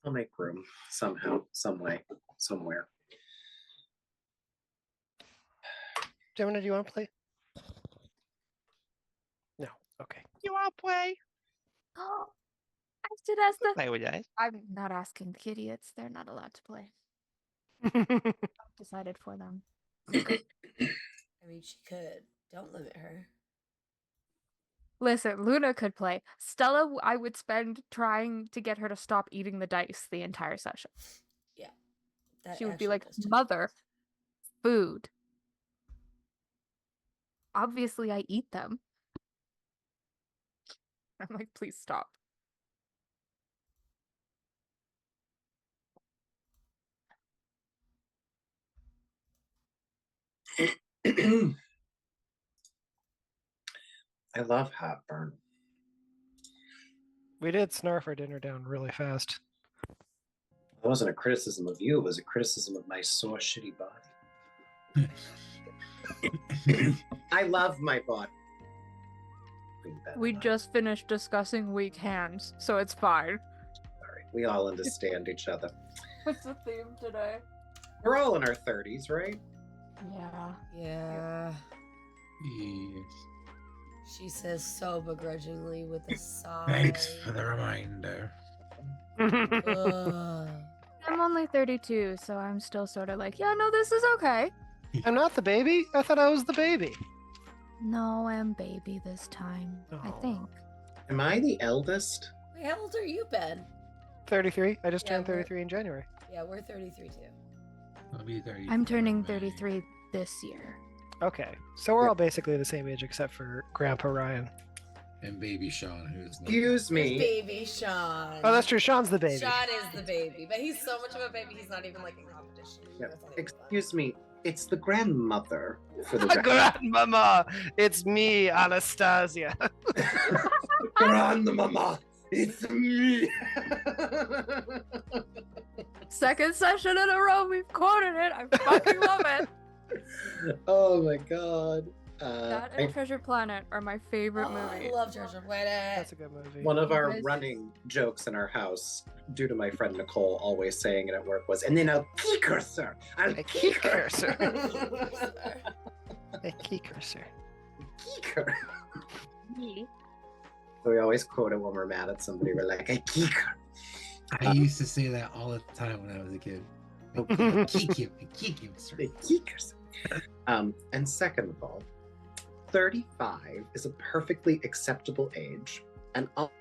I'll make room somehow, some way, somewhere. Gemini, do you want to play? No. Okay. You want to play? Oh, I should ask the. Play with guys. I'm not asking the idiots. They're not allowed to play. Decided for them. I mean, she could. Don't limit her. Listen, Luna could play. Stella, I would spend trying to get her to stop eating the dice the entire session. Yeah. That She would be actually like, does change Mother, things. food. Obviously, I eat them. I'm like, please stop. I love heartburn. We did snarf our dinner down really fast. It wasn't a criticism of you, it was a criticism of my sore, shitty body. I love my body. We just finished discussing weak hands, so it's fine. Sorry, we all understand each other. What's the theme today? We're all in our 30s, right? Yeah. Yeah. Yes. She says so begrudgingly with a sigh. Thanks for the reminder. Ugh. I'm only 32, so I'm still sort of like, yeah, no, this is okay. I'm not the baby. I thought I was the baby. No, I'm baby this time, I Oh. think. Am I the eldest? Wait, how old are you, Ben? 33. I just Yeah, turned 33 in January. Yeah, we're 33 too. I'll be 30. I'm turning 33 this year. Okay. So we're all basically the same age except for Grandpa Ryan. And baby Sean, who's not. Excuse It's me. baby Sean. Oh, that's true. Sean's the baby. Sean is the baby, but he's so much of a baby, he's not even like in competition. Yeah. That's not even fun. Excuse me. It's the grandmother for the record. Grandmama, it's me, Anastasia. Grandmama, it's me. Second session in a row, we've quoted it. I fucking love it. Oh my god. That and Treasure Planet are my favorite Oh, movie. I love Treasure Planet. That's a good movie. One of our Guys- running jokes in our house, due to my friend Nicole always saying it at work, was, and then I'll kick her, sir. I'll A kick kick her, her, sir. A key cursor. Kick her. So we always quote it when we're mad at somebody. We're like, I kick her. I used to say that all the time when I was a kid. I kick him, sir. I kick her, sir. And second of all, 35 is a perfectly acceptable age. And I'll...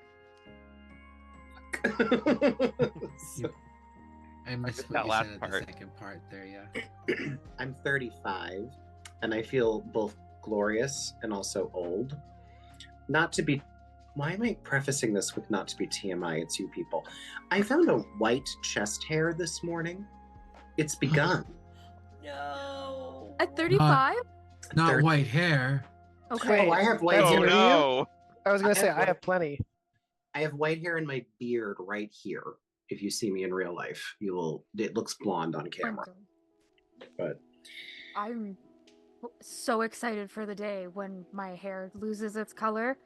So, I missed That what you last said at part. the second part there, yeah. I'm 35 and I feel both glorious and also old. Not to be, why am I prefacing this with not to be TMI? It's you people. I found a white chest hair this morning. It's begun. No. At 35? Not 30. white hair. Okay. Oh, I have white That's Oh hair. new to you? no! I was going to say, have I have plenty. I have white hair in my beard right here. If you see me in real life, you will. It looks blonde on camera. But I'm so excited for the day when my hair loses its color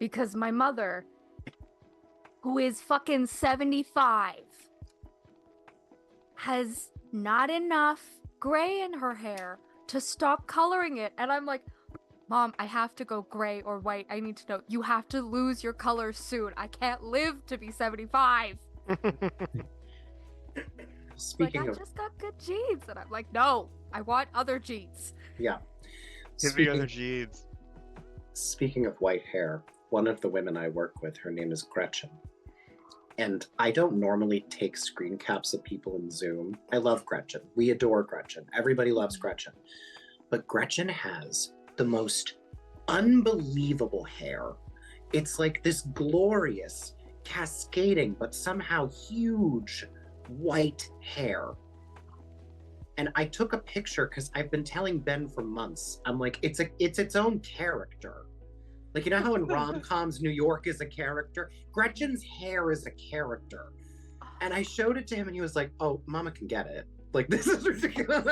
because my mother, who is fucking 75, has not enough gray in her hair to stop coloring it. And I'm like, Mom, I have to go gray or white. I need to know. You have to lose your color soon. I can't live to be 75. speaking Like, I of, just got good genes. And I'm like, no, I want other genes. yeah. Give me other Speaking, genes. speaking of white hair, one of the women I work with, her name is Gretchen. And I don't normally take screen caps of people in Zoom. I love Gretchen. We adore Gretchen. Everybody loves Gretchen. But Gretchen has the most unbelievable hair. It's like this glorious, cascading, but somehow huge white hair. And I took a picture because I've been telling Ben for months. I'm like, it's its own character. Like, you know how in rom-coms New York is a character? Gretchen's hair is a character. And I showed it to him and he was like, oh, Mama can get it. Like, this is ridiculous.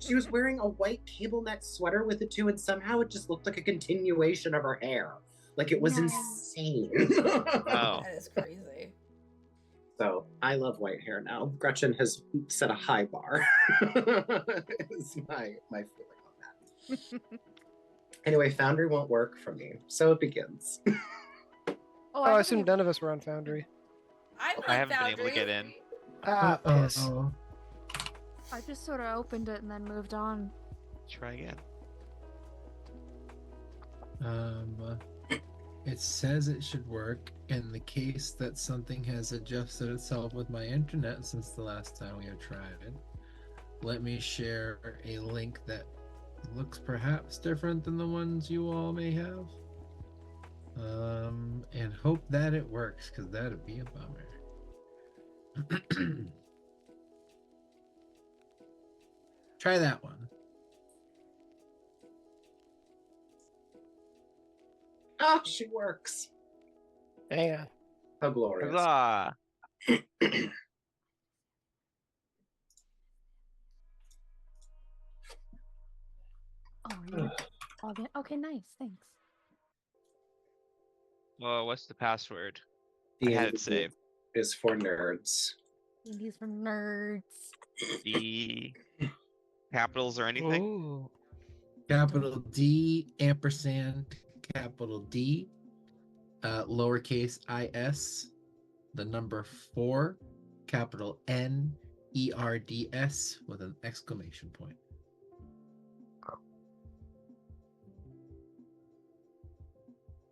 She was wearing a white cable net sweater with it too, and somehow it just looked like a continuation of her hair. Like, it was No. insane. Oh. That is crazy. So I love white hair now. Gretchen has set a high bar. Is my feeling on that. Anyway, Foundry won't work for me, so it begins. Oh, I didn't assumed even- none of us were on Foundry. I'm I on haven't been able to Foundry. get in. Ah, piss. Uh-oh. I just sort of opened it and then moved on. Try again. It says it should work in the case that something has adjusted itself with my internet since the last time we have tried it. Let me share a link that looks perhaps different than the ones you all may have. And hope that it works, because that'd be a bummer. Try that one. Oh, she works. Hang on. How glorious. Huzzah! Oh, you log in? Okay, nice. Thanks. Well, what's the password? I had it saved. Is for nerds. These for nerds. D capitals or anything? Ooh. Capital D, ampersand, capital D, lowercase is, the number 4, capital N, ERDS with an exclamation point.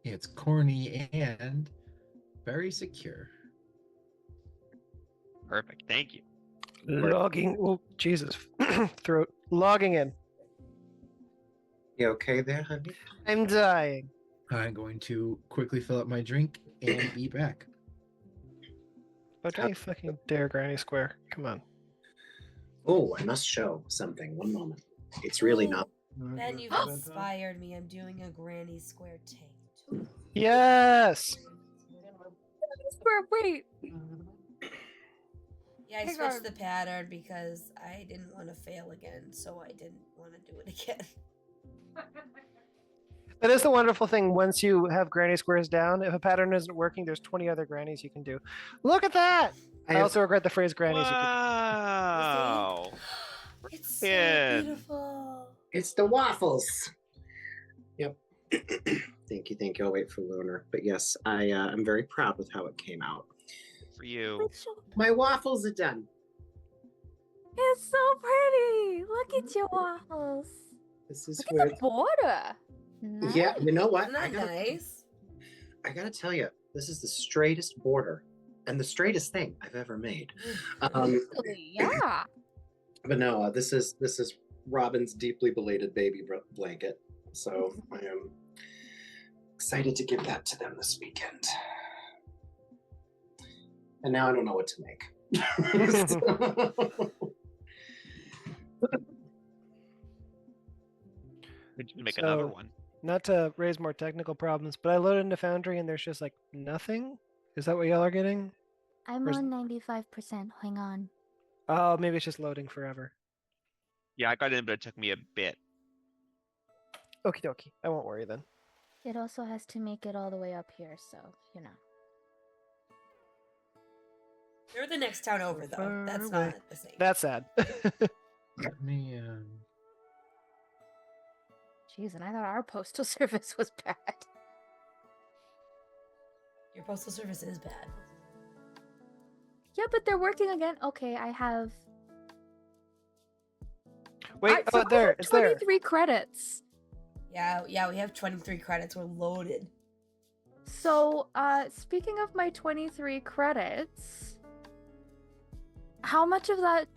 It's corny and very secure. Perfect. Thank you. Logging. Oh, Jesus. Throat. Logging in. You okay there, honey? I'm dying. I'm going to quickly fill up my drink and be back. Oh, don't you fucking dare, Granny Square. Come on. Oh, I must show something. One moment. It's really not. Ben, you've inspired me. I'm doing a Granny Square taint. Yes! Wait. Yeah, I Hang switched on. the pattern because I didn't want to fail again, so I didn't want to do it again. That is the wonderful thing. Once you have granny squares down, if a pattern isn't working, there's 20 other grannies you can do. Look at that! I also regret the phrase grannies. Wow. It's so Yeah. beautiful. It's the waffles. Yep. Thank you. I'll wait for Lunar. But yes, I'm very proud with how it came out. For you. My waffles are done. It's so pretty. Look at your waffles. This is Look where. at the border. Nice. Yeah, you know what? Isn't that nice? I gotta tell you, this is the straightest border and the straightest thing I've ever made. Really, yeah. But no, this is Robin's deeply belated baby blanket. So I am excited to give that to them this weekend. And now I don't know what to make. We should make another So- one. Not to raise more technical problems, but I loaded into Foundry and there's just like nothing. Is that what y'all are getting? I'm Where's- on 95%. Hang on. Oh, maybe it's just loading forever. Yeah, I got in, but it took me a bit. Okie dokie. I won't worry then. It also has to make it all the way up here, so, you know. You're the next town over, though. Far That's away. not the same. That's sad. Let me, Jeez, and I thought our postal service was bad. Your postal service is bad. Yeah, but they're working again. Okay, I have. Wait, So I there. have It's there. 23 credits. Yeah, we have 23 credits. We're loaded. So, speaking of my 23 credits, how much of that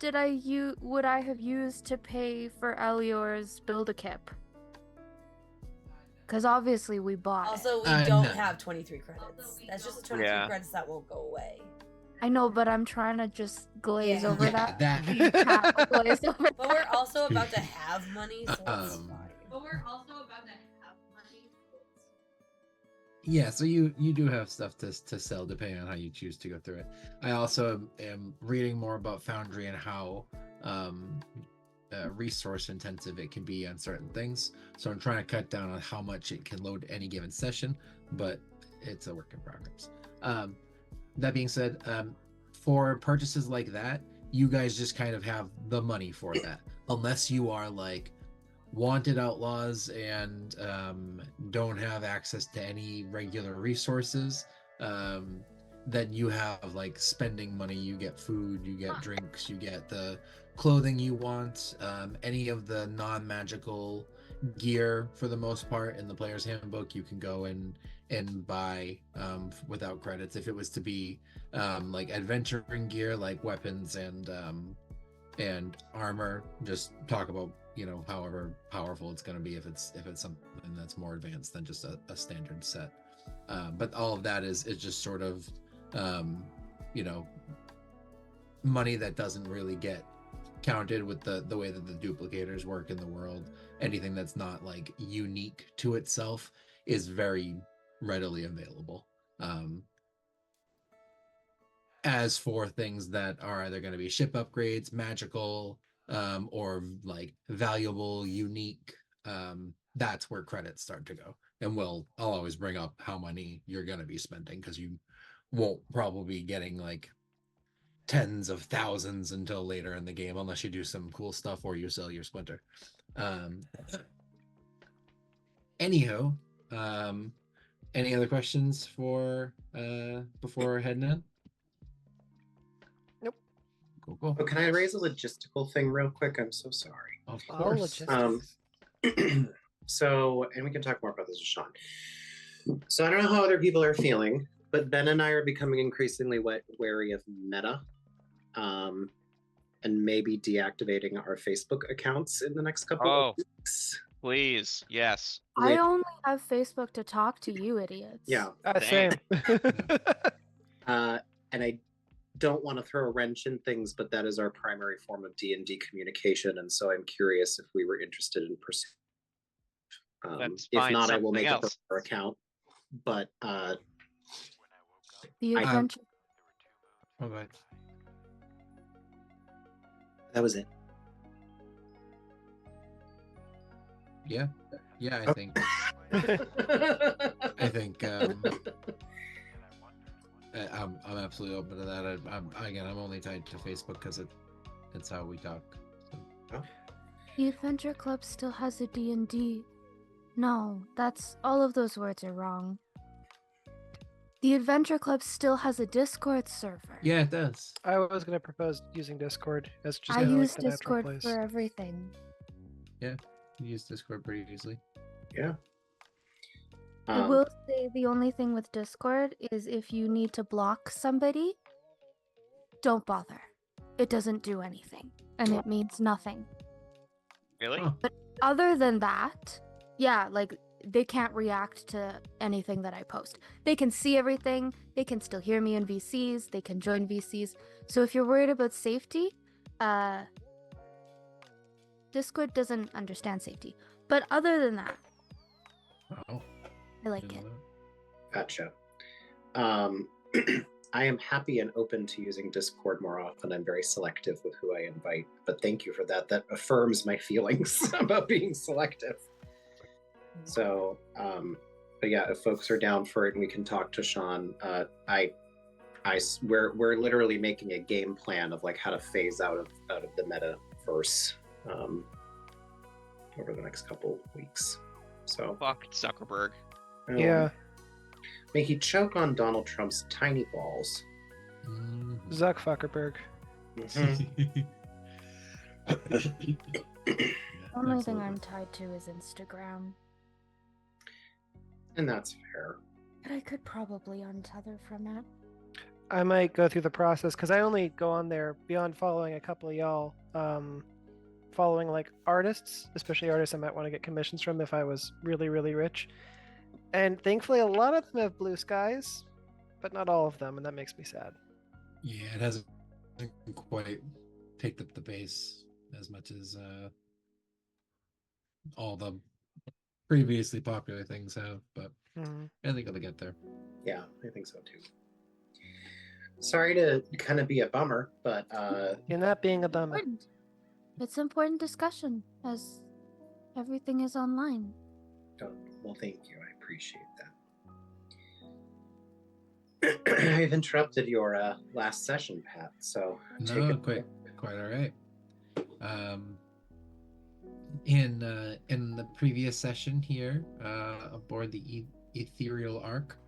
would I have used to pay for Elior's Build-A-Kip? Because obviously we bought it. Also, we No. don't have 23 credits. That's just the 23 Yeah. credits that won't go away. I know, but I'm trying to just glaze Yeah. over yeah, that. that. Glaze over But we're also about to have money, so it's Um, fine. Yeah, so you do have stuff to sell depending on how you choose to go through it. I also am reading more about Foundry and how resource intensive it can be on certain things. So I'm trying to cut down on how much it can load any given session, but it's a work in progress. That being said, for purchases like that, you guys just kind of have the money for that, unless you are like wanted outlaws and don't have access to any regular resources. Then you have like spending money. You get food, you get drinks, you get the clothing you want, any of the non-magical gear for the most part in the player's handbook you can go and buy without credits. If it was to be like adventuring gear like weapons and armor, just talk about, you know, however powerful it's going to be if it's something that's more advanced than just a standard set. But all of that is just sort of you know, money that doesn't really get counted with the way that the duplicators work in the world. Anything that's not like unique to itself is very readily available. As for things that are either going to be ship upgrades, magical, or like valuable, unique, that's where credits start to go. And I'll always bring up how money you're going to be spending, because you won't probably be getting like tens of thousands until later in the game, unless you do some cool stuff or you sell your splinter. Anywho, any other questions for before heading in? Nope. Cool. Oh, can I raise a logistical thing real quick? I'm so sorry. Of All course. logistics. So, and we can talk more about this with Sean. So I don't know how other people are feeling, but Ben and I are becoming increasingly wary of Meta, and maybe deactivating our Facebook accounts in the next couple of weeks. Please, yes. I only have Facebook to talk to you idiots. Yeah. Same. And I don't want to throw a wrench in things, but that is our primary form of D&D communication, and so I'm curious if we were interested in pursuing. Let's If find not, I will something make a else. personal account. But The I- adventure. Okay. that was it. Yeah, I think I'm absolutely open to that. I'm only tied to Facebook because it's how we talk. So. The Adventure Club still has a D&D. No, that's all of those words are wrong. The Adventure Club still has a Discord server. Yeah, it does. I was going to propose using Discord as just I kind of use like the natural Discord place. for everything. You use Discord pretty easily. Yeah. I will say the only thing with Discord is if you need to block somebody, don't bother. It doesn't do anything, and it means nothing. Really? Huh. But other than that, yeah, like they can't react to anything that I post. They can see everything, they can still hear me in VCs, they can join VCs. So if you're worried about safety, Discord doesn't understand safety. But other than that, Oh, I like it. Gotcha. I am happy and open to using Discord more often. I'm very selective with who I invite, but thank you for that. That affirms my feelings about being selective. So, but yeah, if folks are down for it and we can talk to Sean, we're literally making a game plan of like how to phase out of the metaverse over the next couple weeks. So Fuck Zuckerberg. Yeah, may he choke on Donald Trump's tiny balls. Mhm. Zuck Fuckerberg. The only thing Absolutely. I'm tied to is Instagram. And that's fair. But I could probably untether from it. I might go through the process because I only go on there beyond following a couple of y'all, following like artists, especially artists I might want to get commissions from if I was really, really rich. And thankfully, a lot of them have blue skies, but not all of them, and that makes me sad. Yeah, it hasn't quite picked up the pace as much as all the previously popular things have, but Mhm. I think it'll get there. Yeah, I think so too. Sorry to kind of be a bummer, but You're not being a bummer. Important. It's important discussion as everything is online. well, thank you. I appreciate I've interrupted your last session, Pat. So take No, it. quite all right. In the previous session here, aboard the Ethereal Ark,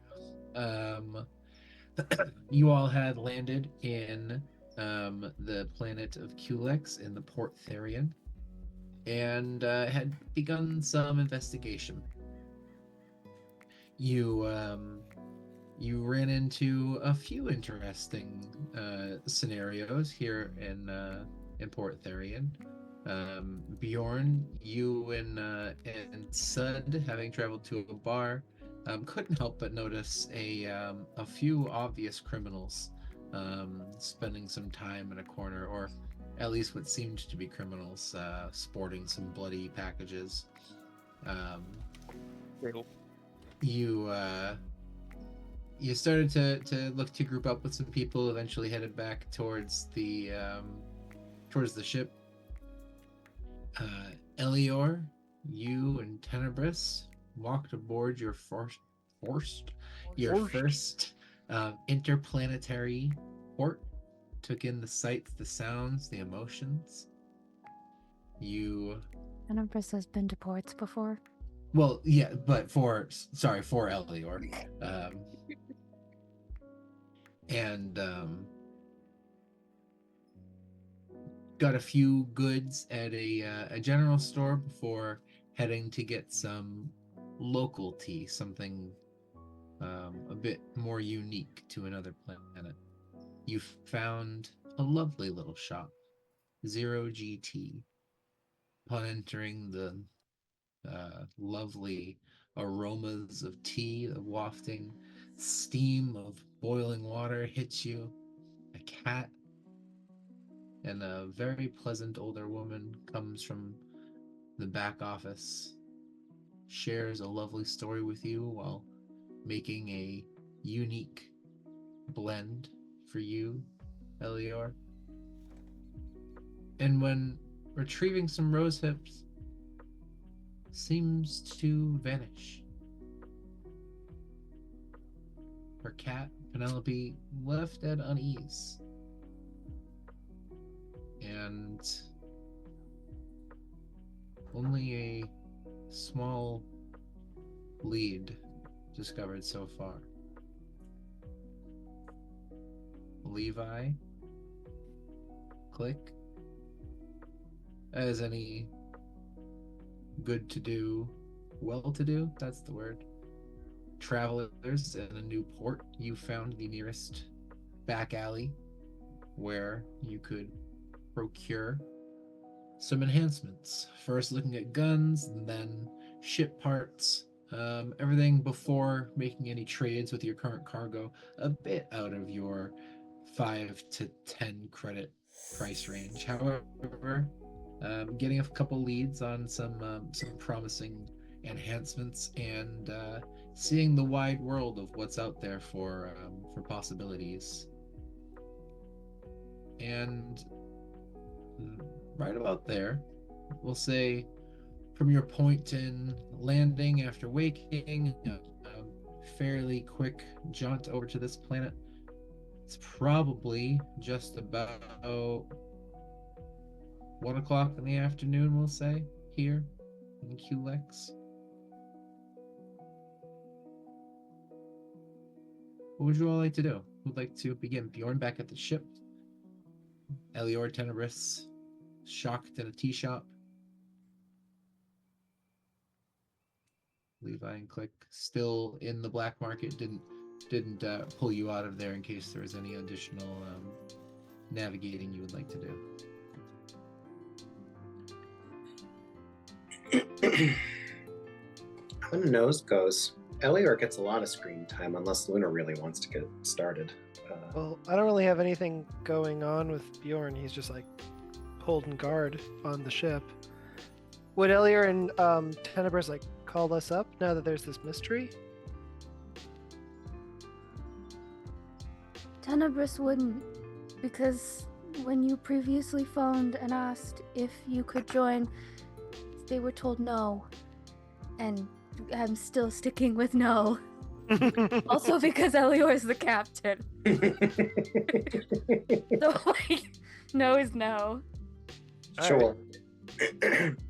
you all had landed in the planet of Culex in the Port Therian, and had begun some investigation. You ran into a few interesting scenarios here in Port Therian. Bjorn, you and Sud, having traveled to a bar, couldn't help but notice a few obvious criminals spending some time in a corner, or at least what seemed to be criminals, sporting some bloody packages. You started to look to group up with some people, eventually headed back towards the ship. Elior, you and Tenebris walked aboard your first interplanetary port, took in the sights, the sounds, the emotions. Tenebris has been to ports before. Well, yeah, but for Elior. And got a few goods at a general store before heading to get some local tea, something a bit more unique to another planet. You found a lovely little shop, Zero GT. Upon entering, the lovely aromas of tea, the wafting steam of boiling water hits you. A cat and a very pleasant older woman comes from the back office, shares a lovely story with you while making a unique blend for you, Elior. And when retrieving some rose hips, seems to vanish. Her cat, Penelope, left at unease. And only a small lead discovered so far. Levi, Click, as any good-to-do, well-to-do, that's the word, travelers in a new port, you found the nearest back alley where you could procure some enhancements. First looking at guns, and then ship parts, everything before making any trades with your current cargo, a bit out of your 5 to 10 credit price range. However, getting a couple leads on some promising enhancements, and seeing the wide world of what's out there for possibilities. And right about there, we'll say, from your point in landing after waking, a fairly quick jaunt over to this planet, it's probably just about 1 o'clock in the afternoon, we'll say, here in Culex. What would you all like to do? Who'd like to begin? Bjorn back at the ship. Elior, Tenebris, shocked at a tea shop. Levi and Click still in the black market. Didn't pull you out of there in case there was any additional navigating you would like to do. When the nose goes, Elior gets a lot of screen time unless Luna really wants to get started. Well, I don't really have anything going on with Bjorn. He's just like holding guard on the ship. Would Elior and Tenebris like call us up now that there's this mystery? Tenebris wouldn't, because when you previously phoned and asked if you could join, they were told no. And I'm still sticking with no. Also because Elior is the captain. So like, no is no. Sure.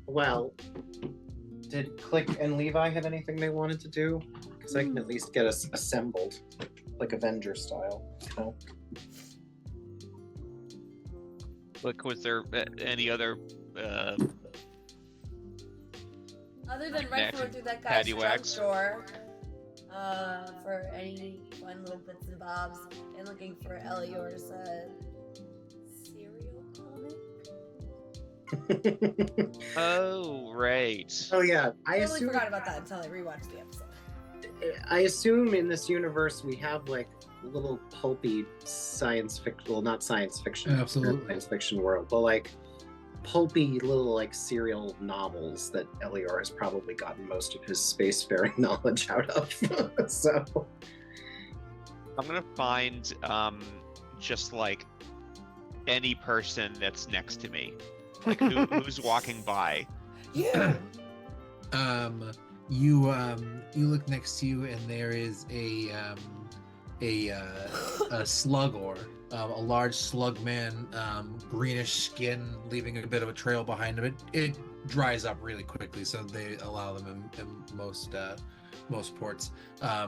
Well, did Click and Levi have anything they wanted to do? Because I can at least get us assembled, like Avenger style. You know? Look, was there any other Other than Next, rifling through that guy's Patty trunk Wax. drawer, for any fun little bits and bobs, and looking for Elior's serial comic. Oh, right. Oh yeah, I totally forgot about that until I rewatched the episode. I assume in this universe we have like little pulpy science fiction, well, not science fiction, Absolutely. science fiction world, but like pulpy little like serial novels that Elior has probably gotten most of his spacefaring knowledge out of. So I'm gonna find just like any person that's next to me, like who's walking by. Yeah. You look next to you, and there is a slugor, a large slug man, greenish skin, leaving a bit of a trail behind him. It dries up really quickly, so they allow them in most ports.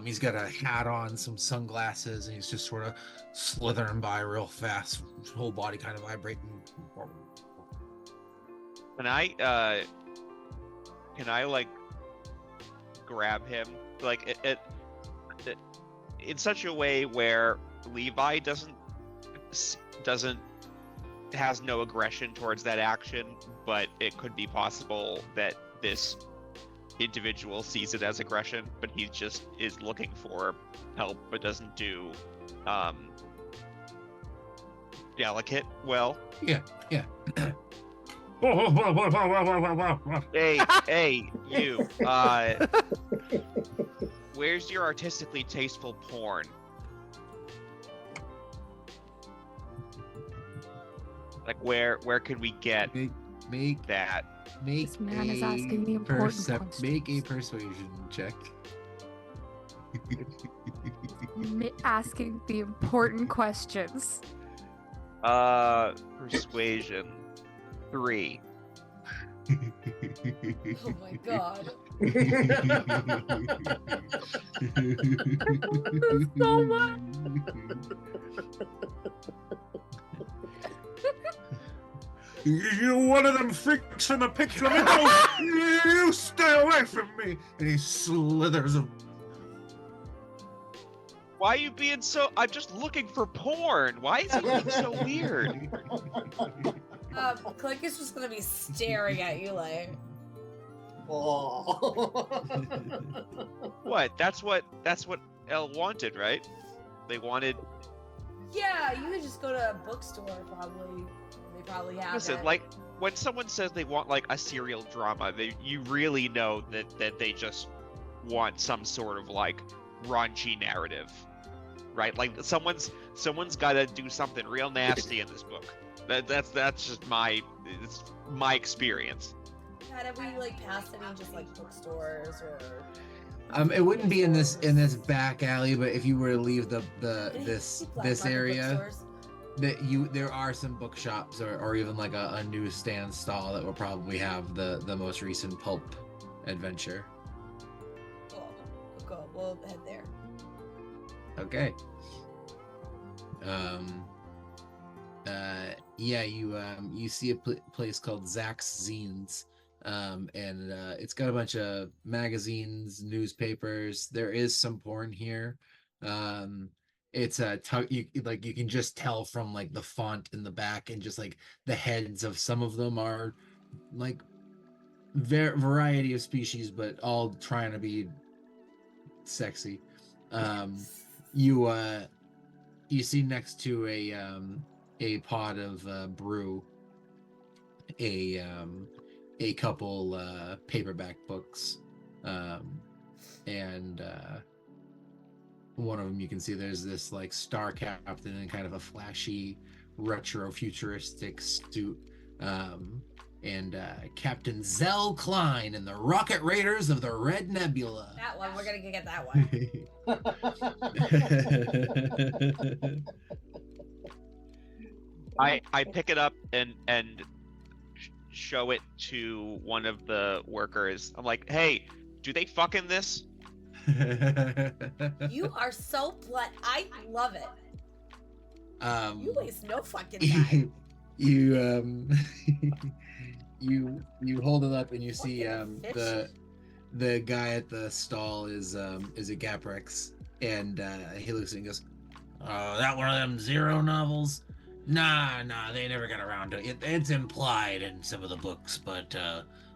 He's got a hat on, some sunglasses, and he's just sort of slithering by real fast, his whole body kind of vibrating. Can I like grab him like it in such a way where Levi has no aggression towards that action, but it could be possible that this individual sees it as aggression, but he just is looking for help but doesn't do delicate well. Yeah. Hey, you. Where's your artistically tasteful porn? Like, where can we get Make that? This man is asking the important questions. Make a persuasion check. Asking the important questions. Persuasion 3. Oh my god. So much. You're one of them freaks from the picture. You stay away from me! And he slithers. Why are you being so? I'm just looking for porn. Why is he being so weird? Click is just gonna be staring at you like. What? That's what Elle wanted, right? They wanted. Yeah, you could just go to a bookstore probably. They probably have Listen, it. like when someone says they want like a serial drama, you really know that they just want some sort of like raunchy narrative, right? Like someone's got to do something real nasty in this book. That's just my experience. Have we like passed any just like bookstores or? It wouldn't be in this back alley, but if you were to leave this Black market area, bookstores? there are some bookshops or even like a newsstand stall that will probably have the most recent pulp adventure. Cool. We'll head there. Okay. Yeah, you see a place called Zach's Zines, and it's got a bunch of magazines, newspapers. There is some porn here. It's you can just tell from like the font in the back, and just like the heads of some of them are like variety of species, but all trying to be sexy. You see next to a pot of brew a couple paperback books, and one of them you can see there's this like star captain in kind of a flashy retro futuristic suit, and Captain Zell Klein and the Rocket Raiders of the Red Nebula. That one, we're gonna get that one. I pick it up and show it to one of the workers. I'm like, hey, do they fuck in this? You are so blunt. I love it. You waste no fucking you time. you hold it up and you see Fucking fish. the guy at the stall is a Gaprex, and he looks at it and goes, "Oh, that one of them Zero novels? Nah, they never got around to it. It's implied in some of the books, but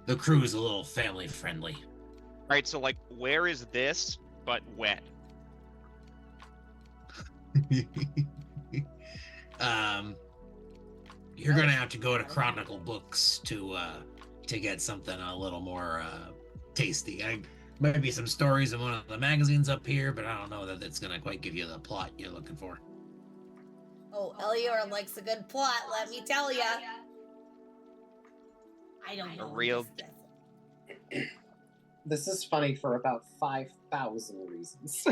the crew's a little family friendly." Right, so like, where is this but wet? You're gonna have to go to Chronicle Books to get something a little more tasty. Might be some stories in one of the magazines up here, but I don't know that it's gonna quite give you the plot you're looking for. Oh, Elior likes a good plot, let me tell ya. I don't know. real- This is funny for about 5,000 reasons.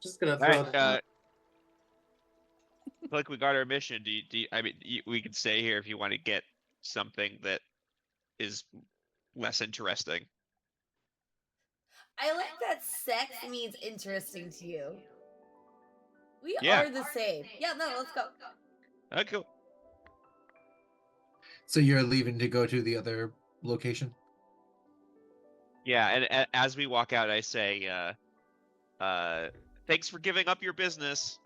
Just gonna throw Alright, I feel like we got our mission. We can stay here if you want to get something that is less interesting. I like that sex means interesting to you. We Yeah. are the same. Yeah, no, let's go. Okay, cool. So you're leaving to go to the other location? Yeah, and as we walk out, I say, thanks for giving up your business.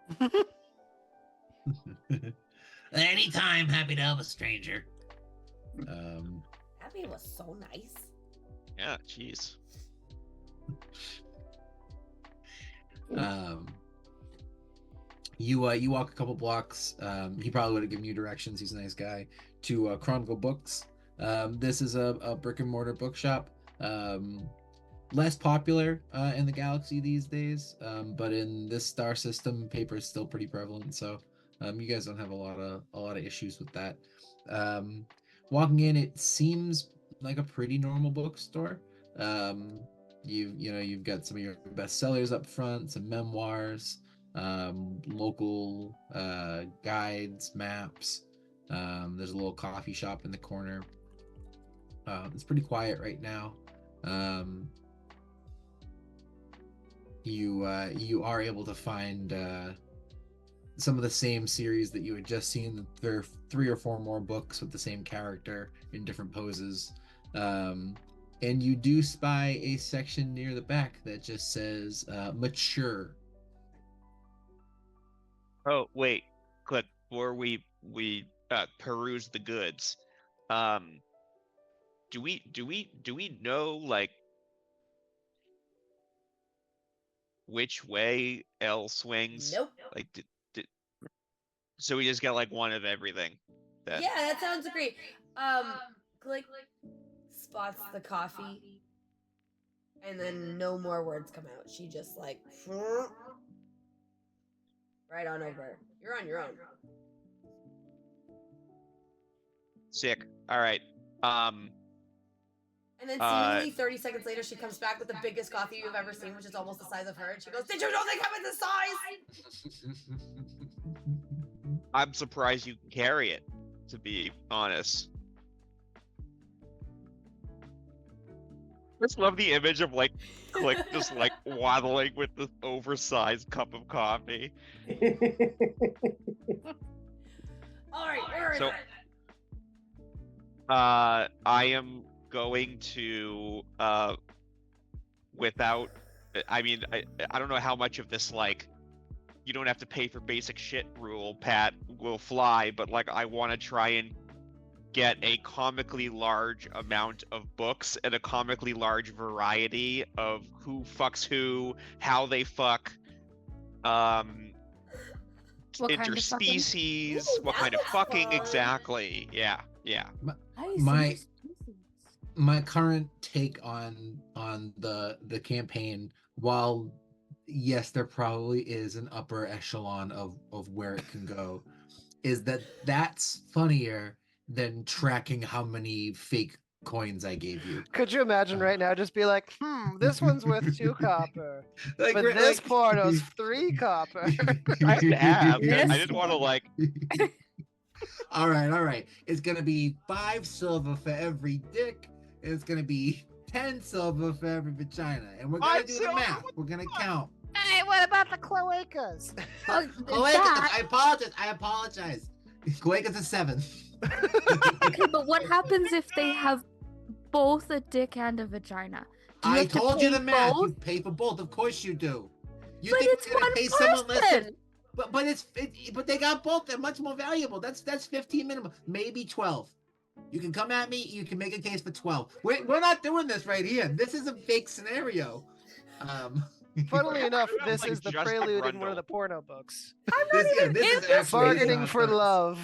Anytime, happy to help a stranger. Abby was so nice. Yeah, jeez. You walk a couple blocks. He probably would have given you directions. He's a nice guy. To Chronicle Books. This is a brick and mortar bookshop. Less popular in the galaxy these days, but in this star system, paper is still pretty prevalent. So you guys don't have a lot of issues with that. Walking in, it seems like a pretty normal bookstore. You've got some of your bestsellers up front, some memoirs, local guides, maps. There's a little coffee shop in the corner. It's pretty quiet right now. You are able to find some of the same series that you had just seen. There are 3 or 4 more books with the same character in different poses. And you do spy a section near the back that just says mature. Oh wait, click before we peruse the goods. Do we know like which way L swings? Nope. Like, so we just get like one of everything. Then. Yeah, that sounds great. Click spots the coffee, and then no more words come out. She just like right on over. You're on your own. Sick. All right. And then seemingly 30 seconds later, she comes back with the biggest coffee you've ever seen, which is almost the size of her. And she goes, "Did you know they come in this size?" I'm surprised you can carry it, to be honest. Just love the image of like Click just like waddling with this oversized cup of coffee. All right, where is So- it? I am going to without I mean I don't know how much of this like you don't have to pay for basic shit rule, Pat, will fly, but like I want to try and get a comically large amount of books and a comically large variety of who fucks who, how they fuck, What kind of fucking? interspecies, Ooh, what that kind of was fucking fun. exactly. Yeah. My current take on the campaign, while yes, there probably is an upper echelon of where it can go. Is that's funnier than tracking how many fake coins I gave you. Could you imagine right now just be like, this one's worth 2 copper, Like, but right, this like- porno's 3 copper. I have. Yes. I didn't want to like. all right. It's gonna be 5 silver for every dick, and it's gonna be 10 silver for every vagina, and we're gonna 5 do the silver? math. We're gonna count. Hey, what about the cloacas? Cloacas, that- I apologize. Cloacas is 7. Okay, but what happens if they have both a dick and a vagina? Do you I have to told you pay the math. You both? pay for both. Of course you do. You But think it's you're gonna one pay someone less? person. But they got both. They're much more valuable. That's 15 minimum, maybe 12. You can come at me. You can make a case for 12. We're not doing this right here. This is a fake scenario. Funnily enough, Sounds this like is the just a prelude in one of grundle. the porno books. this is in this actually Bargaining for Star love.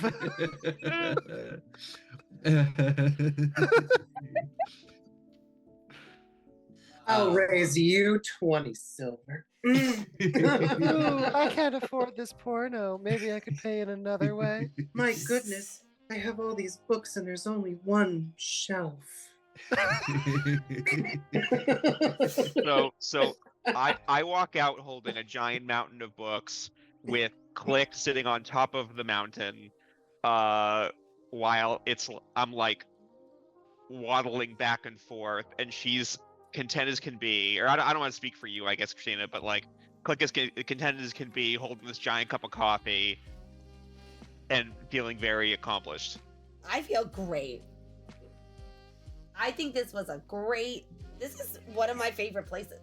I'll Um, raise you 20 silver. Ooh, I can't afford this porno. Maybe I could pay in another way. My goodness, I have all these books and there's only one shelf. So I walk out holding a giant mountain of books with Click sitting on top of the mountain, while I'm like waddling back and forth, and she's content as can be. Or I don't want to speak for you, I guess, Christina, but like Click is content as can be, holding this giant cup of coffee and feeling very accomplished. I feel great. I think this was a great. This is one of my favorite places.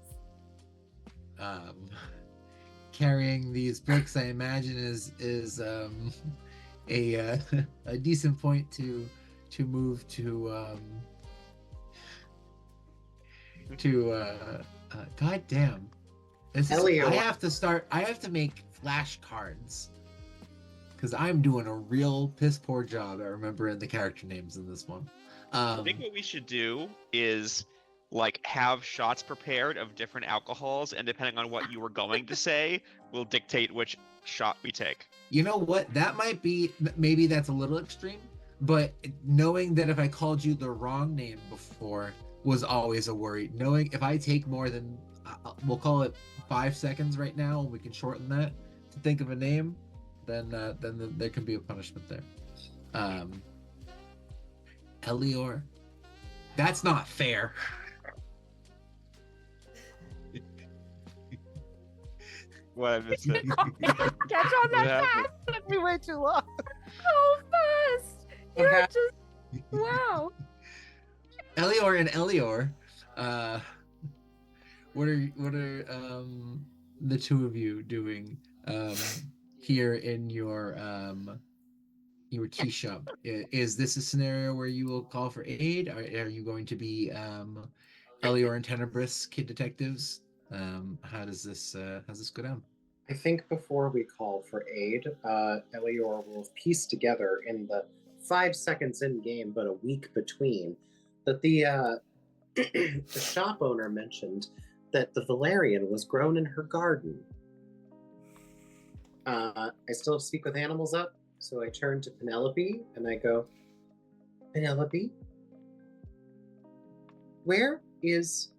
Carrying these books, I imagine, is a a decent point to move to god damn. This is, Elliot, I have to make flashcards because I'm doing a real piss poor job at remembering the character names in this one. I think what we should do is like have shots prepared of different alcohols, and depending on what you were going to say, will dictate which shot we take. You know what? That might be, maybe that's a little extreme, but knowing that if I called you the wrong name before was always a worry. Knowing if I take more than, we'll call it 5 seconds right now, and we can shorten that to think of a name, then there can be a punishment there. Elior. That's not fair. What I missed it. Catch on that Yeah. fast. Took me way too long. So fast. You're Okay. just wow. Elior and Elior, what are the two of you doing here in your tea shop? Is this a scenario where you will call for aid? Are you going to be Elior and Tenebris kid detectives? How does this go down? I think before we call for aid, Elior will piece together in the 5 seconds in game, but a week between, that the the shop owner mentioned that the valerian was grown in her garden. I still speak with animals up, so I turn to Penelope and I go, Penelope, where is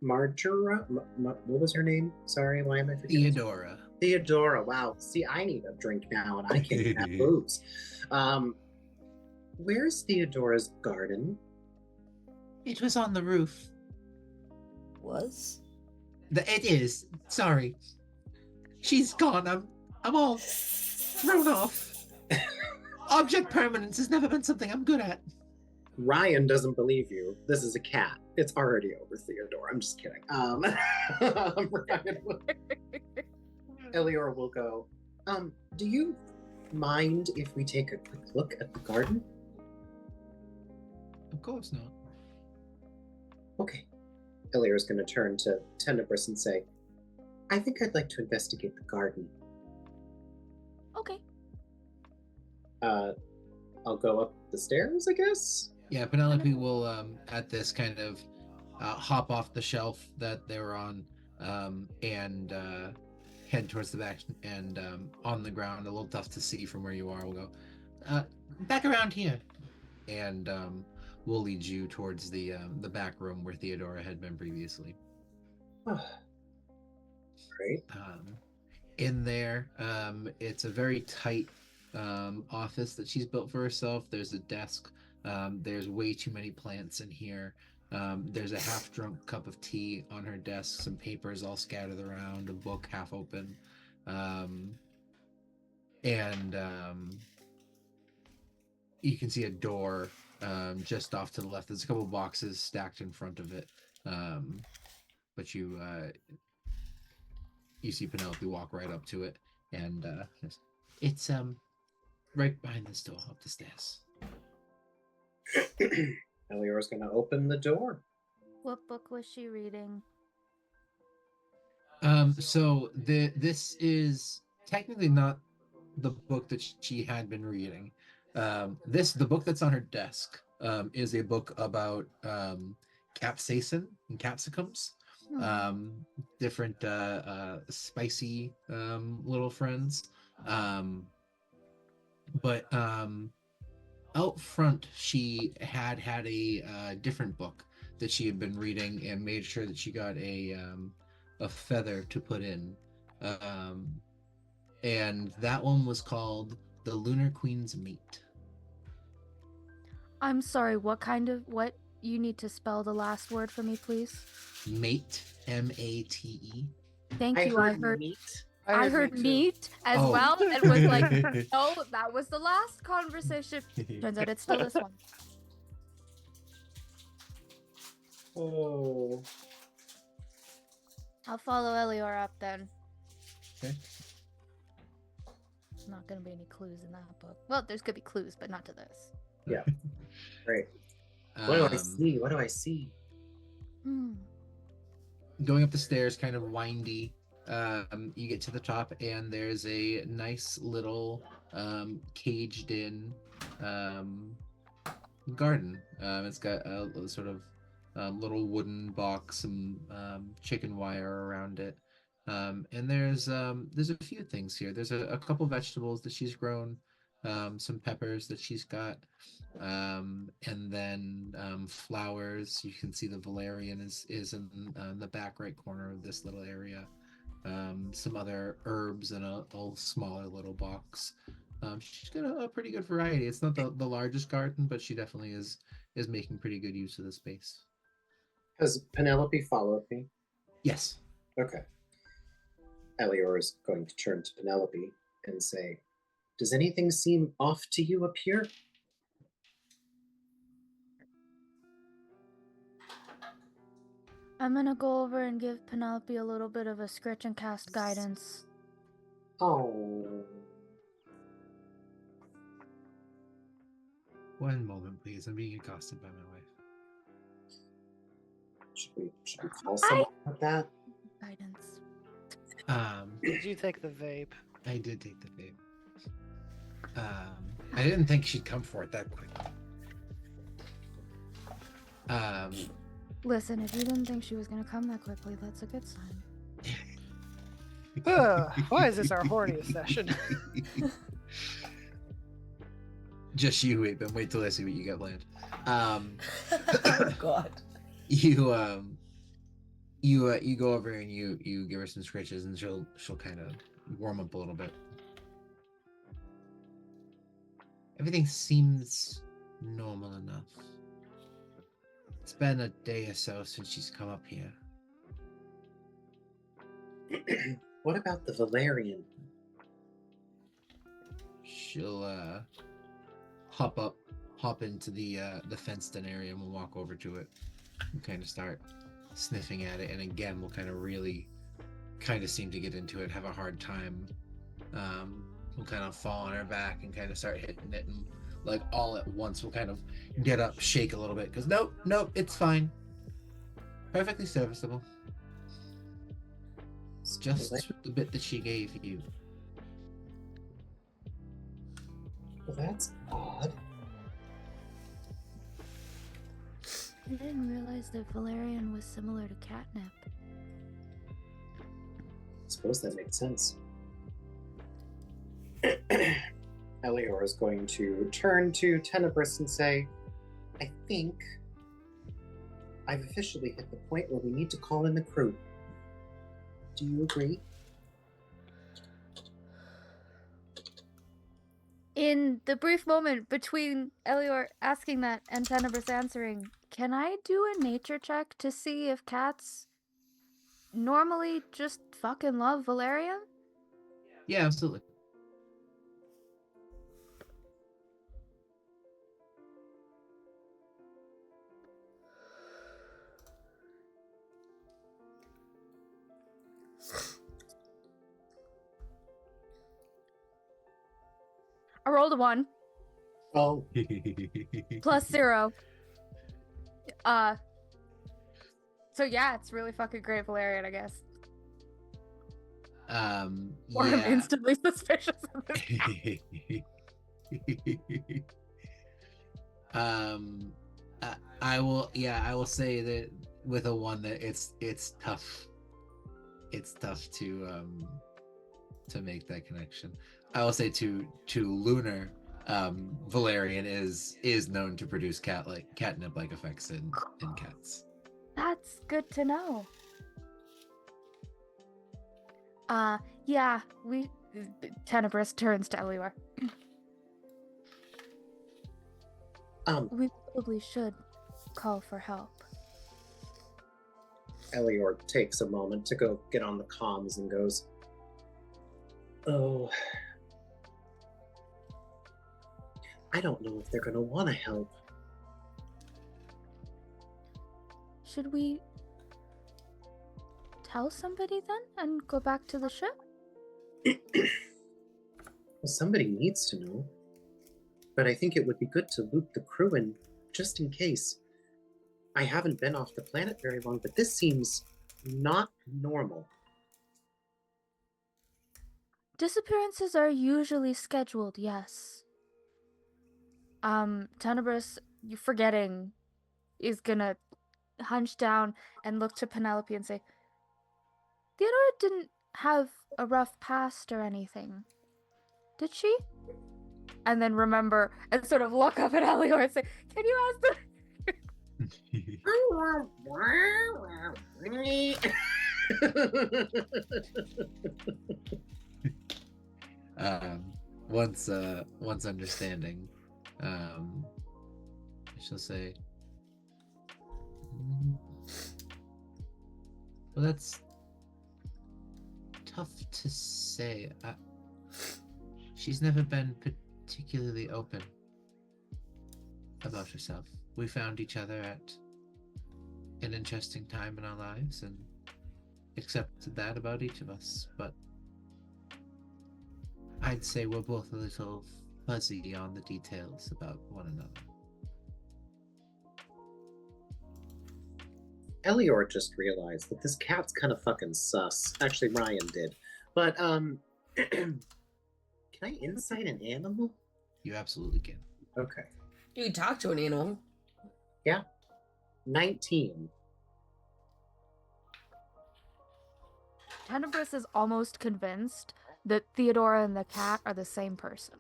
Marjora? What was her name? Sorry, why am I forgetting? Theodora. Theodora. Wow. See, I need a drink now, and I can't even have booze. Where's Theodora's garden? It was on the roof. Was? It is. Sorry. She's gone. I'm all thrown off. Object permanence has never been something I'm good at. Ryan doesn't believe you. This is a cat. It's already over Theodora. I'm just kidding. Ryan will, Elior will go, do you mind if we take a quick look at the garden? Of course not. Okay. Elior's going to turn to Tenebris and say, I think I'd like to investigate the garden. Okay. I'll go up the stairs, I guess? Yeah, Penelope will at this kind of hop off the shelf that they were on, and head towards the back. And on the ground, a little tough to see from where you are, we'll go back around here, and we'll lead you towards the back room where Theodora had been previously. Great. In there, it's a very tight office that she's built for herself. There's a desk. There's way too many plants in here. There's a half-drunk cup of tea on her desk, some papers all scattered around, a book half open, and you can see a door just off to the left. There's a couple boxes stacked in front of it, but you see Penelope walk right up to it, and it's right behind this door, up the stairs. Elior's gonna open the door. What book was she reading? So this is technically not the book that she had been reading. The book that's on her desk is a book about capsaicin and capsicums. Different spicy little friends. But out front, she had a different book that she had been reading and made sure that she got a feather to put in. And that one was called The Lunar Queen's Mate. I'm sorry, what you need to spell the last word for me, please? Mate, M-A-T-E. Thank you. I heard meat. I heard too. meat as Oh. well, and was like, no, that was the last conversation. Turns out it's still this one. Oh. I'll follow Elior up then. Okay. There's not gonna be any clues in that book. Well, there's gonna be clues, but not to this. Great. What do I see? What do I see? Going up the stairs, kind of windy. You get to the top, and there's a nice little caged-in garden. It's got a sort of little wooden box, some chicken wire around it, and there's a few things here. There's a couple vegetables that she's grown, some peppers that she's got, and then flowers. You can see the valerian is in the back right corner of this little area. Some other herbs in a smaller little box. She's got a pretty good variety. It's not the largest garden, but she definitely is making pretty good use of the space. Has Penelope followed me? Yes. Okay. Elior is going to turn to Penelope and say, "Does anything seem off to you up here?" I'm gonna go over and give Penelope a little bit of a scritch and cast guidance. Oh. One moment, please. I'm being accosted by my wife. Should we call someone about that? Guidance. Did you take the vape? I did take the vape. I didn't think she'd come for it that quick. Listen, if you didn't think she was gonna come that quickly, that's a good sign. Why is this our horniest session? Just you, Aben. Wait till I see what you got planned. Oh God. You go over and you give her some scratches, and she'll kind of warm up a little bit. Everything seems normal enough. It's been a day or so since she's come up here. What about the Valerian? She'll hop into the fenced-in area, and we'll walk over to it and kind of start sniffing at it. And again, we'll kind of really seem to get into it, have a hard time. We'll kind of fall on our back and kind of start hitting it, and like all at once we'll kind of get up, shake a little bit, because nope, it's fine. Perfectly serviceable. It's just the bit that she gave you. Well, that's odd. I didn't realize that valerian was similar to catnip. suppose that makes sense. Elior is going to turn to Tenebris and say, I think I've officially hit the point where we need to call in the crew. Do you agree? In the brief moment between Elior asking that and Tenebris answering, can I do a nature check to see if cats normally just fucking love Valerian? Yeah, absolutely. I rolled a 1 Oh, plus 0. So yeah, it's really fucking great Valerian, I guess. Or I'm Yeah. instantly suspicious of this. I will say that with a 1 that it's tough. It's tough to make that connection. I will say to Lunar, Valerian is known to produce catnip-like effects in cats. That's good to know. Yeah, Tenebris turns to Elior. We probably should call for help. Elior takes a moment to go get on the comms and goes, oh, I don't know if they're going to want to help. Should we tell somebody then and go back to the ship? Well, somebody needs to know. But I think it would be good to loop the crew in, just in case. I haven't been off the planet very long, but this seems not normal. Disappearances are usually scheduled, yes. Tenebris, you forgetting, is gonna hunch down and look to Penelope and say, Theodora didn't have a rough past or anything, did she? And then remember and sort of look up at Elior and say, can you ask the... Once understanding, she'll say, well, that's tough to say. She's never been particularly open about herself. We found each other at an interesting time in our lives and accepted that about each of us, but I'd say we're both a little fuzzy on the details about one another. Elior just realized that this cat's kind of fucking sus. Actually, Ryan did. But, can I insight an animal? You absolutely can. Okay. You can talk to an animal. Yeah. 19. Tenebris is almost convinced that Theodora and the cat are the same person.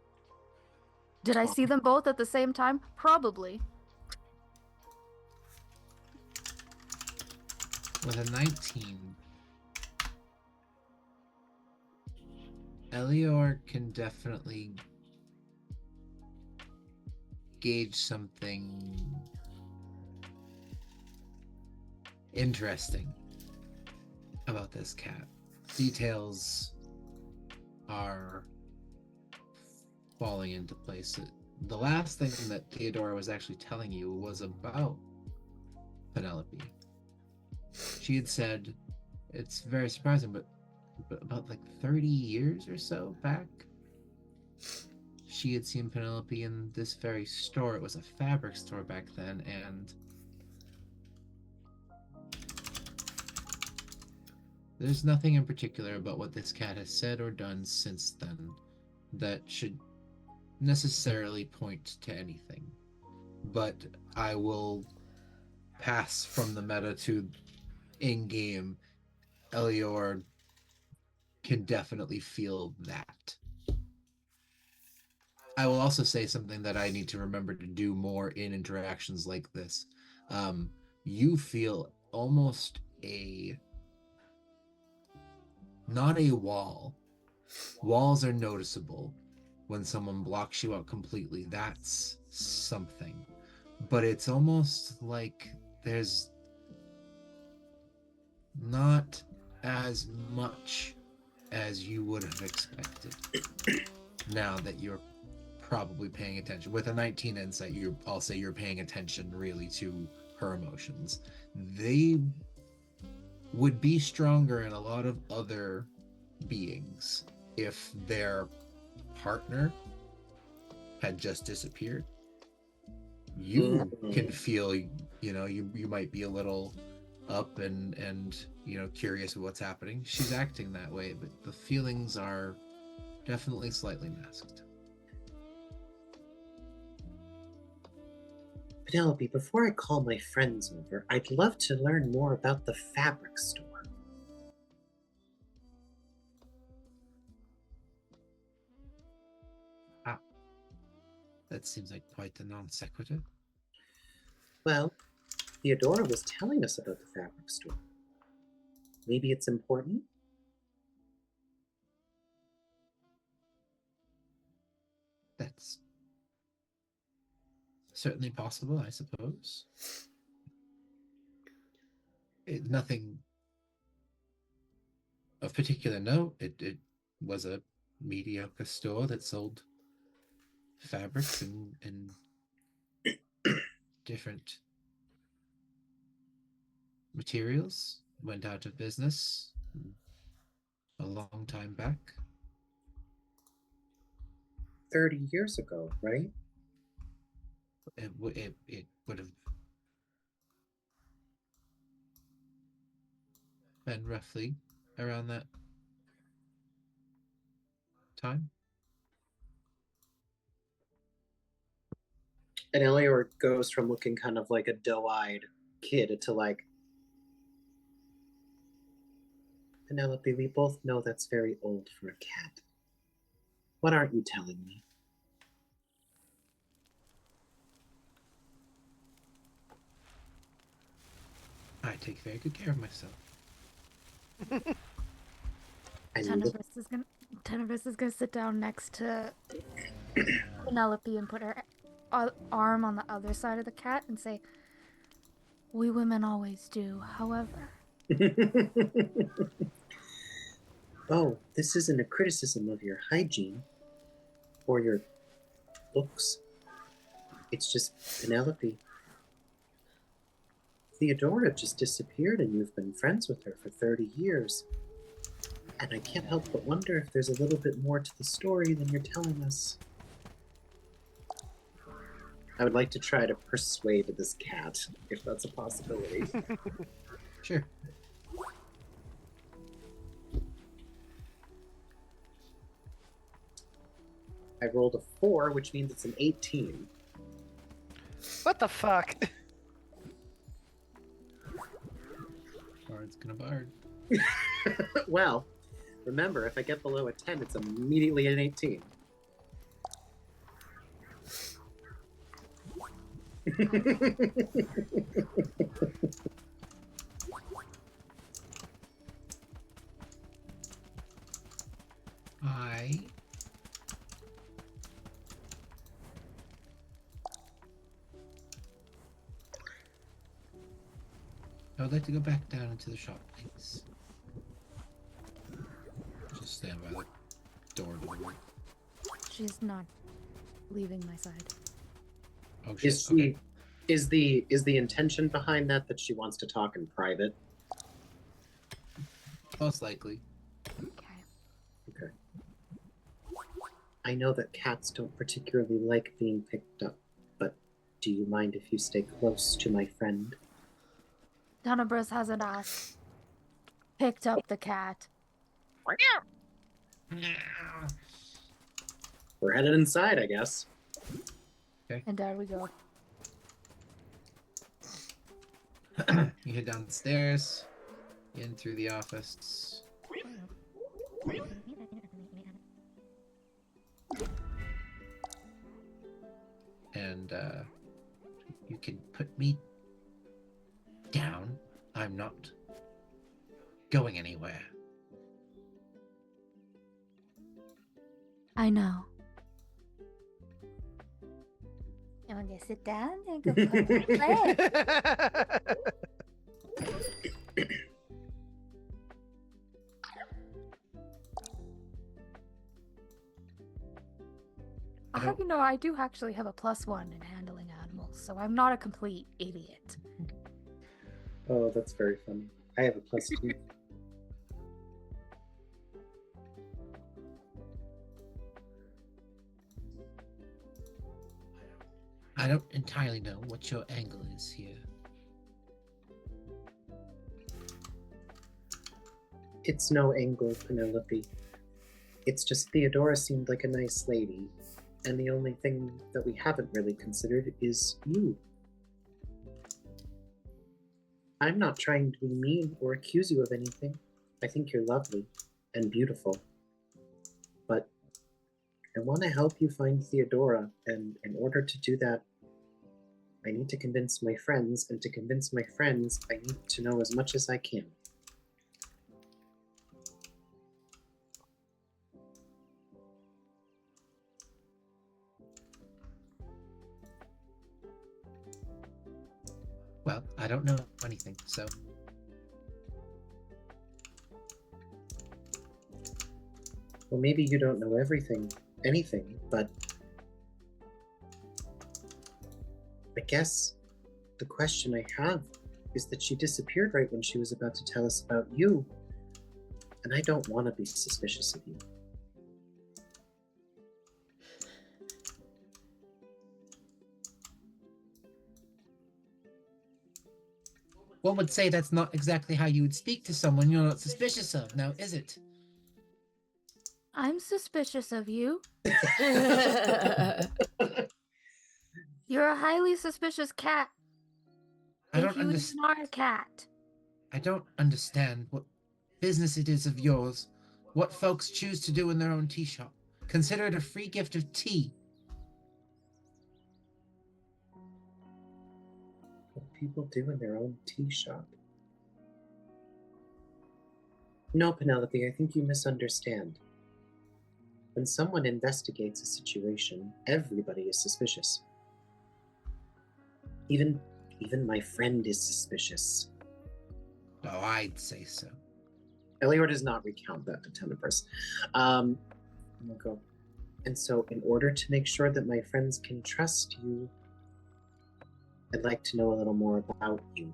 Did I see them both at the same time? Probably. With a 19, Elior can definitely gauge something interesting about this cat. Details are falling into place. The last thing that Theodora was actually telling you was about Penelope. She had said, it's very surprising, but about like 30 years or so back, she had seen Penelope in this very store. It was a fabric store back then, and there's nothing in particular about what this cat has said or done since then that should necessarily point to anything. But I will pass from the meta to in-game. Elior can definitely feel that. I will also say something that I need to remember to do more in interactions like this. You feel almost not a wall. Walls are noticeable when someone blocks you out completely. That's something. But it's almost like there's not as much as you would have expected now that you're probably paying attention. With a 19 insight, I'll say you're paying attention really to her emotions. They would be stronger in a lot of other beings if their partner had just disappeared. You can feel, you might be a little up and curious of what's happening. She's acting that way, but the feelings are definitely slightly masked. Penelope, before I call my friends over, I'd love to learn more about the fabric store. That seems like quite a non sequitur. Well, Theodora was telling us about the fabric store. Maybe it's important? That's certainly possible, I suppose. Nothing of particular note. It was a mediocre store that sold fabrics and different materials. Went out of business a long time back. 30 years ago, right? It would have been roughly around that time. And Eleanor goes from looking kind of like a doe-eyed kid to like, Penelope, we both know that's very old for a cat. What aren't you telling me? I take very good care of myself. Tenebris is gonna sit down next to Penelope and put her arm on the other side of the cat and say, "We women always do. However." Oh, this isn't a criticism of your hygiene or your looks. It's just Penelope. Theodora just disappeared and you've been friends with her for 30 years. And I can't help but wonder if there's a little bit more to the story than you're telling us. I would like to try to persuade this cat, if that's a possibility. Sure. I rolled a 4, which means it's an 18. What the fuck? Bard's gonna bard. Well, remember, if I get below a 10, it's immediately an 18. I would like to go back down into the shop, please. Just stand by the door to the room. She's not leaving my side. Oh, shit. Is she? Is the intention behind that she wants to talk in private? Most likely. Okay. I know that cats don't particularly like being picked up, but do you mind if you stay close to my friend? Tenebris hasn't picked up the cat. We're headed inside, I guess. And there we go. You head down the stairs, in through the office. And you can put me down. I'm not going anywhere. I know. You want to sit down and go play? I have, I do actually have a +1 in handling animals, so I'm not a complete idiot. Oh, that's very funny. I have a +2. I don't entirely know what your angle is here. It's no angle, Penelope. It's just Theodora seemed like a nice lady, and the only thing that we haven't really considered is you. I'm not trying to be mean or accuse you of anything. I think you're lovely and beautiful. But I want to help you find Theodora, and in order to do that, I need to convince my friends, and to convince my friends, I need to know as much as I can. Well, I don't know anything, so... Well, maybe you don't know anything, but I guess the question I have is that she disappeared right when she was about to tell us about you, and I don't want to be suspicious of you. One would say that's not exactly how you would speak to someone you're not suspicious of, now is it? I'm suspicious of you. You're a highly suspicious cat. I don't If you understand. are a cat. I don't understand what business it is of yours, what folks choose to do in their own tea shop. Consider it a free gift of tea. What people do in their own tea shop. No, Penelope, I think you misunderstand. When someone investigates a situation, everybody is suspicious. Even my friend is suspicious. Oh, I'd say so. Elior does not recount that to Tenebris. I'll go. And so, in order to make sure that my friends can trust you, I'd like to know a little more about you.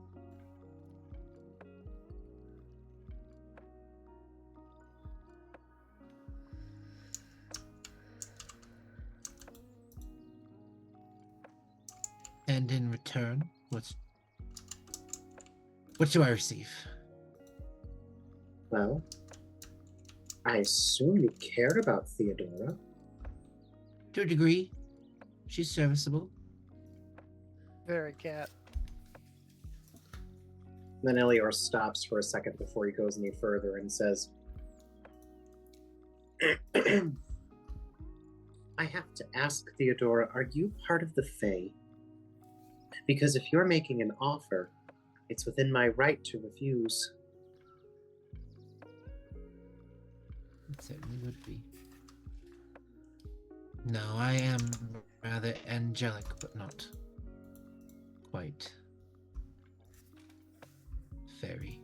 And in return, what do I receive? Well, I assume you care about Theodora. To a degree, she's serviceable. Very cat. Then Elior stops for a second before he goes any further and says, I have to ask, Theodora, are you part of the Fae? Because if you're making an offer, it's within my right to refuse. It certainly would be. No, I am rather angelic, but not quite fairy.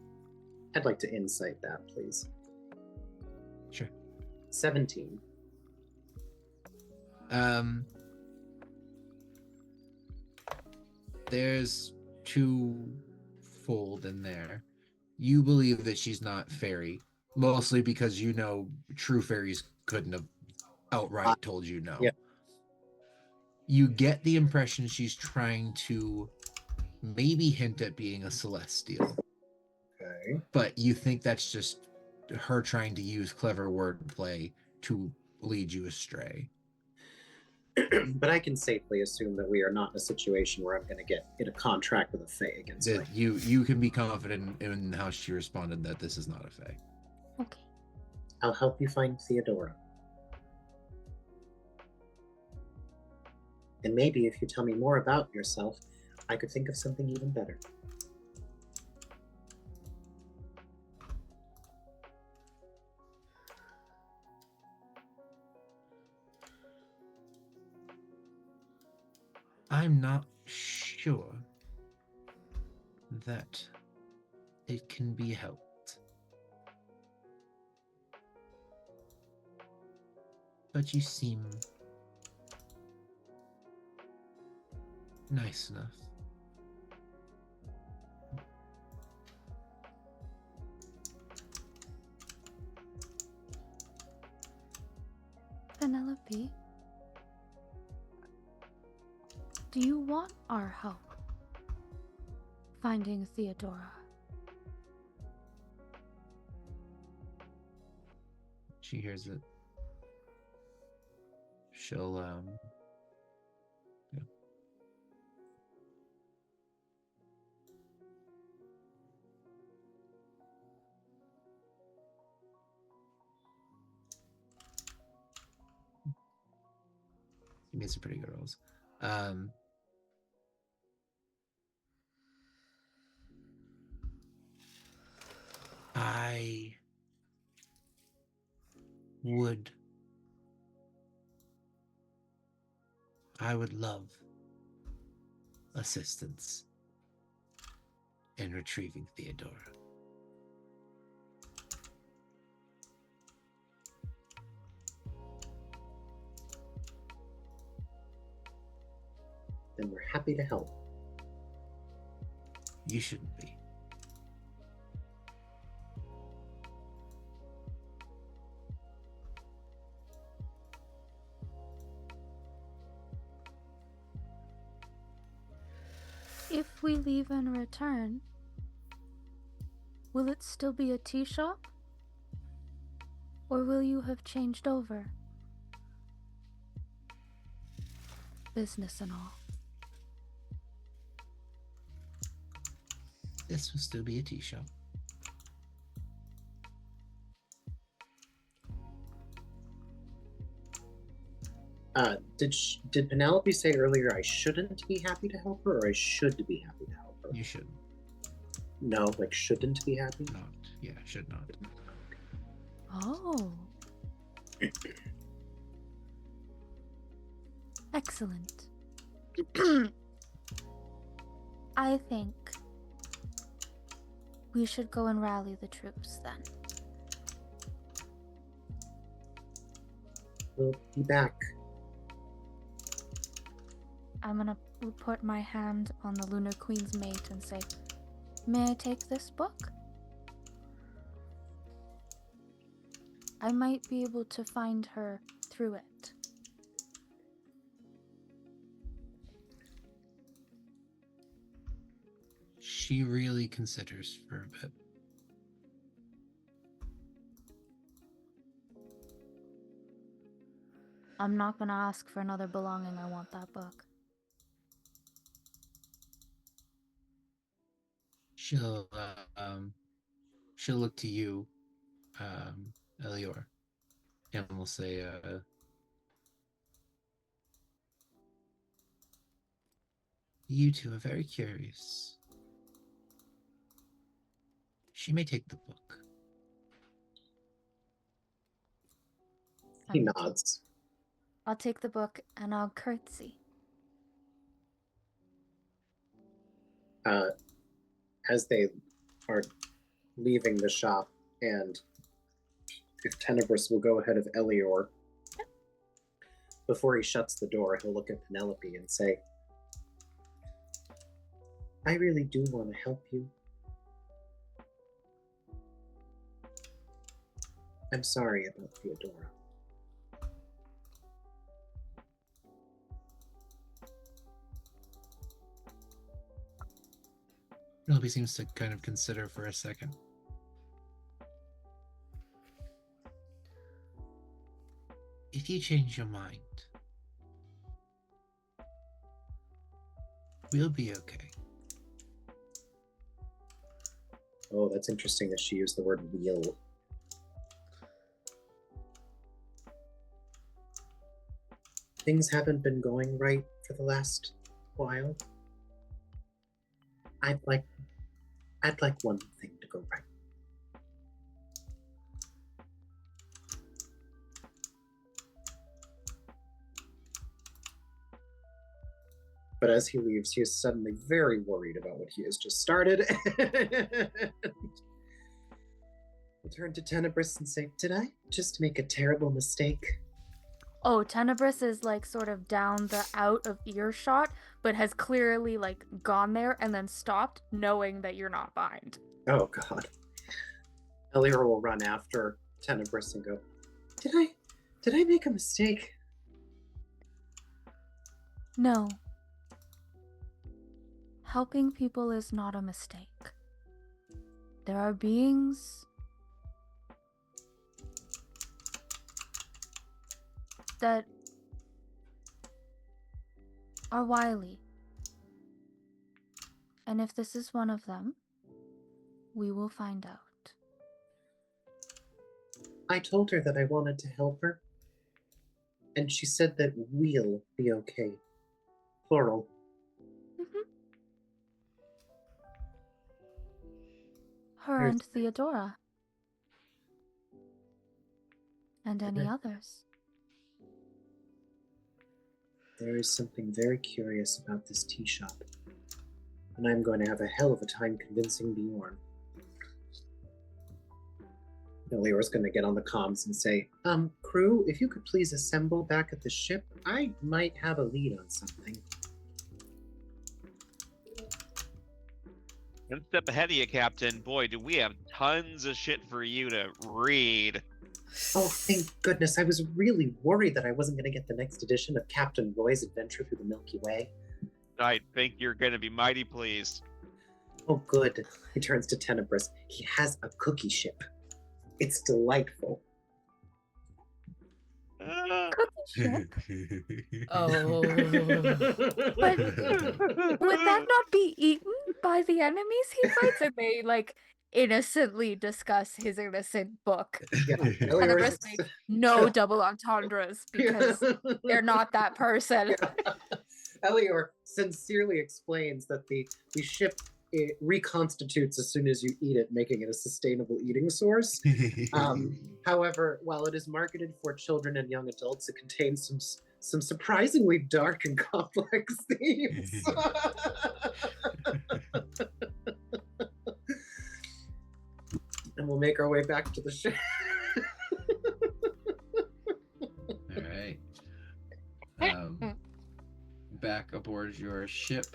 I'd like to insight that, please. Sure. 17. There's twofold in there. You believe that she's not fairy, mostly because you know true fairies couldn't have outright told you no. Yeah. You get the impression she's trying to maybe hint at being a celestial, Okay. but you think that's just her trying to use clever wordplay to lead you astray. But I can safely assume that we are not in a situation where I'm going to get in a contract with a Fae against me. You can be confident in how she responded that this is not a fae. Okay. I'll help you find Theodora. And maybe if you tell me more about yourself, I could think of something even better. I'm not sure that it can be helped. But you seem nice enough. Penelope, do you want our help finding Theodora? She hears it. She'll yeah. She meets some pretty girls. I would love assistance in retrieving Theodora. Then we're happy to help. You shouldn't be. If we leave and return, will it still be a tea shop? Or will you have changed over? Business and all. This will still be a tea shop. Did Penelope say earlier I shouldn't be happy to help her, or I should be happy to help her? You shouldn't. No, like shouldn't be happy? Not. Yeah, should not. Oh. Excellent. I think we should go and rally the troops then. We'll be back. I'm gonna put my hand on the Lunar Queen's mate and say, "May I take this book? I might be able to find her through it." She really considers for a bit. I'm not gonna ask for another belonging. I want that book. She'll look to you, Elior, and will say, "You two are very curious. She may take the book." He nods. I'll take the book and I'll curtsy. As they are leaving the shop, and if Tenebris will go ahead of Elior, before he shuts the door, he'll look at Penelope and say, "I really do want to help you. I'm sorry about Theodora." Penelope seems to kind of consider for a second. If you change your mind, we'll be okay. Oh, that's interesting that she used the word "wheel." things haven't been going right for the last while. I'd like one thing to go right. But as he leaves, he is suddenly very worried about what he has just started. He'll turn to Tenebris and say, "Did I just make a terrible mistake?" Oh, Tenebris is like sort of down the out of earshot, but has clearly like gone there and then stopped, knowing that you're not behind. Oh God. Elior will run after Tenebris and go, Did I make a mistake? No. Helping people is not a mistake. There are beings that are wily. And if this is one of them, we will find out. I told her that I wanted to help her, and she said that we'll be okay. Plural. Her There's- and Theodora. And any Mhm. others. There is something very curious about this tea shop, and I'm going to have a hell of a time convincing Bjorn. Elior's going to get on the comms and say, crew, if you could please assemble back at the ship, I might have a lead on something. One step ahead of you, Captain. Boy, do we have tons of shit for you to read. Oh, thank goodness. I was really worried that I wasn't going to get the next edition of Captain Roy's Adventure Through the Milky Way. I think you're going to be mighty pleased. Oh, good. He turns to Tenebris. He has a cookie ship. It's delightful. Cookie ship? Oh. But would that not be eaten by the enemies he fights? And they like innocently discuss his innocent book. Yeah, Tenebris make no double entendres because they're not that person. Elior sincerely explains that the ship reconstitutes as soon as you eat it, making it a sustainable eating source. However, while it is marketed for children and young adults, it contains some surprisingly dark and complex themes. And we'll make our way back to the ship. All right. Back aboard your ship,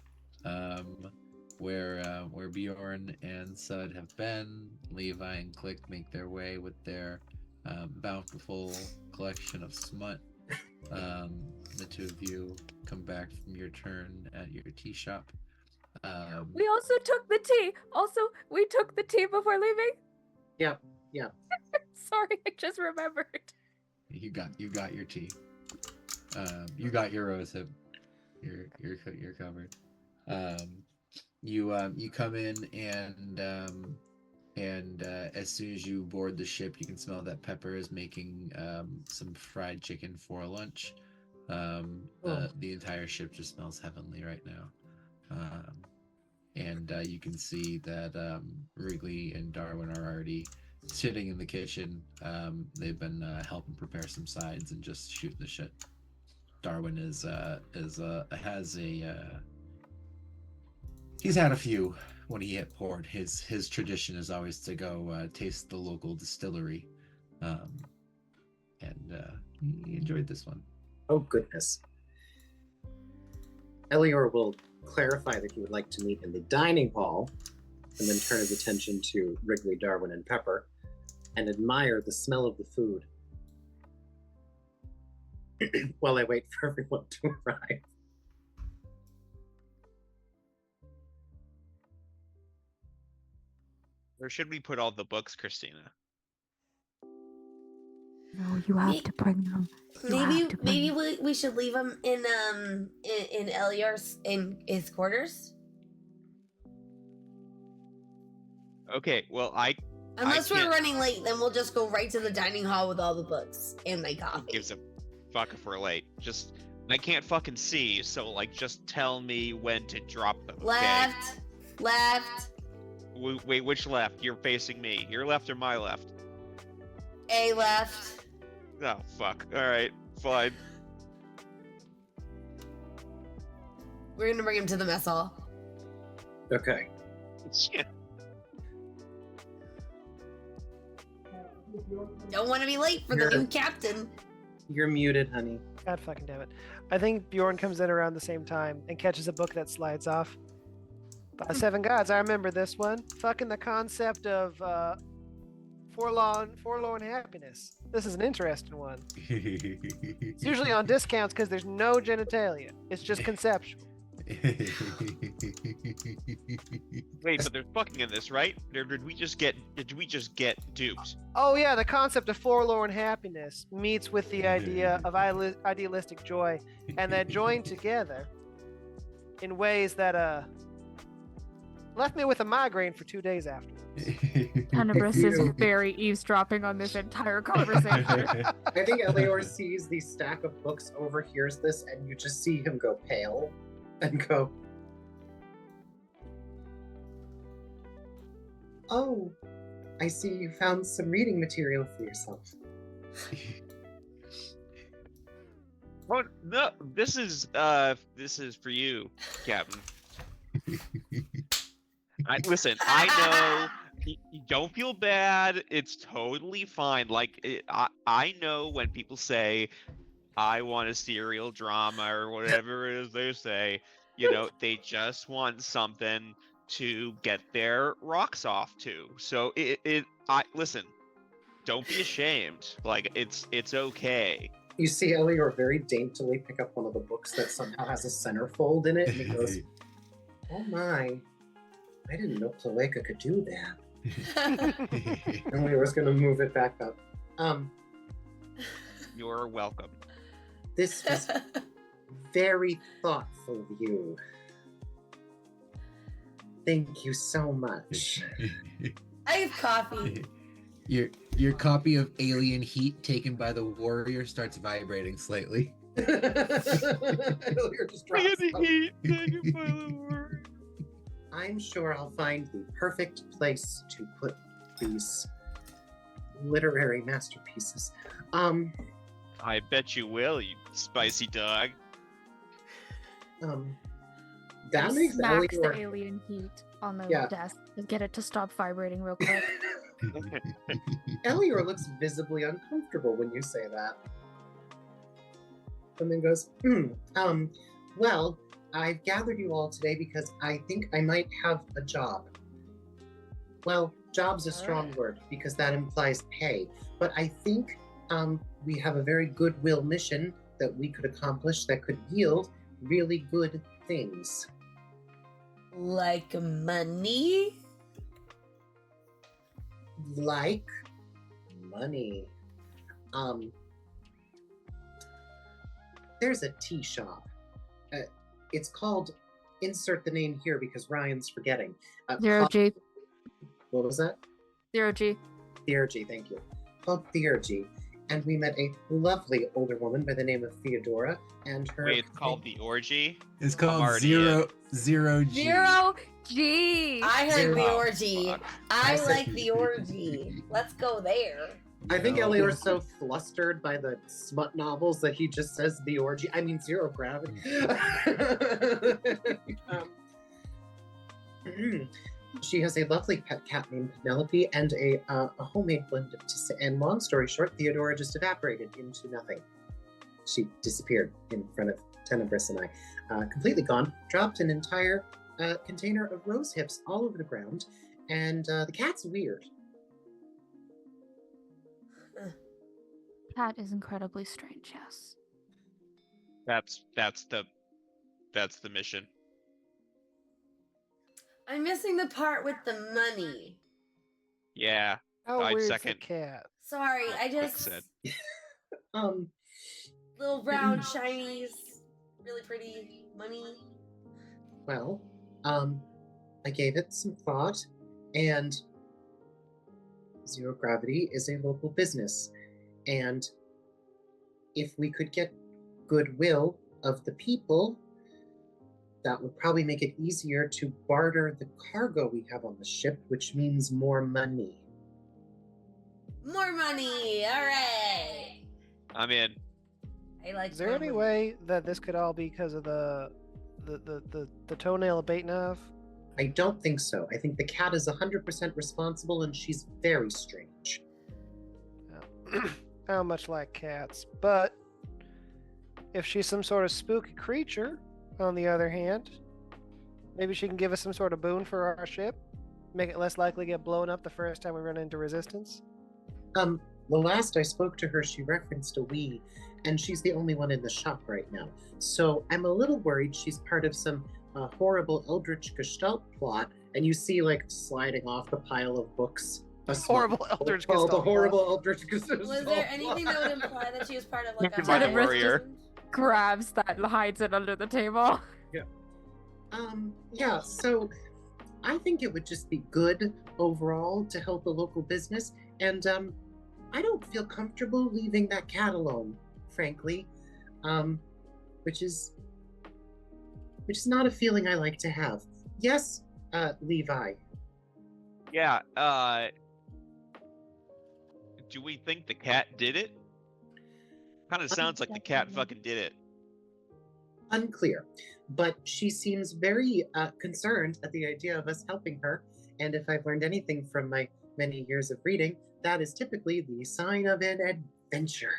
where Bjorn and Sud have been. Levi and Click make their way with their bountiful collection of smut. The two of you come back from your turn at your tea shop. We also took the tea. We took the tea before leaving. Yeah. Sorry, I just remembered. You got your tea. You got your rosehip. You're covered. You come in and as soon as you board the ship, you can smell that Pepper is making some fried chicken for lunch. The entire ship just smells heavenly right now. And you can see that Wrigley and Darwin are already sitting in the kitchen. They've been helping prepare some sides and just shooting the shit. Darwin has he's had a few when he hit port. His tradition is always to go taste the local distillery, and he enjoyed this one. Oh, goodness. Elior will clarify that he would like to meet in the dining hall, and then turn his attention to Wrigley, Darwin, and Pepper, and admire the smell of the food while I wait for everyone to arrive. Where should we put all the books, Christina? No, you have to bring them. Maybe we should leave him in Elior's in his quarters. Okay, well, Unless we're can't- running late, then we'll just go right to the dining hall with all the books and my coffee. gives a fuck if we're late. Just I can't fucking see, so like just tell me when to drop them. Okay? Left. Wait, which left? You're facing me. Your left or my left? A left. Oh fuck. All right, fine. We're gonna bring him to the mess hall. Okay. Yeah. Don't want to be late for the You're- new captain. You're muted, honey. God fucking damn it. I think Bjorn comes in around the same time and catches a book that slides off. Seven Gods, I remember this one. Fucking the concept of forlorn happiness. This is an interesting one. It's usually on discounts because there's no genitalia. It's just conceptual. Wait, but there's fucking in this, right? Did we just get duped? Oh yeah, the concept of forlorn happiness meets with the idea of idealistic joy, and they're joined together in ways that left me with a migraine for 2 days after. Tenebris is You- very eavesdropping on this entire conversation. I think Elior sees the stack of books, overhears this, and you just see him go pale and go, "Oh, I see you found some reading material for yourself." Oh no, this is for you, Captain. Listen, I know. You don't feel bad. It's totally fine. Like I know when people say, "I want a serial drama" or whatever it is they say. You know, they just want something to get their rocks off to. So listen. Don't be ashamed. Like it's okay. You see Elior very daintily pick up one of the books that somehow has a centerfold in it, and he goes, "Oh my, I didn't know Cloaca could do that." And we was going to move it back up. You're welcome. This was very thoughtful of you. Thank you so much. I have coffee. Your copy of Alien Heat taken by the warrior starts vibrating slightly. Elior just drops them. heat. I'm sure I'll find the perfect place to put these literary masterpieces. I bet you will, you spicy dog. That makes Smack the Elior... alien heat on the Yeah. desk to get it to stop vibrating real quick. Elior looks visibly uncomfortable when you say that. And then goes, well, I've gathered you all today because I think I might have a job. Well, job's a strong word because that implies pay. But I think we have a very goodwill mission that we could accomplish that could yield really good things. Like money? Like money. There's a tea shop. It's called, insert the name here because Ryan's forgetting. Zero G. What was that? Zero G. Theurgy, thank you. Called Theurgy. And we met a lovely older woman by the name of Theodora and her... Wait, it's called the orgy? It's called already zero G. 0G. I heard the Oh, orgy. fuck. I I said- like the orgy. Let's go there. I think No. Elior's so flustered by the smut novels that he just says the orgy. I mean, zero gravity. She has a lovely pet cat named Penelope and a homemade blend of and long story short, Theodora just evaporated into nothing. She disappeared in front of Tenebris and I. Completely gone. Dropped an entire container of rose hips all over the ground. And the cat's weird. Cat is incredibly strange, yes. That's the mission. I'm missing the part with the money. Yeah. How I'd weird's second. the cat? Sorry, I Quick just said. little brown shinies, really pretty money. Well, I gave it some thought, and Zero Gravity is a local business. And if we could get goodwill of the people, that would probably make it easier to barter the cargo we have on the ship, which means more money. More money! Alright! I'm in. I like Is there more any money. way that this could all be because of the toenail of Baitnov? I don't think so. I think the cat is 100% responsible and she's very strange. How much like cats. But if she's some sort of spooky creature, on the other hand, maybe she can give us some sort of boon for our ship, make it less likely to get blown up the first time we run into resistance. The last I spoke to her, she referenced a we, and she's the only one in the shop right now. So I'm a little worried she's part of some horrible eldritch gestalt plot, and you see, like, sliding off the pile of books. Horrible eldritch Oh, the gestalt horrible plot. eldritch gestalt. Was there anything that would imply that she was part of like a My higher warrior. institution? Grabs that and hides it under the table. Yeah, so I think it would just be good overall to help the local business, and I don't feel comfortable leaving that cat alone, frankly, which is not a feeling I like to have. Yes, Levi. Yeah, do we think the cat did it? Kind of sounds like the cat fucking did it. Unclear, but she seems very concerned at the idea of us helping her, and if I've learned anything from my many years of reading, that is typically the sign of an adventure.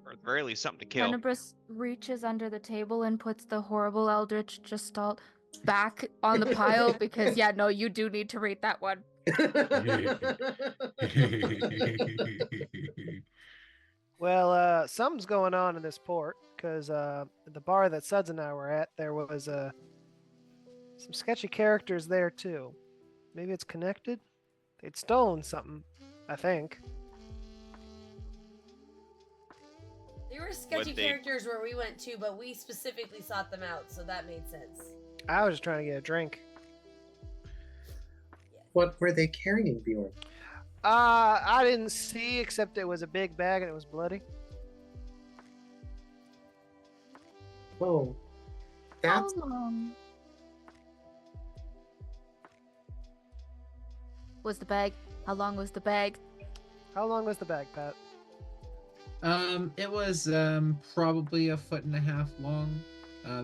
Or at the very least, something to kill. Tenebris reaches under the table and puts the horrible eldritch gestalt back on the pile because, yeah, no, you do need to read that one. Well, something's going on in this port because the bar that Suds and I were at, there was some sketchy characters there too. Maybe it's connected. They'd stolen something, I think. There were sketchy What they- characters where we went to, but we specifically sought them out, so that made sense. I was just trying to get a drink. What were they carrying, Bjorn? I didn't see except it was a big bag and it was bloody. Oh, that's How long was the bag? How long was the bag? How long was the bag, Pat? It was probably 1.5 feet long.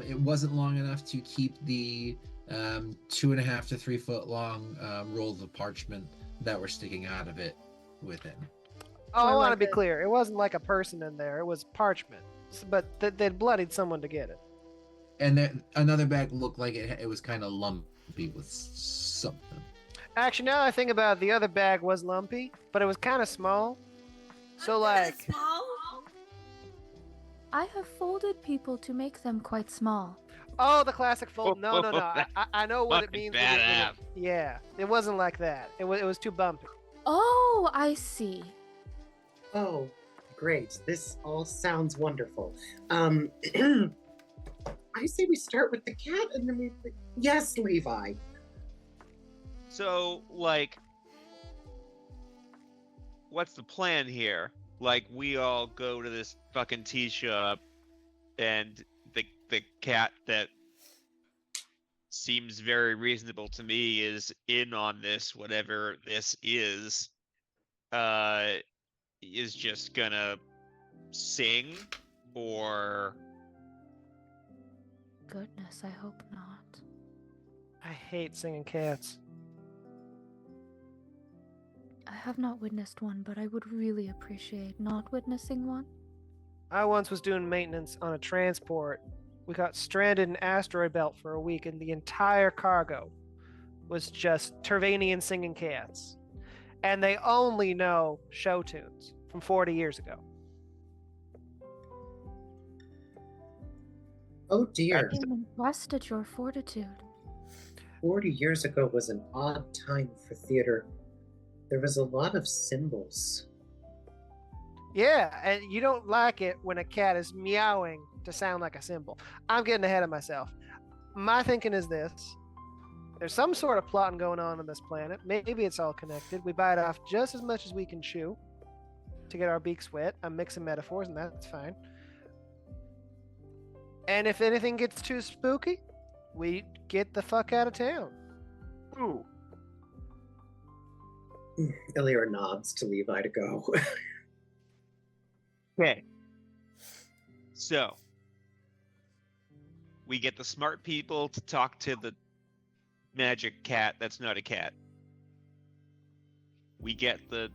It wasn't long enough to keep the 2.5 to 3 foot long rolls of parchment that were sticking out of it within. Oh, I Or want to like be a- clear. It wasn't like a person in there. It was parchment. But they'd bloodied someone to get it. And then another bag looked like it was kind of lumpy with something. Actually, now that I think about it, the other bag was lumpy, but it was kind of small. So, like, Small? I have folded people to make them quite small. oh, the classic fold. No. I know what it Fucking means. when badass. yeah, it wasn't like that. It was too bumpy. Oh, I see. Oh, great. This all sounds wonderful. I say we start with the cat and then we... Yes, Levi. So, like, what's the plan here? Like, we all go to this fucking tea shop, and the cat that seems very reasonable to me is in on this, whatever this is just gonna sing, or Goodness, I hope not. I hate singing cats. I have not witnessed one, but I would really appreciate not witnessing one. I once was doing maintenance on a transport. We got stranded in asteroid belt for a week, and the entire cargo was just Tervanian singing cats. And they only know show tunes from 40 years ago. Oh dear. I'm impressed at your fortitude. 40 years ago was an odd time for theater. There was a lot of symbols. Yeah, and you don't like it when a cat is meowing to sound like a cymbal. I'm getting ahead of myself. My thinking is this. There's some sort of plotting going on this planet. Maybe it's all connected. We bite off just as much as we can chew. to get our beaks wet. I'm mixing metaphors, and that's fine. And if anything gets too spooky, we get the fuck out of town. Ooh. Ilior nods to Levi to go. Okay. So, we get the smart people to talk to the magic cat that's not a cat. We get the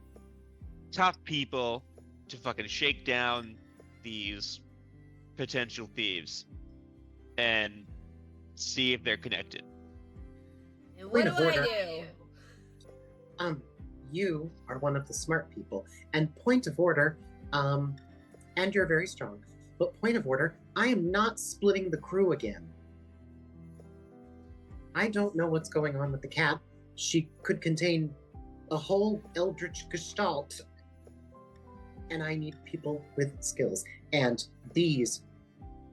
tough people to fucking shake down these potential thieves and see if they're connected. And Point what of do order. I do? You are one of the smart people. And point of order, and you're very strong. But point of order, I am not splitting the crew again. I don't know what's going on with the cat. She could contain a whole eldritch gestalt. And I need people with skills. And these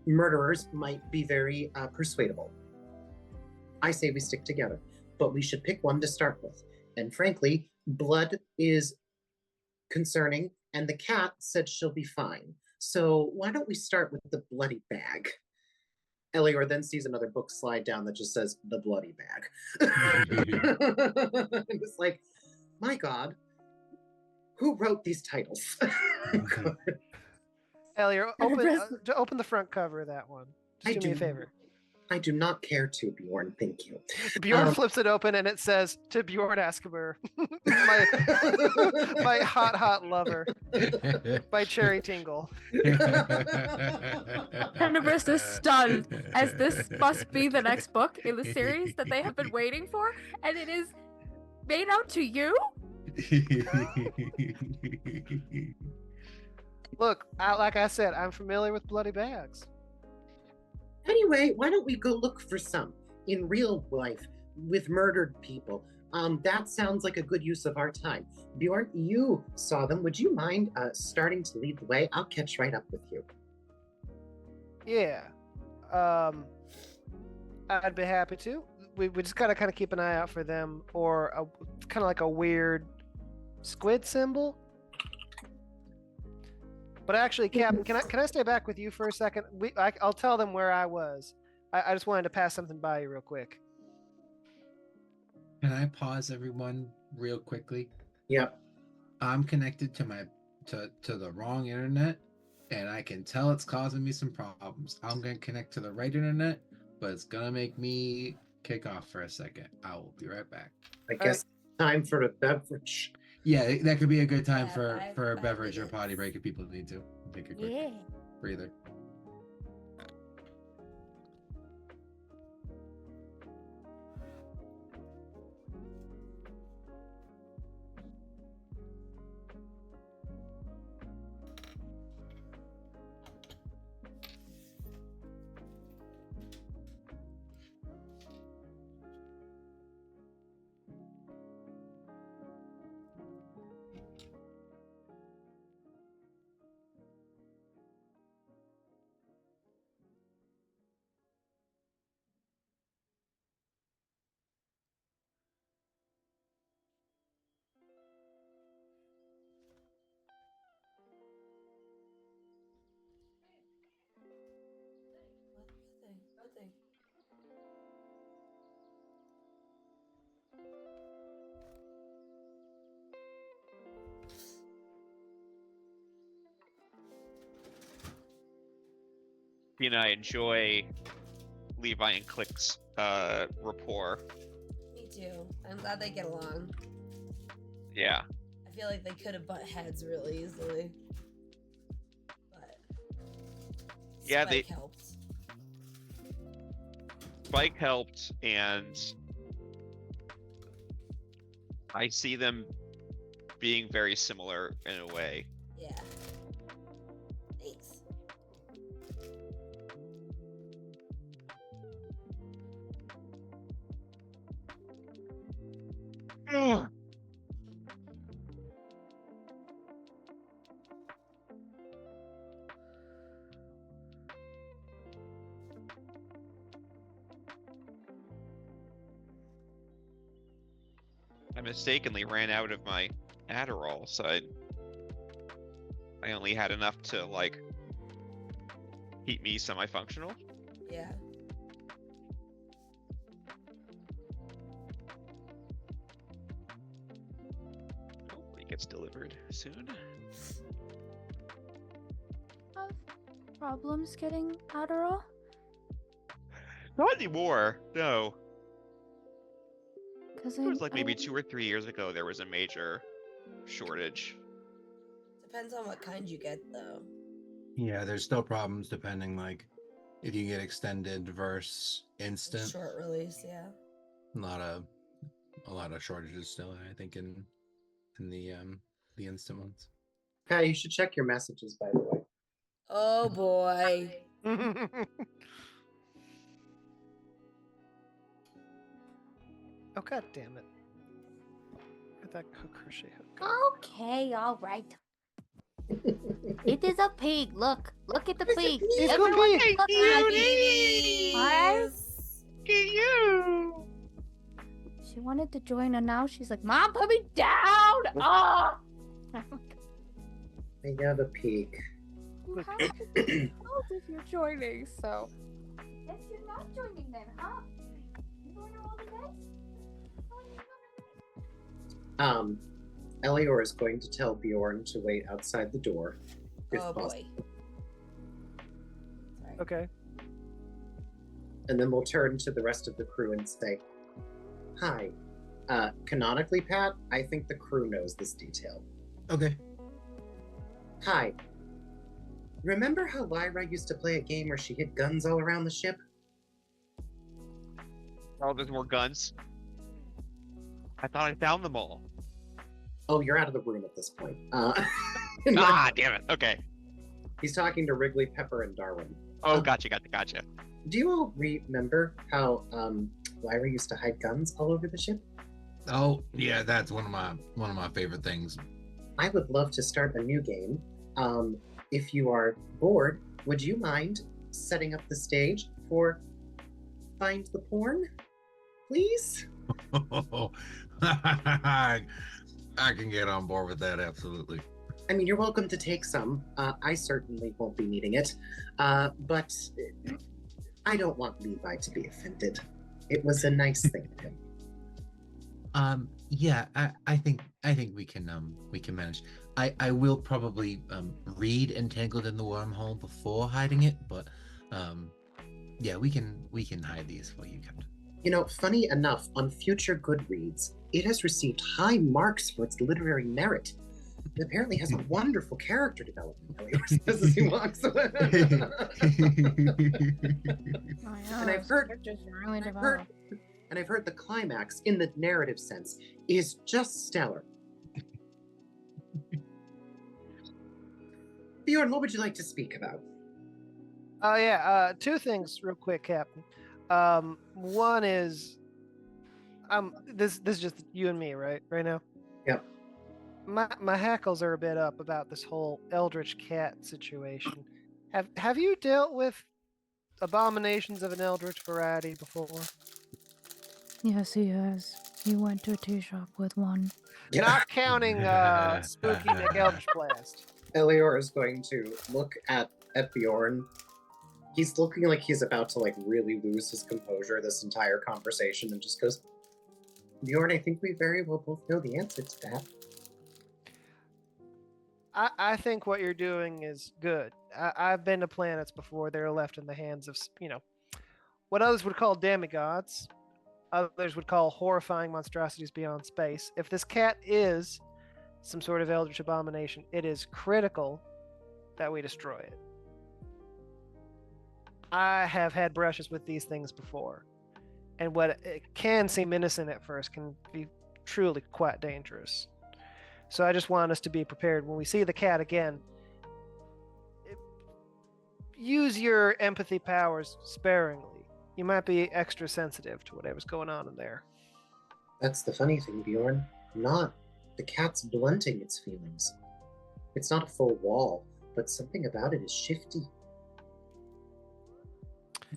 murderers might be very persuadable. I say we stick together, but we should pick one to start with. And frankly, blood is concerning, and the cat said she'll be fine. So why don't we start with the bloody bag? Elior then sees another book slide down that just says the bloody bag. It's like, my God, who wrote these titles? Elliot, open the front cover of that one. Just do me a favor. I do not care to, Bjorn. Thank you. Bjorn flips it open and it says, "To Bjorn Askaber, my hot lover," by Cherry Tingle. Tenebris is stunned, as this must be the next book in the series that they have been waiting for, and it is made out to you? Look, like I said, I'm familiar with bloody bags. Anyway, why don't we go look for some in real life with murdered people? That sounds like a good use of our time. Bjorn, you saw them. Would you mind starting to lead the way? I'll catch right up with you. Yeah. I'd be happy to. We just gotta kind of keep an eye out for them, or kind of like a weird squid symbol. But actually, Captain, can I stay back with you for a second? I'll tell them where I was. I just wanted to pass something by you real quick. Can I pause everyone real quickly? Yep. I'm connected to the wrong internet, and I can tell it's causing me some problems. I'm gonna connect to the right internet, but it's gonna make me kick off for a second. I will be right back. I guess time for a beverage. Yeah, that could be a good time Yeah, for a five beverage or minutes. potty break if people need to take a quick Yeah. breather. What thing? And I enjoy Levi and Click's rapport. Me too. I'm glad they get along. Yeah. I feel like they could have butt heads really easily. But Yeah, Spike helped. Spike helped, and I see them being very similar in a way. Yeah. Thanks. I mistakenly ran out of my Adderall, so I I only had enough to like keep me semi-functional. Yeah. Hopefully it gets delivered soon. Have problems getting Adderall? Not anymore. No. Because It was like maybe 2 or 3 years ago there was a major shortage. Depends on what kind you get, though. Yeah, there's still problems depending, like, if you get extended versus instant. Short release, yeah. A lot of shortages still, I think, in the instant ones. Yeah, you should check your messages, by the way. Oh boy. Oh god damn it. Where'd that crochet hook go? Okay, all right. It is a pig. Look at the pig. It's Everyone a pig. look at it. Alright? You. She wanted to join, and now she's like, "Mom, put me down!" Ah! I have a peek. You have to be told if you're joining, so. Guess you're not joining then, huh? You going to all the days? Elior is going to tell Bjorn to wait outside the door. If Oh possible. boy. Sorry. Okay. And then we'll turn to the rest of the crew and say, "Hi. Canonically, Pat, I think the crew knows this detail. Okay. Hi. Remember how Lyra used to play a game where she hid guns all around the ship? Oh, there's more guns. I thought I found them all. Oh, you're out of the room at this point. Ah, damn it. Okay. He's talking to Wrigley, Pepper, and Darwin. Oh, gotcha. Do you all remember how Lyra used to hide guns all over the ship? Oh, yeah, that's one of my favorite things. I would love to start a new game. If you are bored, would you mind setting up the stage for Find the Porn? Please? I can get on board with that, absolutely. I mean, you're welcome to take some. I certainly won't be needing it. But I don't want Levi to be offended. It was a nice thing of him. Yeah, I think we can manage. I will probably read Entangled in the Wormhole before hiding it, but yeah, we can hide these for you, Captain. You know, funny enough, on future Goodreads, it has received high marks for its literary merit. It apparently has a wonderful character development, Elior says as he walks away. And I've heard, I've heard the climax, in the narrative sense, is just stellar. Bjorn, what would you like to speak about? Oh yeah, two things real quick, Captain. One is, this is just you and me, right now. Yep. My hackles are a bit up about this whole Eldritch Cat situation. Have you dealt with abominations of an Eldritch variety before? Yes, he has. He went to a tea shop with one. Not counting Spooky McEldritch Blast. Elior is going to look at Bjorn. He's looking like he's about to really lose his composure this entire conversation, and just goes, "Bjorn, I think we very well both know the answer to that." I think what you're doing is good. I've been to planets before. They're left in the hands of, what others would call demigods. Others would call horrifying monstrosities beyond space. If this cat is some sort of eldritch abomination, it is critical that we destroy it. I have had brushes with these things before, and what it can seem innocent at first can be truly quite dangerous. So I just want us to be prepared when we see the cat again. Use your empathy powers sparingly. You might be extra sensitive to whatever's going on in there. That's the funny thing, Bjorn. Not. The cat's blunting its feelings. It's not a full wall, but something about it is shifty.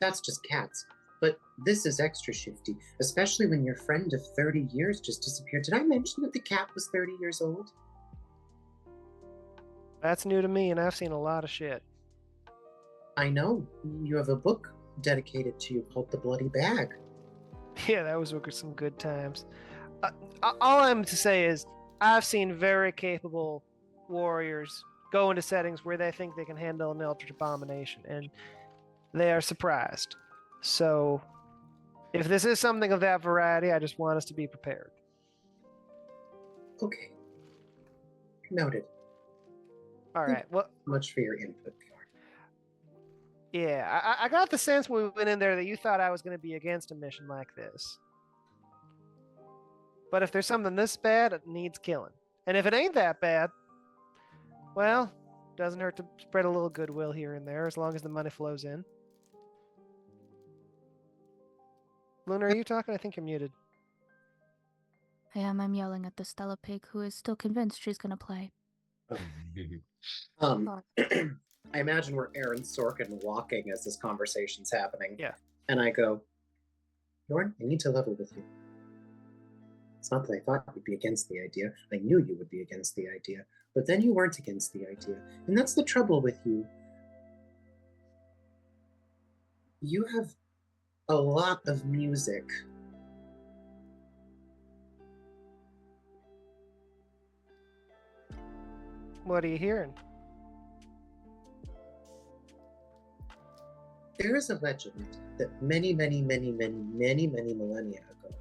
That's just cats. But this is extra shifty, especially when your friend of 30 years just disappeared. Did I mention that the cat was 30 years old? That's new to me, and I've seen a lot of shit. I know. You have a book dedicated to you called The Bloody Bag. Yeah, that was some good times. All I'm to say is, I've seen very capable warriors go into settings where they think they can handle an Eldritch Abomination, and they are surprised. So, if this is something of that variety, I just want us to be prepared. Okay. Noted. All right. Well, Much for your input, Bjorn. yeah, I got the sense when we went in there that you thought I was going to be against a mission like this. But if there's something this bad, it needs killing. And if it ain't that bad, well, doesn't hurt to spread a little goodwill here and there as long as the money flows in. Luna, are you talking? I think you're muted. I am. I'm yelling at the Stella pig, who is still convinced she's gonna play. I imagine we're Aaron Sorkin walking as this conversation's happening. Yeah. And I go, Bjorn, I need to level with you. It's not that I thought you'd be against the idea. I knew you would be against the idea. But then you weren't against the idea. And that's the trouble with you. You have a lot of music. What are you hearing? There is a legend that many millennia ago,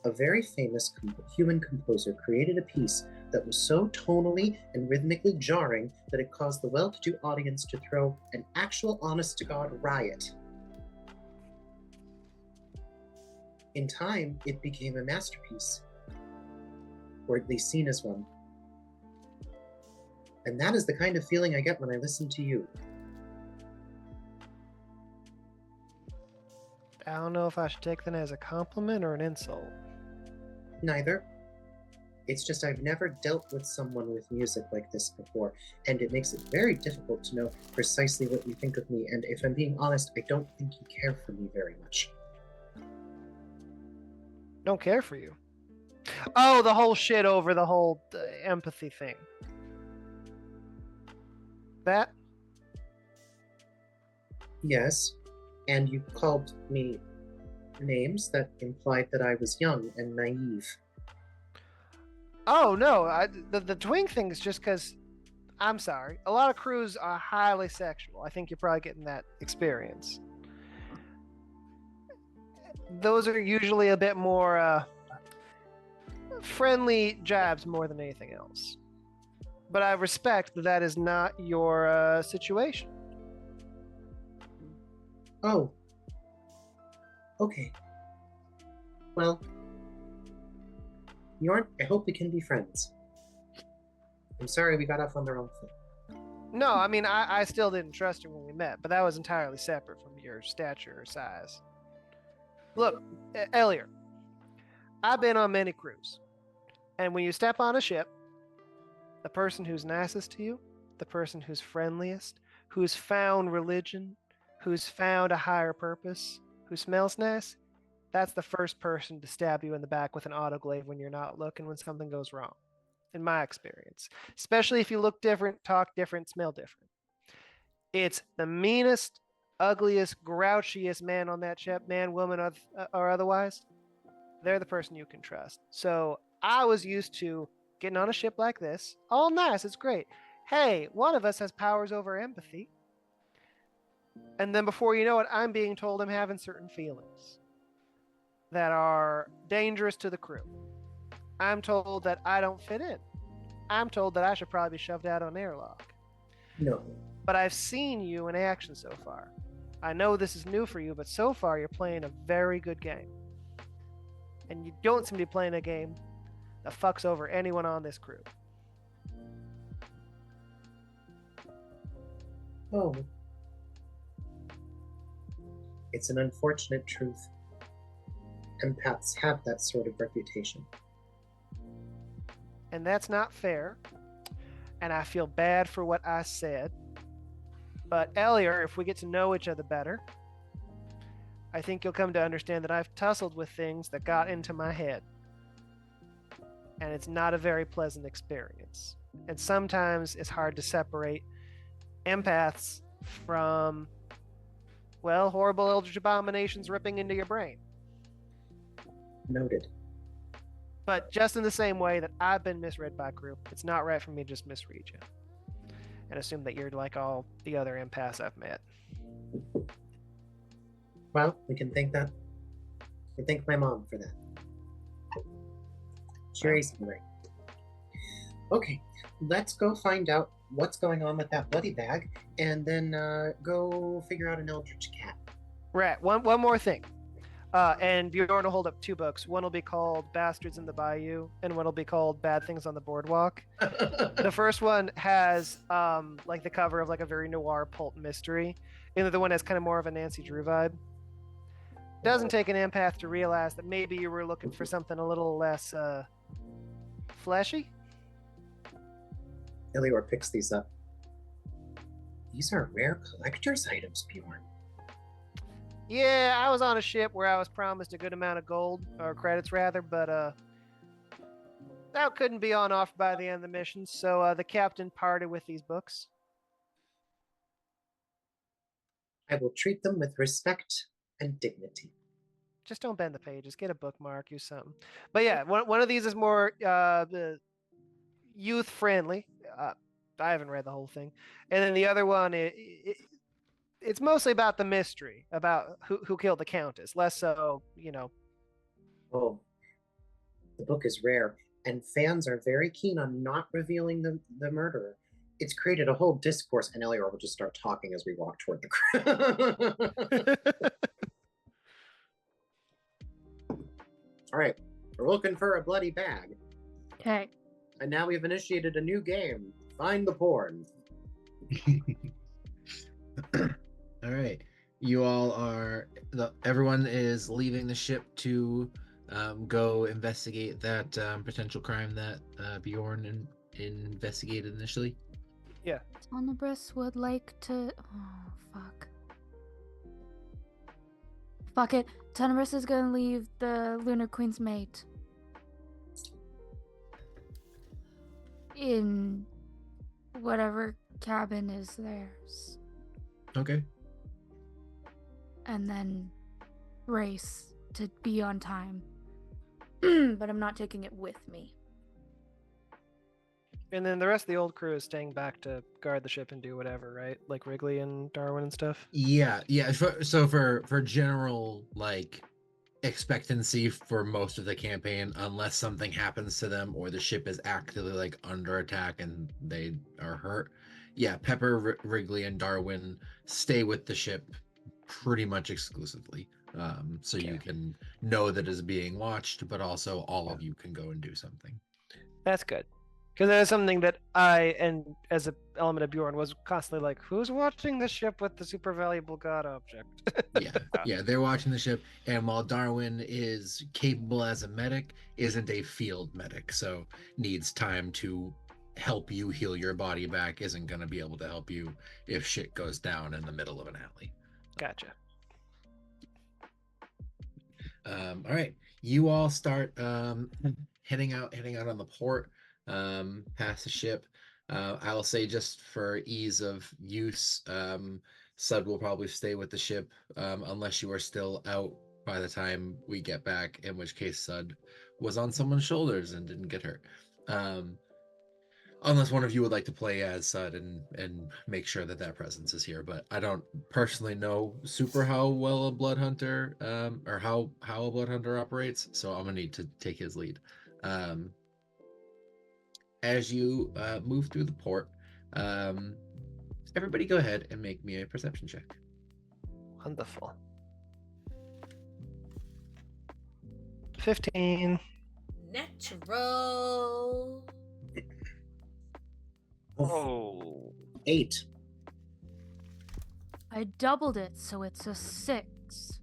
a very famous human composer created a piece that was so tonally and rhythmically jarring that it caused the well-to-do audience to throw an actual honest-to-God riot. In time, it became a masterpiece, or at least seen as one. And that is the kind of feeling I get when I listen to you. I don't know if I should take that as a compliment or an insult. Neither. It's just I've never dealt with someone with music like this before, and it makes it very difficult to know precisely what you think of me, and if I'm being honest, I don't think you care for me very much. Don't care for you. Oh, the whole shit over the whole empathy thing. That? Yes, and you called me names that implied that I was young and naive. Oh, no. The twink thing is just because, I'm sorry, a lot of crews are highly sexual. I think you're probably getting that experience. Those are usually a bit more friendly jabs more than anything else. But I respect that that is not your situation. Oh. Okay. Well, Bjorn, I hope we can be friends. I'm sorry we got off on the wrong foot. No, I mean, I still didn't trust you when we met, but that was entirely separate from your stature or size. Look, Elliot, I've been on many crews, and when you step on a ship, the person who's nicest to you, the person who's friendliest, who's found religion, who's found a higher purpose, who smells nice, that's the first person to stab you in the back with an autoglaive when you're not looking when something goes wrong, in my experience. Especially if you look different, talk different, smell different. It's the meanest, ugliest, grouchiest man on that ship, man, woman, or otherwise, they're the person you can trust. So I was used to getting on a ship like this. All nice, it's great. Hey, one of us has powers over empathy. And then before you know it, I'm being told I'm having certain feelings that are dangerous to the crew. I'm told that I don't fit in. I'm told that I should probably be shoved out on an airlock. No. But I've seen you in action so far. I know this is new for you, but so far you're playing a very good game. And you don't seem to be playing a game that fucks over anyone on this crew. Oh. It's an unfortunate truth. Empaths have that sort of reputation. And that's not fair. And I feel bad for what I said. But Elliot, if we get to know each other better, I think you'll come to understand that I've tussled with things that got into my head. And it's not a very pleasant experience. And sometimes it's hard to separate empaths from, well, horrible eldritch abominations ripping into your brain. Noted. But just in the same way that I've been misread by group, it's not right for me to just misread you and assume that you're like all the other empaths I've met. Well, we can thank that. We thank my mom for that. She raised me right. Okay, let's go find out what's going on with that bloody bag, and then go figure out an eldritch cat. Right. One more thing. And Bjorn will hold up 2 books. One will be called Bastards in the Bayou, and one will be called Bad Things on the Boardwalk. The first one has like the cover of like a very noir pulp mystery, and the other one has kind of more of a Nancy Drew vibe. Doesn't take an empath to realize that maybe you were looking for something a little less fleshy. Elior picks these up. These are rare collector's items, Bjorn. Yeah, I was on a ship where I was promised a good amount of gold, or credits rather, but that couldn't be on offer by the end of the mission, so the captain parted with these books. I will treat them with respect and dignity. Just don't bend the pages. Get a bookmark, use something. But yeah, one of these is more youth friendly. I haven't read the whole thing, and then the other one it's mostly about the mystery, about who killed the Countess, less so, Oh, the book is rare, and fans are very keen on not revealing the murderer. It's created a whole discourse, and Elior will just start talking as we walk toward the crowd. All right, we're looking for a bloody bag. Okay. And now we've initiated a new game. Find the porn. All right. You all are. Everyone is leaving the ship to go investigate that potential crime that Bjorn investigated initially. Yeah. Tenebris would like to. Oh, fuck. Fuck it. Tenebris is gonna leave the Lunar Queen's mate in whatever cabin is theirs, Okay. and then race to be on time. But I'm not taking it with me. And then the rest of the old crew is staying back to guard the ship and do whatever, right? Like Wrigley and Darwin and stuff. Yeah. So for general like expectancy for most of the campaign, unless something happens to them or the ship is actively like under attack and they are hurt. Yeah, Pepper, Wrigley, and Darwin stay with the ship pretty much exclusively. So you can know that is being watched, but also all of you can go and do something. That's good. Because that is something that I, and as an element of Bjorn, was constantly like, who's watching the ship with the super valuable god object? Yeah, they're watching the ship, and while Darwin is capable as a medic, isn't a field medic, so needs time to help you heal your body back, isn't going to be able to help you if shit goes down in the middle of an alley. Gotcha. All right, you all start heading out on the port, past the ship. I'll say just for ease of use, Sud will probably stay with the ship unless you are still out by the time we get back, in which case Sud was on someone's shoulders and didn't get hurt. Unless one of you would like to play as Sud and make sure that presence is here, but I don't personally know super how well a blood hunter or how a blood hunter operates, so I'm gonna need to take his lead. As you move through the port, everybody go ahead and make me a perception check. Wonderful. 15. Natural. Oh. 8. I doubled it, so it's a 6.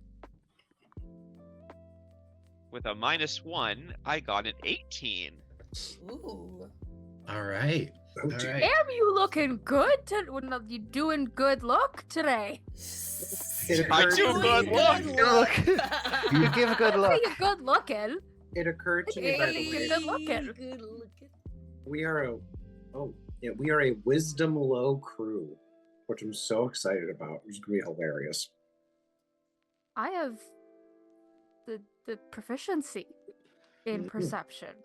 With a -1, I got an 18. Ooh. All right. Oh, All dear. right. Damn, you looking good? You doing good look today? It I occurred do to good me- look. You give a good look. Hey, you're good looking. It occurred to me, by the Hey, way, good looking. Good looking. we are Oh, yeah, we are a Wisdom Low crew, which I'm so excited about. It's gonna be hilarious. I have the proficiency in Mhm. perception.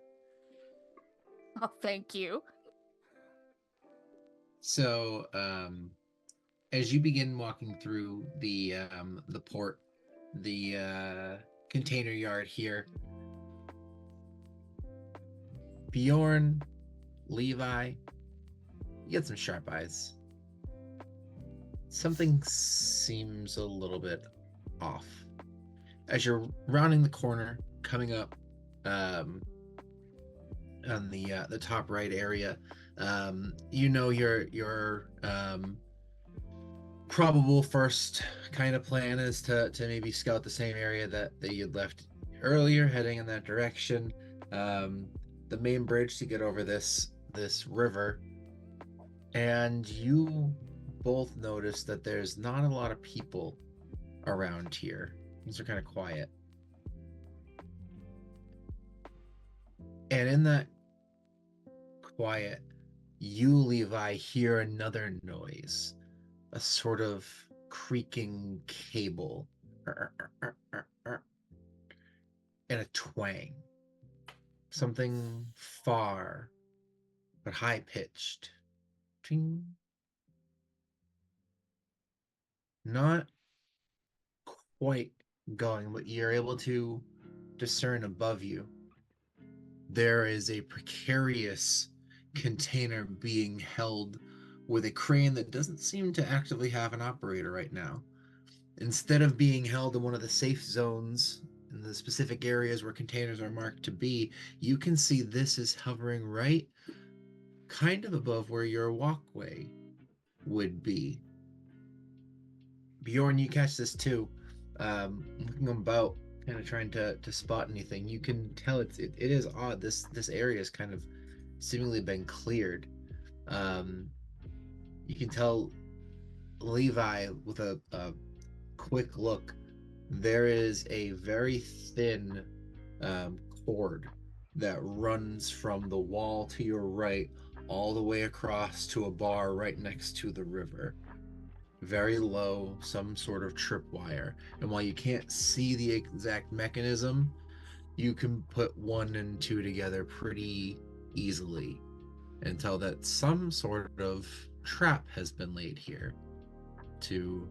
Oh, thank you. So, as you begin walking through the port, the container yard here, Bjorn, Levi, you get some sharp eyes. Something seems a little bit off. As you're rounding the corner, coming up on the top right area, you know your probable first kind of plan is to maybe scout the same area that you'd left earlier, heading in that direction. The main bridge to get over this river, and you both notice that there's not a lot of people around here. Things are kind of quiet. And in that quiet, you, Levi, hear another noise, a sort of creaking cable, and a twang. Something far but high-pitched. Ting. Not quite going, but you're able to discern above you. There is a precarious container being held with a crane that doesn't seem to actively have an operator right now. Instead of being held in one of the safe zones in the specific areas where containers are marked to be, you can see this is hovering right kind of above where your walkway would be. Bjorn, you catch this too. Looking about, kind of trying to spot anything. You can tell it is odd. This area has kind of seemingly been cleared. You can tell Levi with a quick look. There is a very thin cord that runs from the wall to your right all the way across to a bar right next to the river. Very low, some sort of tripwire. And while you can't see the exact mechanism, you can put 1 and 2 together pretty easily and tell that some sort of trap has been laid here to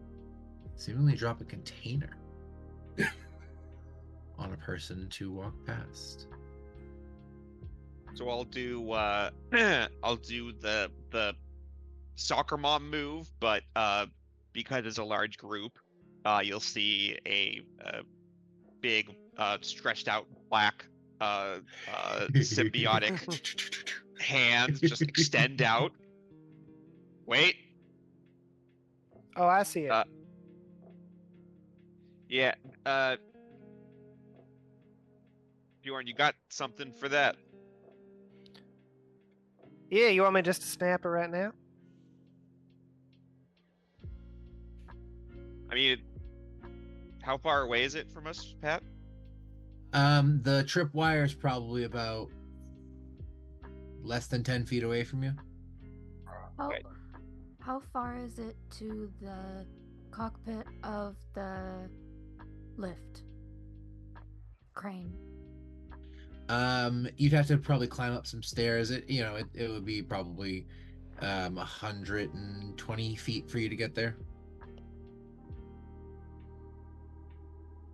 seemingly drop a container on a person to walk past. So I'll do I'll do the soccer mom move, but because it's a large group, you'll see a big stretched out black symbiotic hands just extend out. Wait. Oh, I see it. Yeah. Bjorn, you got something for that? Yeah, you want me just to snap it right now? I mean, how far away is it from us, Pat? The tripwire is probably about less than 10 feet away from you. Okay. How far is it to the cockpit of the lift crane? You'd have to probably climb up some stairs. It would be probably 120 feet for you to get there.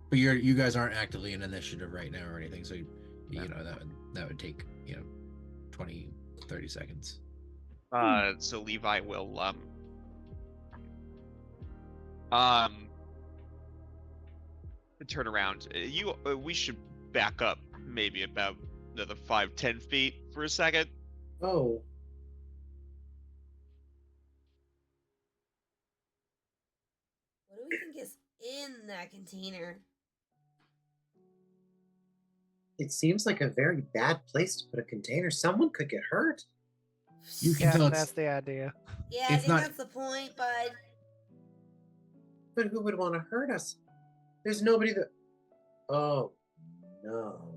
But you guys aren't actively in initiative right now or anything, so that would take 20, 30 seconds. So Levi will turn around. We should back up maybe about another 5-10 feet for a second. Oh. What do we think is in that container? It seems like a very bad place to put a container. Someone could get hurt. You can Yeah, tell that's the idea. Yeah, I It's think not- that's the point, bud. But who would want to hurt us? There's nobody that. Oh, no.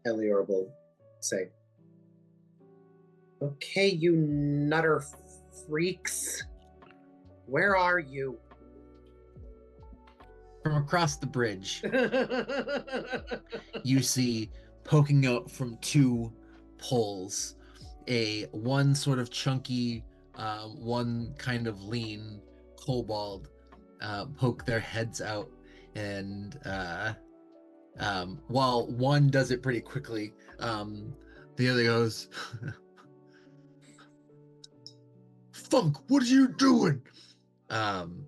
Elior will say, "Okay, you nutter freaks. Where are you?" From across the bridge, you see poking out from two poles, one sort of chunky, one kind of lean kobold poke their heads out, and while one does it pretty quickly, the other goes, "Funk, what are you doing?" And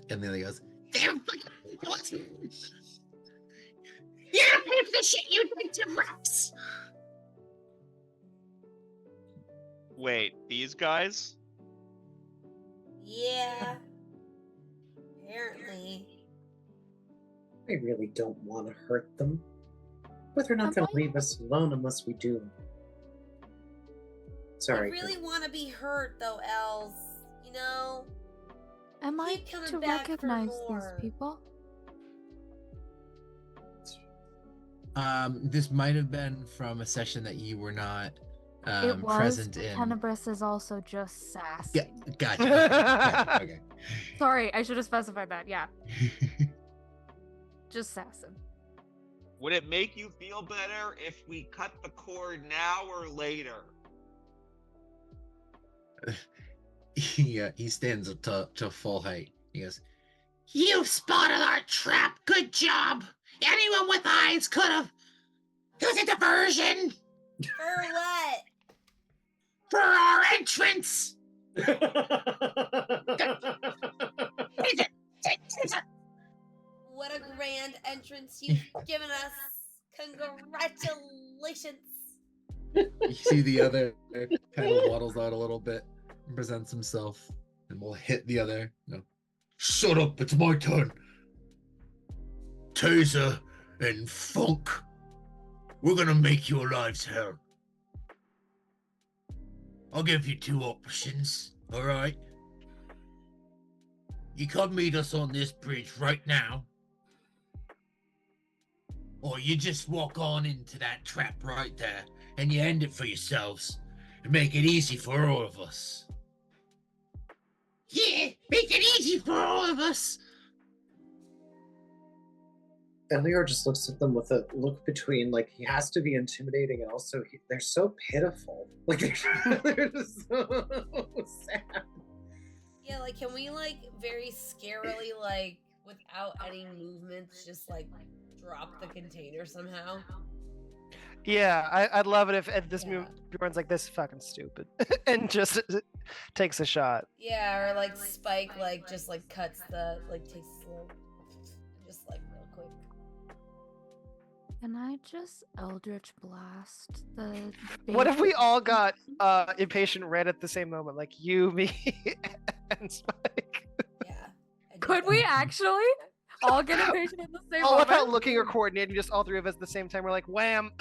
the other goes, "Damn fucking what? You don't pay for the shit you did to Rex." Wait, these guys? Yeah. Apparently. I really don't want to hurt them. But they're not going to leave us alone unless we do. Sorry. I really want to be hurt, though, Els. You know? Am I Keep coming to back for recognize these more. people? This might have been from a session that you were not It was. present in. Tenebris is also just sassy. Yeah, gotcha. Okay. Sorry, I should have specified that. Yeah, just sassing. Would it make you feel better if we cut the cord now or later? He stands up to full height. He goes, "You've spotted our trap. Good job. Anyone with eyes could have. It was a diversion For what? for our entrance." What a grand entrance you've given us. Congratulations. You see the other kind of waddles out a little bit and presents himself, and will hit the other. No. "Shut up, it's my turn. Taser and Funk, we're gonna make your lives hell. I'll give you two options, alright? You come meet us on this bridge right now, or you just walk on into that trap right there and you end it for yourselves and make it easy for all of us. Yeah, make it easy for all of us." Elior just looks at them with a look between, like, he has to be intimidating and also they're so pitiful. Like, they're just so sad. Yeah, like, can we, like, very scarily, like, without any movements, just, like, drop the container somehow? Yeah, I'd love it if at this Yeah. moment Bjorn's like, "This is fucking stupid," and just takes a shot. Yeah, or, like, Spike, like, just, like, cuts the, like, takes slow, just, like, real quick. Can I just Eldritch Blast the? What if we basic- all got impatient red at the same moment, like you, me, and Spike, Yeah. I did Could that. we actually all get impatient at the same all moment? without looking or coordinating, just all three of us at the same time? We're like, wham!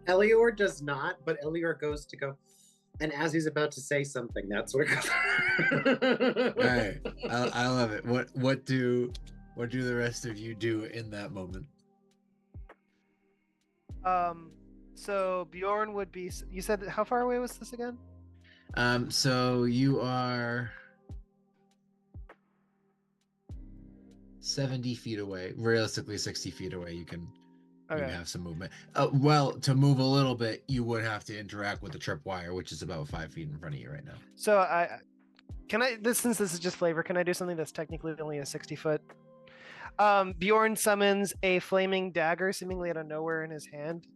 Elior does not, but Elior goes to go. And as he's about to say something, that's where it goes. All right, I love it. What do the rest of you do in that moment? So Bjorn would be. You said how far away was this again? So you are 70 feet away, realistically 60 feet away. You can Okay. have some movement. Well, to move a little bit, you would have to interact with the tripwire, which is about 5 feet in front of you right now. So since this is just flavor, can I do something that's technically only a 60-foot? Bjorn summons a flaming dagger seemingly out of nowhere in his hand.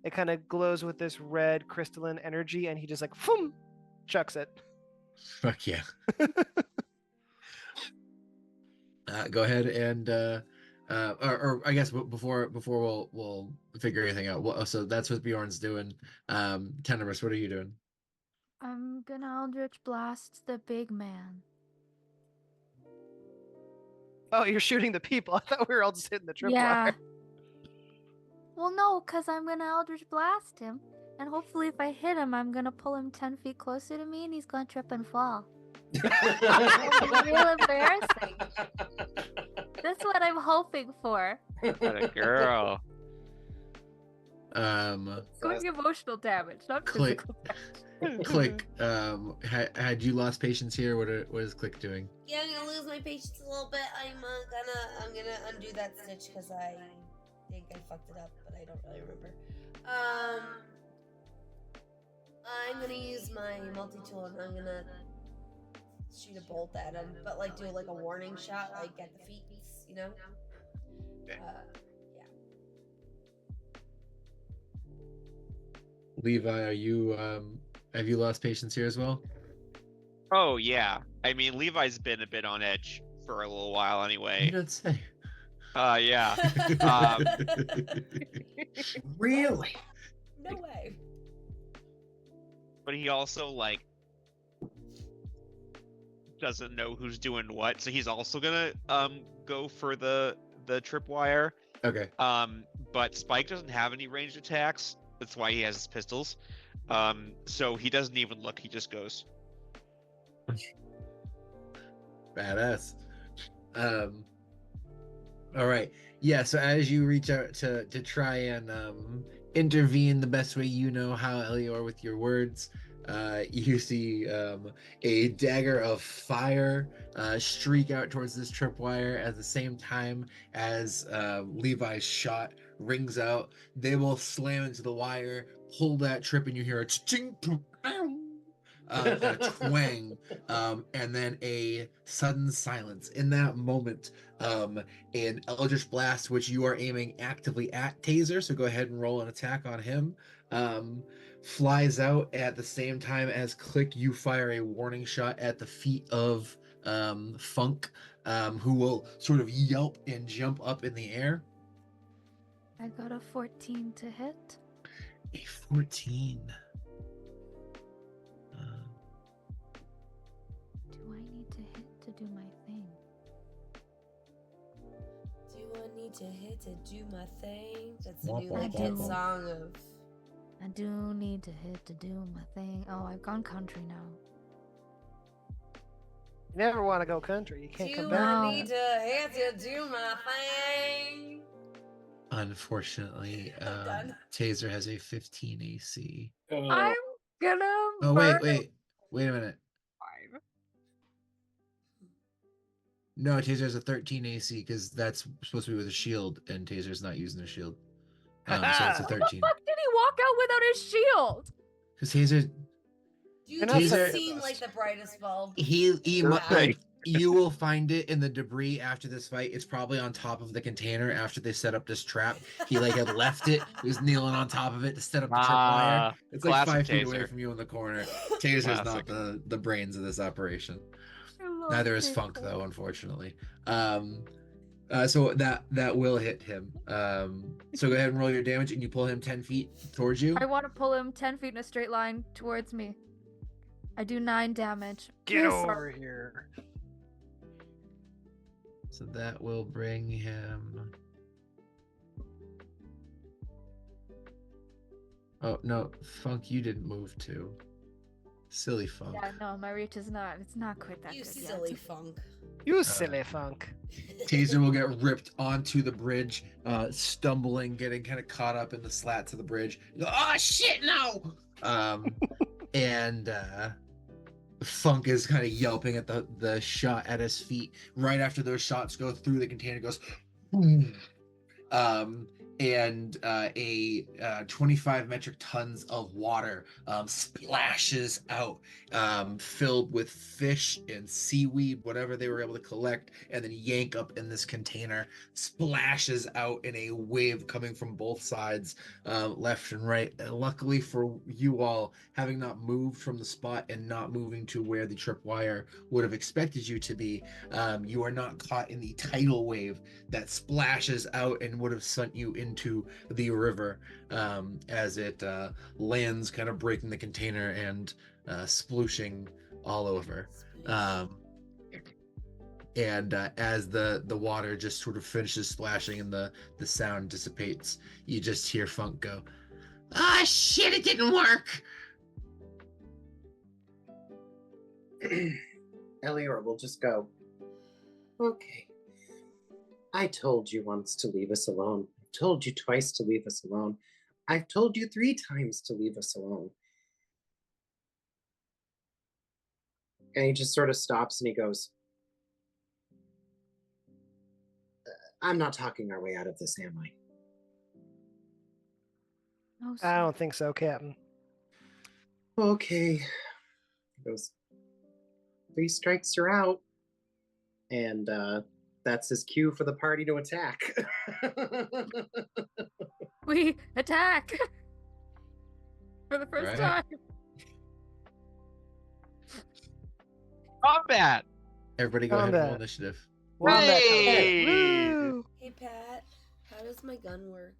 It kind of glows with this red crystalline energy, and he just like boom, chucks it. Fuck yeah. Go ahead and or I guess before we'll figure anything out. So that's what Bjorn's doing. Tenebris, what are you doing? I'm gonna Eldritch Blast the big man. Oh, you're shooting the people. I thought we were all just hitting the tripwire. Yeah. Well, no, because I'm gonna Eldritch Blast him. And hopefully, if I hit him, I'm gonna pull him 10 feet closer to me and he's gonna trip and fall. Real embarrassing. That's what I'm hoping for. What a girl. Going emotional damage, not Click. physical damage. Click. Had you lost patience here? What is Click doing? Yeah, I'm gonna lose my patience a little bit. I'm gonna undo that stitch because I think I fucked it up, but I don't really remember. I'm gonna use my multi-tool and I'm gonna shoot a bolt at him, but like do like a warning shot, like at the feet, you know? Okay. Yeah. Levi, are you have you lost patience here as well? Oh yeah. I mean, Levi's been a bit on edge for a little while You anyway. don't say. Yeah. Really? No way. But he also like doesn't know who's doing what, so he's also gonna go for the tripwire. Okay. But Spike doesn't have any ranged attacks. That's why he has his pistols. So he doesn't even look. He just goes. Badass. All right. Yeah. So as you reach out to try and intervene the best way you know how, Elior, with your words, you see a dagger of fire streak out towards this tripwire at the same time as Levi's shot rings out. They will slam into the wire, pull that trip, and you hear a ching, a twang, and then a sudden silence. In that moment, an Eldritch Blast, which you are aiming actively at Taser, so go ahead and roll an attack on him, flies out at the same time as Click, you fire a warning shot at the feet of Funk, who will sort of yelp and jump up in the air. I got a 14 to hit. A 14. Do I need to hit to do my thing? Do I need to hit to do my thing? That's a Womp, new womp, like womp, hit womp. song of. I do need to hit to do my thing. Oh, I've gone country now. You never want to go country. You can't Do come back. I from need that. to hit to do my thing? Unfortunately, done. Taser has a 15 AC. I'm gonna. Oh, burn wait a minute. Fine. No, Taser has a 13 AC because that's supposed to be with a shield, and Taser's not using a shield. So it's a What 13. the fuck did he walk out without his shield? Because Taser, You You're not just Taser- seem like the brightest bulb. he Yeah. like, you will find it in the debris after this fight. It's probably on top of the container after they set up this trap. He like had left it. He was kneeling on top of it to set up the tripwire. It's like classic 5 feet away Taser. from you in the corner. Taser's not Classic. the brains of this operation. I love Neither is Big Funk Cole. though, unfortunately. So that will hit him. So go ahead and roll your damage, and you pull him 10 feet towards you. I want to pull him 10 feet in a straight line towards me. I do 9 damage. Get Yes, over here. So that will bring him. Oh no, Funk, you didn't move too. Silly Funk. Yeah, no, my reach is not. It's not quite that You good yet. silly funk. You silly Funk. Taser will get ripped onto the bridge, stumbling, getting kind of caught up in the slats of the bridge. Oh shit, no! And Funk is kind of yelping at the shot at his feet. Right after those shots go through the container, it goes, and a 25 metric tons of water splashes out, filled with fish and seaweed, whatever they were able to collect, and then yank up in this container, splashes out in a wave coming from both sides, left and right. And luckily for you all, having not moved from the spot and not moving to where the tripwire would have expected you to be, you are not caught in the tidal wave that splashes out and would have sent you into the river, as it lands, kind of breaking the container and splooshing all over. And as the water just sort of finishes splashing and the sound dissipates, you just hear Funk go, "Ah, shit, it didn't work." Elior will just go, okay. I told you once to leave us alone. I told you twice to leave us alone. I've told you 3 times to leave us alone. And he just sort of stops and he goes, I'm not talking our way out of this, am I? No, I sir. don't think so, Captain. Okay. He goes, 3 strikes, you're out. And that's his cue for the party to attack. We attack for the first Right. time. Combat! Everybody go ahead and roll Combat. initiative. Wombat Hey! combat. Woo! Hey Pat, how does my gun work?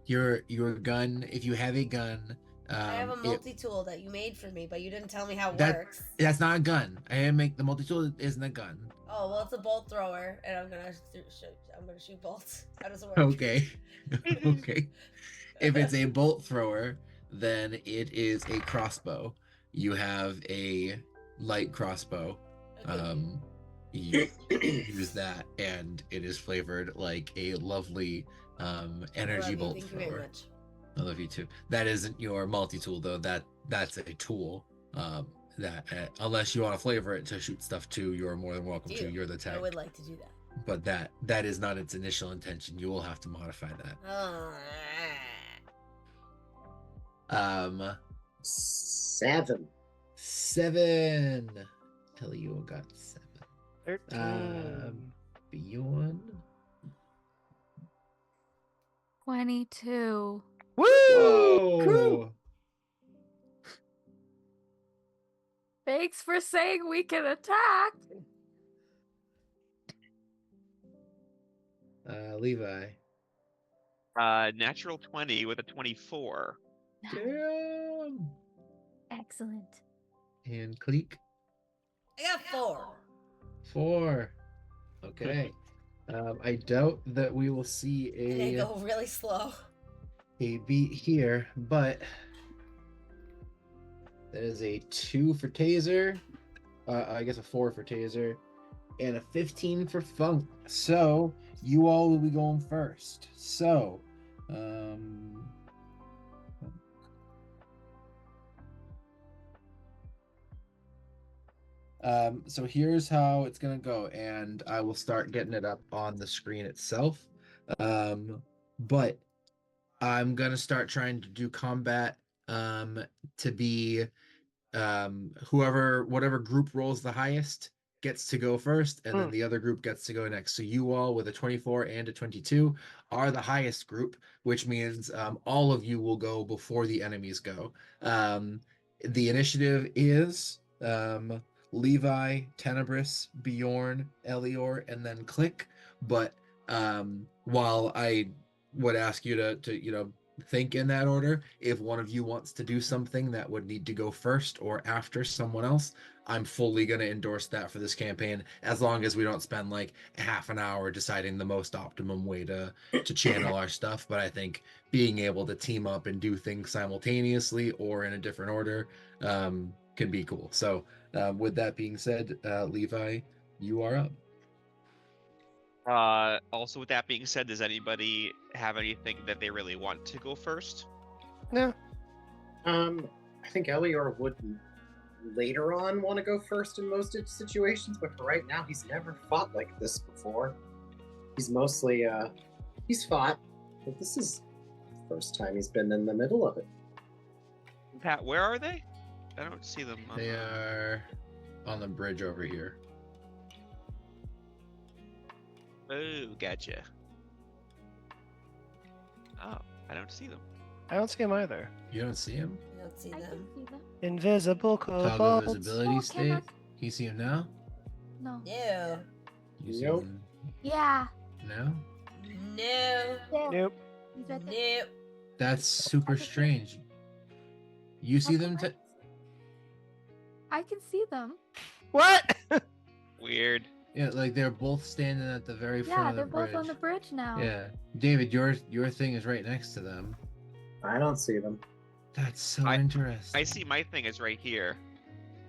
Your gun, if you have a gun, I have a it- multi-tool that you made for me, but you didn't tell me how it That- works. that's not a gun. I am make the multi-tool isn't a gun. Oh well, it's a bolt thrower, and I'm gonna shoot bolts. How does it work? Okay. Okay. If it's a bolt thrower, then it is a crossbow. You have a light crossbow. Okay. You use that, and it is flavored like a lovely energy Love you, bolt thank you very thrower. much. I love you too. That isn't your multi-tool though. That's a tool. That unless you want to flavor it to shoot stuff too, you're more than welcome to. Deal. You're the I tech. would like to do that. But that is not its initial intention. You will have to modify that. Ah. 7. 7. Elio got 7. 13. Bjorn. 22. Woo! Whoa! Thanks for saying we can attack. Levi. Natural 20 with a 24. Damn. Excellent. And Cleek. I got 4. 4. Okay. I doubt that we will see And I a go really slow. beat here, but that is a 2 for Taser. I guess a 4 for Taser, and a 15 for Funk. So you all will be going first. So, so here's how it's gonna go, and I will start getting it up on the screen itself. But I'm gonna start trying to do combat to be whatever group rolls the highest gets to go first, and then the other group gets to go next. So you all with a 24 and a 22 are the highest group, which means all of you will go before the enemies go. The initiative is Levi, Tenebris, Bjorn, Elior, and then Click. But while I would ask you to think in that order, if one of you wants to do something that would need to go first or after someone else, I'm fully going to endorse that for this campaign, as long as we don't spend like half an hour deciding the most optimum way to channel our stuff. But I think being able to team up and do things simultaneously or in a different order can be cool. So with that being said, Levi, you are up. Also, with that being said, does anybody have anything that they really want to go first? No. I think Elior would later on want to go first in most situations, but for right now, he's never fought like this before. He's mostly, he's fought, but this is the first time he's been in the middle of it. Pat, where are they? I don't see them. They are on the bridge over here. Oh, gotcha. Oh, I don't see them. I don't see him either. You don't see him? You don't see I them. can see them. Invisible Toggle kobolds. visibility Oh, state. cannot- Can you see him now? No. No. You see Nope. him Yeah. now? No. There. Nope. He's right there. Nope. That's super strange. You see them? I can see them. What? Weird. Yeah, like they're both standing at the very front Yeah, of the they're bridge. both on the bridge now. Yeah, David, your thing is right next to them. I don't see them. That's so I interesting. see my thing is right here.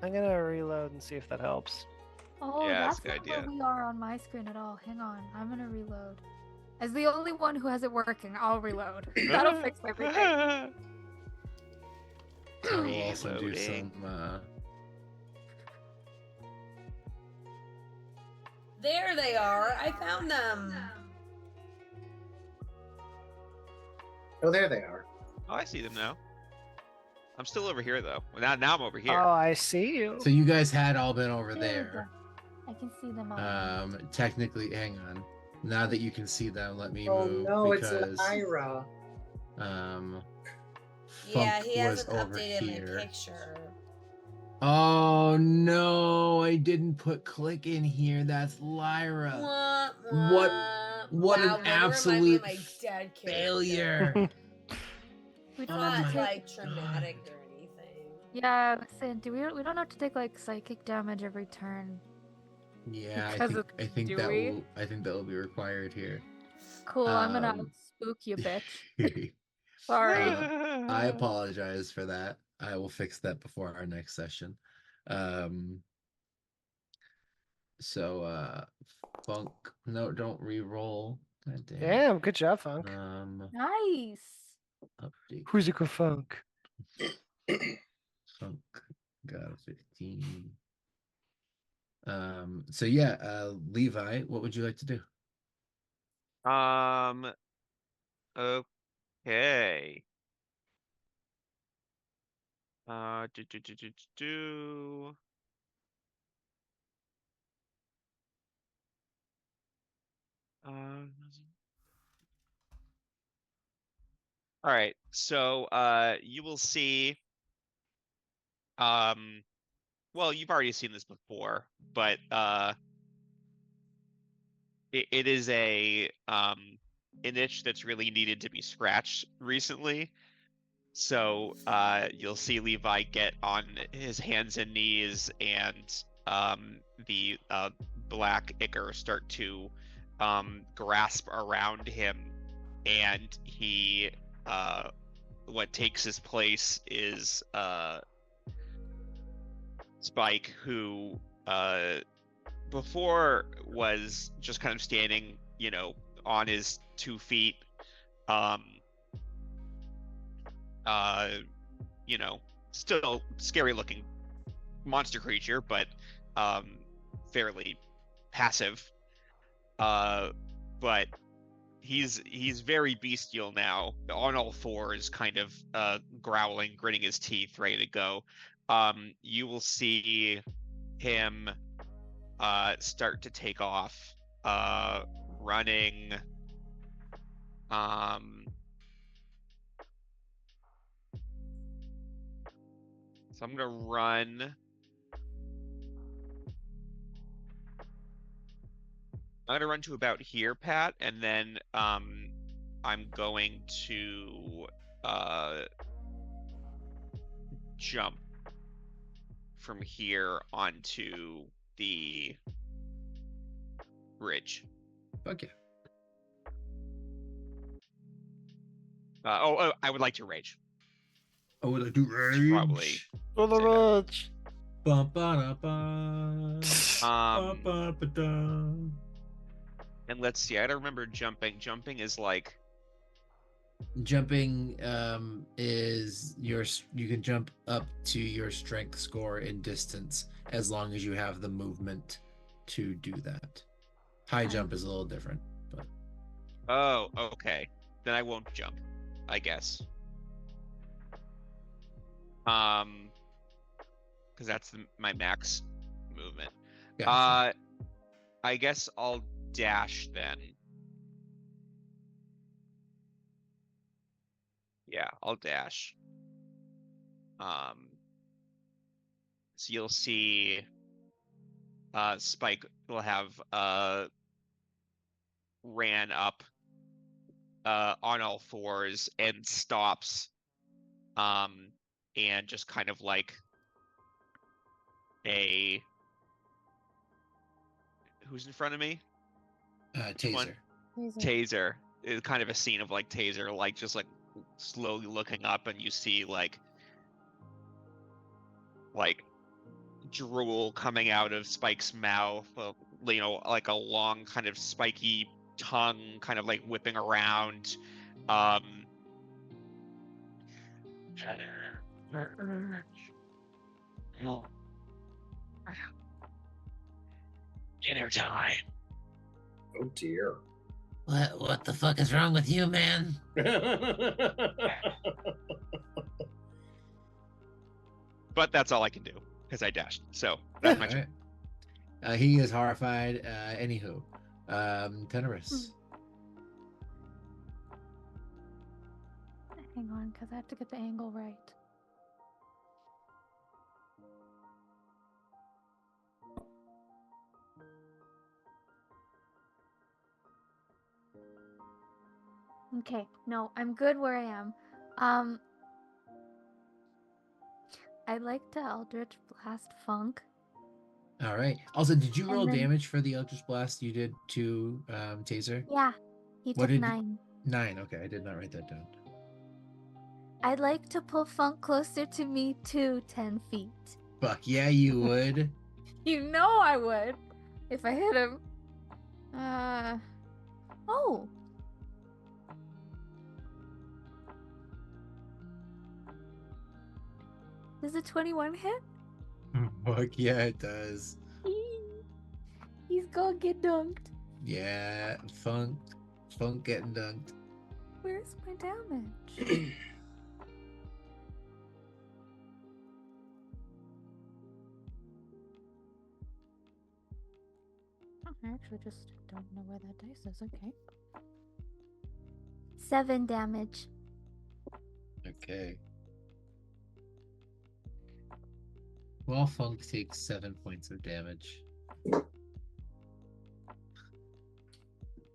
I'm gonna reload and see if that helps. Oh, Yeah, that's that's a good not where idea. we are on my screen at all. Hang on, I'm gonna reload. As the only one who has it working, I'll reload. That'll fix everything. I will also do Reloading. some. There they are. I found them. Oh, there they are. Oh, I see them now. I'm still over here though. Now I'm over here. Oh, I see you. So you guys had all been over There we there. go. I can see them all. Technically, hang on. Now that you can see them, let me Oh move no, because it's Lyra. Yeah, Funk he was hasn't over updated here. my picture. Oh no, I didn't put click in here. That's Lyra. Wah, What- wah. what an Wow, way to remind me of absolute my dead character. Failure. We don't Oh have Not to my take. like traumatic or anything. Yeah, Sandy, we don't have to take like psychic damage every turn. Yeah, Because of I think Dewey? that will be required here. Cool, I'm gonna Um, spook you, bitch. Sorry. I apologize for that. I will fix that before our next session. So Funk, no, don't re-roll. God damn. Damn, good job, Funk. Nice. Update. Who's your Funk? Funk got a 15. So yeah, Levi, what would you like to do? Okay. Do. All right. So, you will see. Well, you've already seen this before, but it is an itch that's really needed to be scratched recently. So, you'll see Levi get on his hands and knees, and the black ichor start to grasp around him, and he what takes his place is Spike, who before was just kind of standing, on his 2 feet, still scary looking monster creature, but fairly passive. But he's very bestial now, on all fours, kind of growling, gritting his teeth, ready to go. You will see him start to take off, running. So I'm gonna run. I'm gonna run to about here, Pat, and then I'm going to jump from here onto the bridge. Okay. I would like to rage. I would like to rage. Probably. For the roach. Bum, ba, da, ba. Ba, ba, ba, da. And let's see. I don't remember jumping. Jumping is like. Jumping is you can jump up to your strength score in distance as long as you have the movement to do that. High jump is a little different, but Oh, okay. Then I won't jump, I guess. Because that's my max movement. gotcha. I guess I'll dash then. Yeah, I'll dash. So you'll see Spike will have ran up on all fours and stops, and just kind of like who's in front of me? Taser. Taser. It's kind of a scene of like Taser, like just like slowly looking up, and you see like drool coming out of Spike's mouth, like a long kind of spiky tongue kind of like whipping around. Dinner time. Oh dear. What the fuck is wrong with you, man? But that's all I can do because I dashed. So that's my turn. Alright. He is horrified. Anywho, Tenorus. Hang on, because I have to get the angle right. Okay, no, I'm good where I am. I'd like to Eldritch Blast Funk. All right. Also, did you And roll then- damage for the Eldritch Blast you did to Taser? Yeah, he What took did you- 9. 9. Okay, I did not write that down. I'd like to pull Funk closer to me too, 10 feet. Fuck yeah, you would. You know I would, if I hit him. Oh. Does a 21 hit? Fuck yeah, it does. He's gonna get dunked. Yeah, Funk getting dunked. Where's my damage? I actually just don't know where that dice is. Okay. 7 damage. Okay. Well, Funk takes 7 points of damage.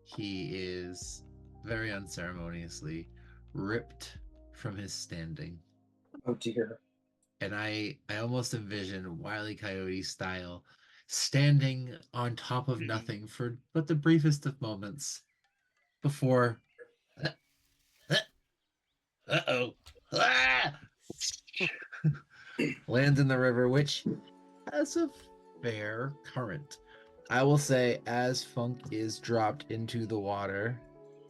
He is very unceremoniously ripped from his standing. Oh dear. And I almost envision Wile E. Coyote style standing on top of nothing for but the briefest of moments before uh-oh lands in the river, which has a fair current. I will say, as Funk is dropped into the water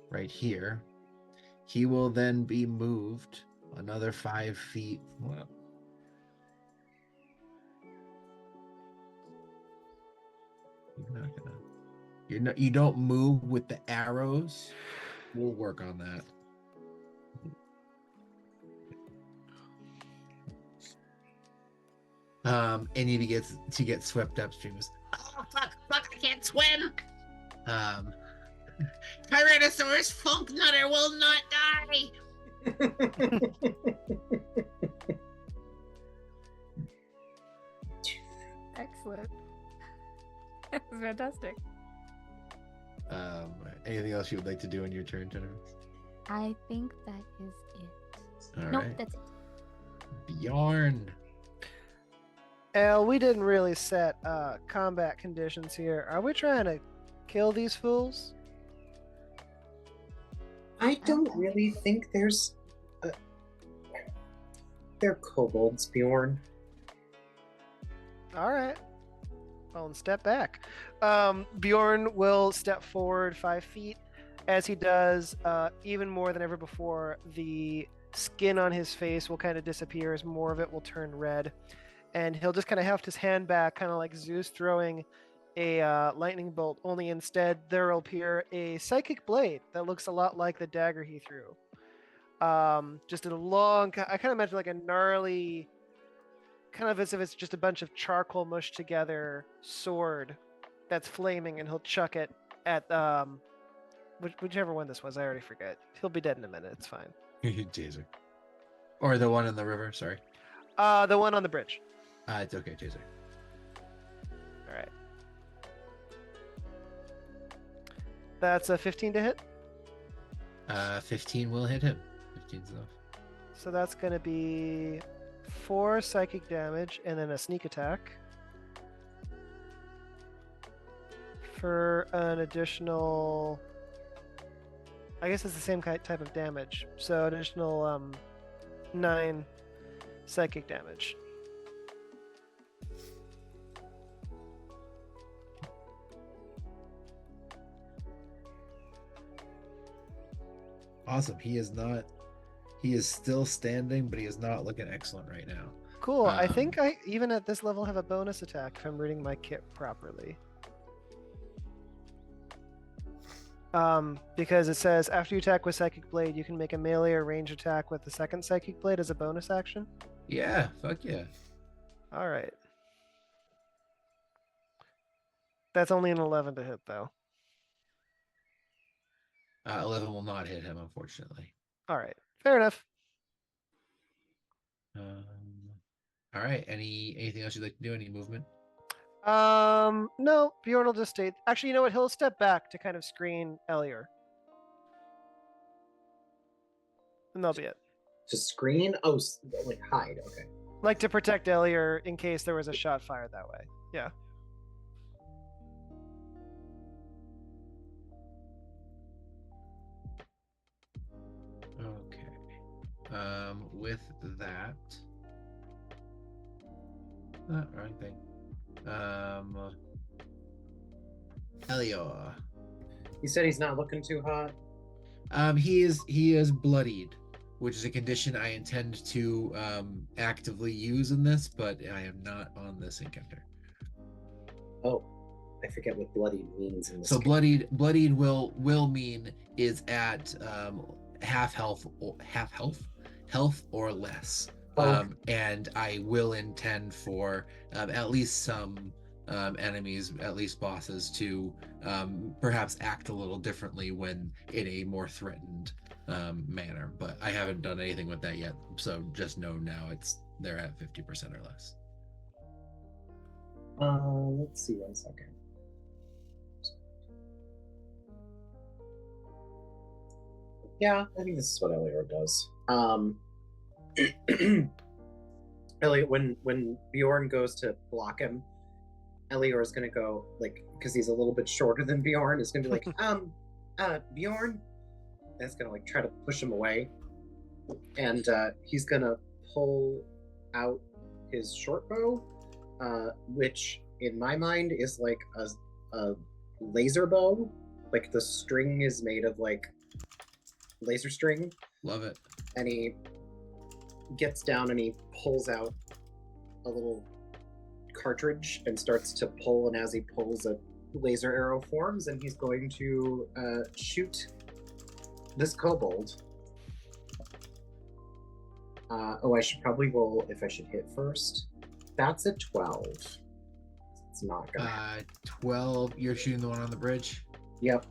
right here, he will then be moved another 5 feet. Well, you're not gonna. You don't move with the arrows. We'll work on that. And he gets swept upstream. Oh fuck! I can't swim. Tyrannosaurus Funk Nutter will not die. Excellent. That was fantastic. Anything else you would like to do in your turn, Jennifer? I think that is it. All Nope, right. that's it. Bjorn. Al, we didn't really set combat conditions here. Are we trying to kill these fools? I don't really think there's. They're kobolds, Bjorn. All right. Well, and step back. Bjorn will step forward 5 feet. As he does, even more than ever before, the skin on his face will kind of disappear as more of it will turn red. And he'll just kind of heft his hand back, kind of like Zeus throwing a lightning bolt, only instead there will appear a psychic blade that looks a lot like the dagger he threw. Just a long, I kind of imagine like a gnarly, kind of as if it's just a bunch of charcoal mushed together sword that's flaming, and he'll chuck it at whichever one this was. I already forget. He'll be dead in a minute. It's fine. Taser. Or the one in the river, sorry. The one on the bridge. It's okay, Taser. All right. That's a 15 to hit. 15 will hit him. 15's enough. So that's going to be 4 psychic damage and then a sneak attack for an additional. I guess it's the same type of damage. So additional 9 psychic damage. Awesome. He is not. He is still standing, but he is not looking excellent right now. Cool. I think I even at this level have a bonus attack if I'm reading my kit properly. Because it says after you attack with Psychic Blade, you can make a melee or range attack with the second Psychic Blade as a bonus action. Yeah. Fuck yeah. All right. That's only an 11 to hit, though. 11 will not hit him, unfortunately. All right. Fair enough. All right. Anything else you'd like to do? Any movement? No, Bjorn will just stay. Actually, you know what? He'll step back to kind of screen Elior. And that'll be it. To screen? Oh, like hide. Okay. Like to protect Elior in case there was a shot fired that way. Yeah. Okay. With that. Wrong thing. Elior. He said he's not looking too hot. He is bloodied, which is a condition I intend to actively use in this, but I am not on this encounter. Oh, I forget what bloodied means in this. So game. bloodied will mean is at half health or less. And I will intend for at least some enemies, at least bosses, to perhaps act a little differently when in a more threatened manner. But I haven't done anything with that yet, so just know now they're at 50% or less. Let's see 1 second. Yeah, I think this is what Elior does. Elior, when Bjorn goes to block him, Elior is gonna go, like, because he's a little bit shorter than Bjorn, is gonna be like, Bjorn, and it's gonna like try to push him away, and he's gonna pull out his short bow, which in my mind is like a laser bow, like the string is made of like laser string. Love it. And he gets down and he pulls out a little cartridge and starts to pull, and as he pulls, a laser arrow forms, and he's going to shoot this kobold. I should probably roll if I should hit first. That's a 12. It's not gonna 12. You're shooting the one on the bridge? Yep.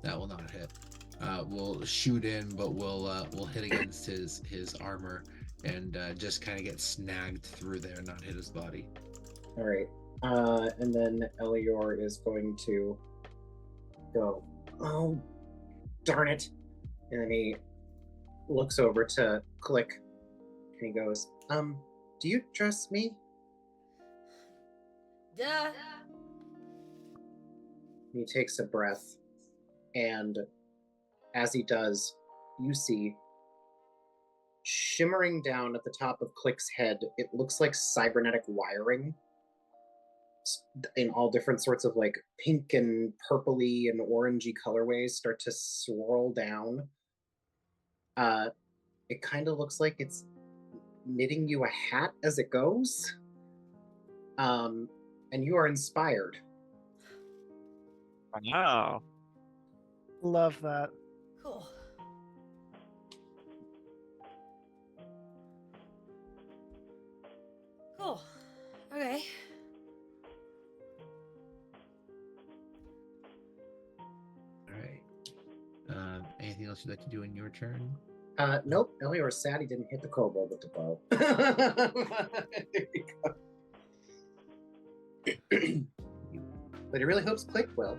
That will not hit. We'll shoot in, but we'll hit against his armor and just kind of get snagged through there, not hit his body. All right. And then Elior is going to go, oh, darn it. And then he looks over to Click and he goes, do you trust me? Duh. He takes a breath, and as he does, you see shimmering down at the top of Click's head, it looks like cybernetic wiring in all different sorts of like pink and purpley and orangey colorways start to swirl down. It kind of looks like it's knitting you a hat as it goes. And you are inspired. Wow. Love that. Cool. Cool. Okay. All right. Anything else you'd like to do in your turn? Nope. Elior's sad he didn't hit the kobold with the bow. There you go. But he really hopes Click will.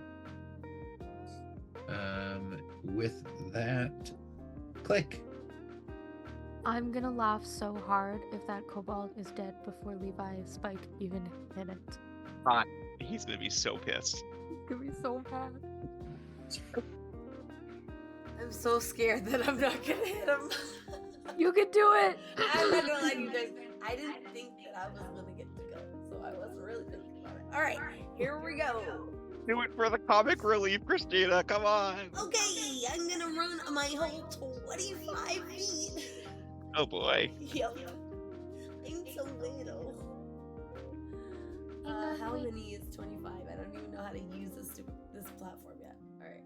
With that, Click. I'm gonna laugh so hard if that kobold is dead before Levi's spike even hit it. He's gonna be so pissed. It's gonna be so bad. I'm so scared that I'm not gonna hit him. You can do it! I'm not gonna lie to you guys. I didn't think that I was gonna get to go, so I wasn't really thinking about it. Alright, here we go. Do it for the comic relief, Christina. Come on. Okay, I'm gonna run my whole 25 feet. Oh boy. Yep. I'm so little. How many is 25? I don't even know how to use this platform yet. All right.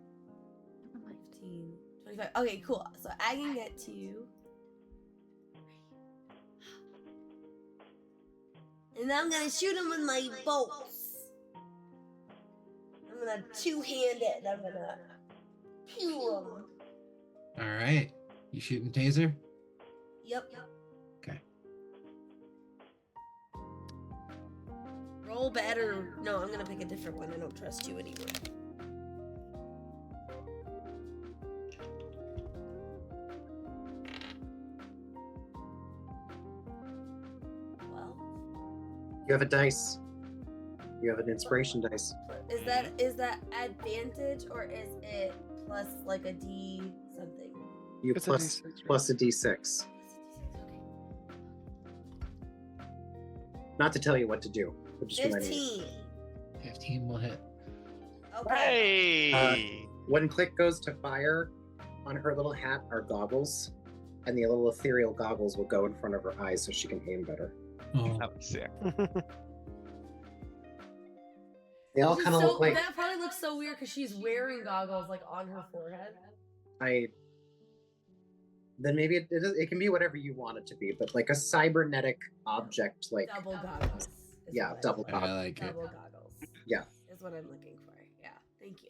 15, 25. Okay, cool. So I can get to. And I'm gonna shoot him with my bolts. I'm gonna two-hand it. I'm gonna pew him. All right. You shooting taser? Yep. Okay. Roll better. No, I'm gonna pick a different one. I don't trust you anymore. Well, You have a dice. You have an inspiration dice. is that advantage or is it plus like a D something? You It's a plus D6, right? plus a d6. Not to tell you what to do, but just remind you. 15. 15 will hit. Okay. Hey. When Click goes to fire, on her little hat are goggles, and the little ethereal goggles will go in front of her eyes so she can aim better. Oh, That was sick. They all This is kind of so- look like that probably looks so weird because she's wearing goggles like on her forehead. Then maybe it can be whatever you want it to be, but like a cybernetic object, like Double goggles. is yeah, what I- double I goggles. like it. Double goggles. Yeah. Is what I'm looking for. Yeah. Thank you.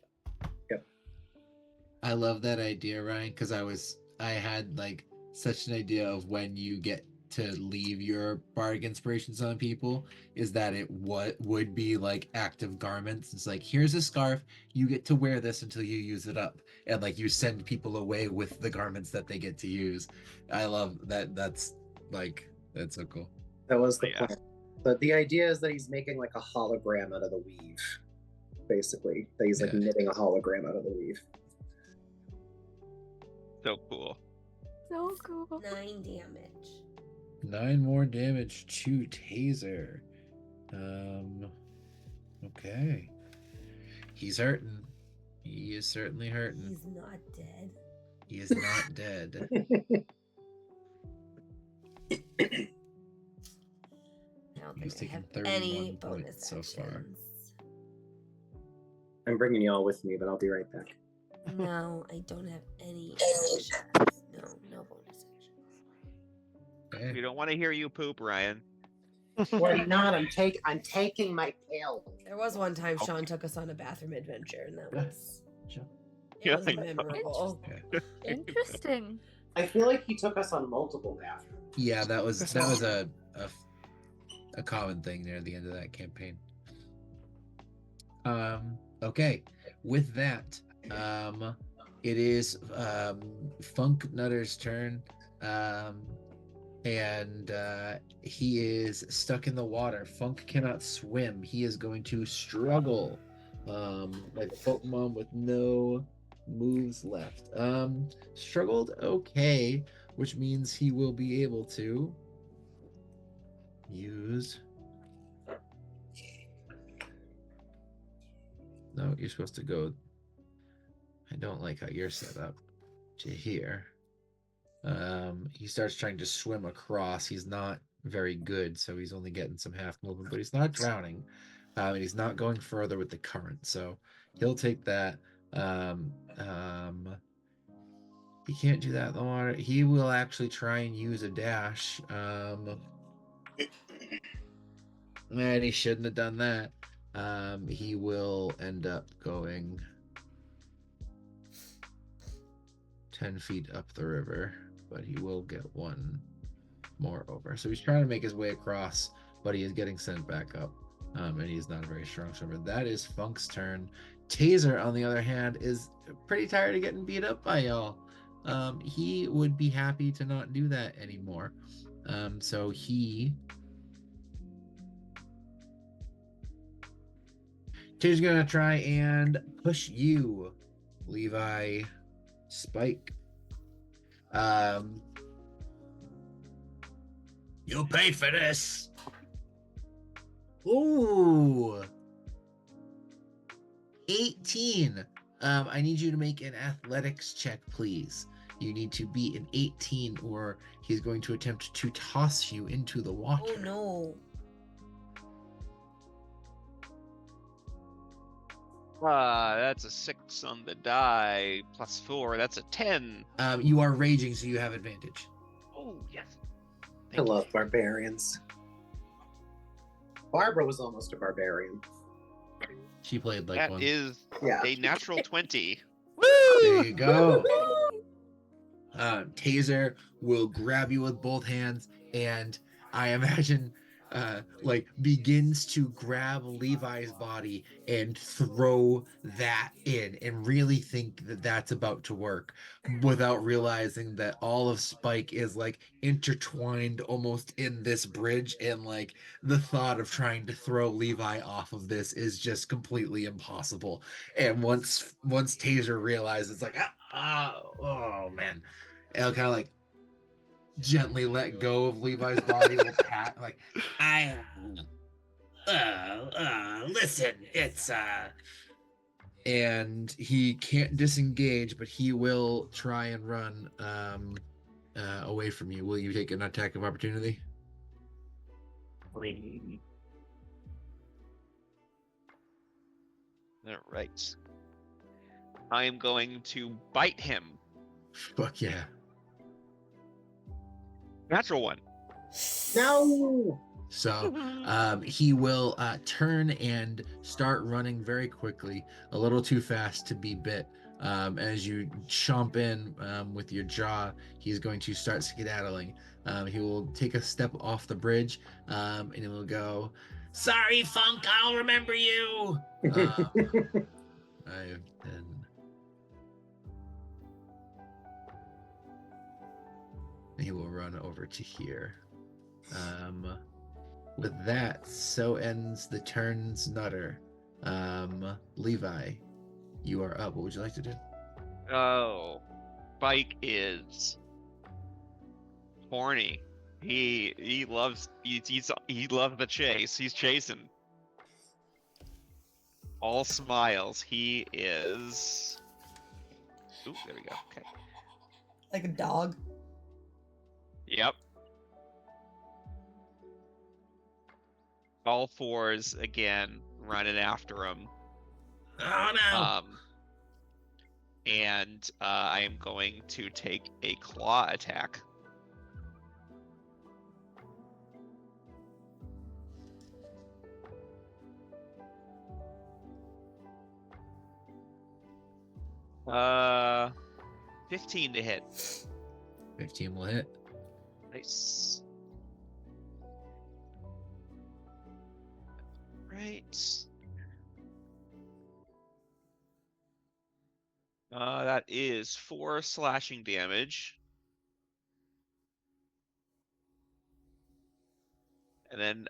I love that idea, Ryan, because I had like such an idea of when you get to leave your bardic inspirations on people is that it would be like active garments. It's like, here's a scarf, you get to wear this until you use it up, and like you send people away with the garments that they get to use. I love that. That's so cool. That was the Yeah. plan. But the idea is that he's making like a hologram out of the weave, basically. That he's like Yeah. knitting a hologram out of the weave. So cool. So cool. 9 damage. 9 more damage to taser. Okay. He's hurting. He is certainly hurting. He's not dead. He is not dead. I don't He's think I taken have any 31 bonus points so actions. far. I'm bringing you all with me, but I'll be right back. No, I don't have any actions. No bonus actions. Okay. We don't want to hear you poop, Ryan. Why not? I'm taking my pill. There was one time Sean took us on a bathroom adventure, and that was Yeah, it was I know. memorable. Interesting. I feel like he took us on multiple bathrooms. Yeah, that was a common thing near the end of that campaign. Okay. With that, it is Funk Nutter's turn. And he is stuck in the water. Funk cannot swim. He is going to struggle like a Pokemon with no moves left. Struggled okay, which means he will be able to use. No, you're supposed to go. I don't like how you're set up to here. He starts trying to swim across. He's not very good, so he's only getting some half movement, but he's not drowning. And he's not going further with the current, so he'll take that. He can't do that in the water. He will actually try and use a dash. And he shouldn't have done that. He will end up going 10 feet up the river, but he will get one more over. So he's trying to make his way across, but he is getting sent back up. And he's not a very strong swimmer. That is Funk's turn. Taser, on the other hand, is pretty tired of getting beat up by y'all. He would be happy to not do that anymore. So he's gonna try and push you, Levi Spike. You'll pay for this. Ooh. 18. I need you to make an athletics check, please. You need to beat an 18 or he's going to attempt to toss you into the water. Oh no. That's a 6 on the die, plus 4, that's a 10. You are raging, so you have advantage. Oh, yes. I love barbarians. Barbara was almost a barbarian. She played like That one. is Yeah. a natural 20. There you go. Taser will grab you with both hands, and I imagine like begins to grab Levi's body and throw that in, and really think that that's about to work, without realizing that all of Spike is like intertwined almost in this bridge, and like the thought of trying to throw Levi off of this is just completely impossible. And once Taser realizes, like, oh man, it'll kind of like gently let go of Levi's body, will pat like, listen, it's and he can't disengage, but he will try and run away from you. Will you take an attack of opportunity? All right. I am going to bite him. Fuck yeah. Natural 1. No! So he will turn and start running very quickly, a little too fast to be bit. As you chomp in with your jaw, he's going to start skedaddling. He will take a step off the bridge, and he will go, "Sorry, Funk, I'll remember you." 5, 10. He will run over to here. With that, so ends the turns Nutter. Levi, you are up. What would you like to do? Oh, Spike is horny. He loves he loves the chase. He's chasing. All smiles. He is. Ooh, there we go. Okay. Like a dog. Yep. All fours again, running after him. Oh no! And I am going to take a claw attack. Uh, 15 to hit. 15 will hit. Nice. Right. That is 4 slashing damage. And then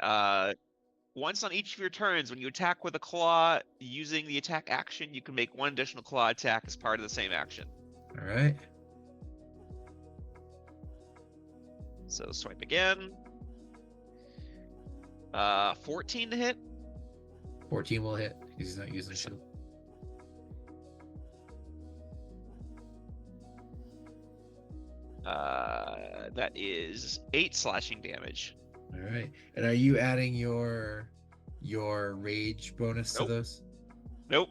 once on each of your turns, when you attack with a claw, using the attack action, you can make 1 additional claw attack as part of the same action. All right. So swipe again. 14 to hit. 14 will hit. He's not using shield. That is 8 slashing damage. All right. And are you adding your rage bonus to Nope. those? Nope.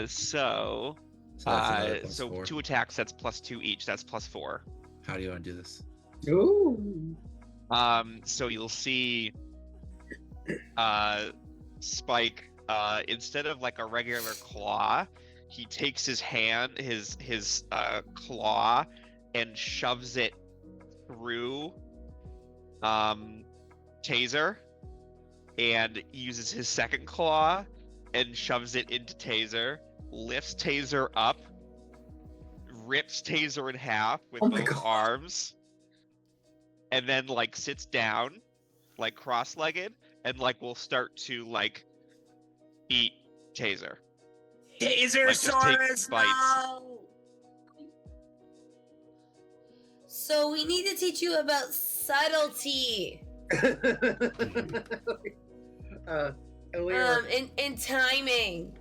So So that's another plus 4. 2 attacks, that's +2 each. That's +4. How do you want to do this? Ooh. So you'll see Spike, instead of like a regular claw, he takes his hand, his claw, and shoves it through Taser, and uses his second claw and shoves it into Taser, lifts Taser up, rips Taser in half with Oh my both God. arms, and then like sits down, like cross-legged, and like will start to like eat Taser. Taser Like, just take bites. So we need to teach you about subtlety. Elira, And timing.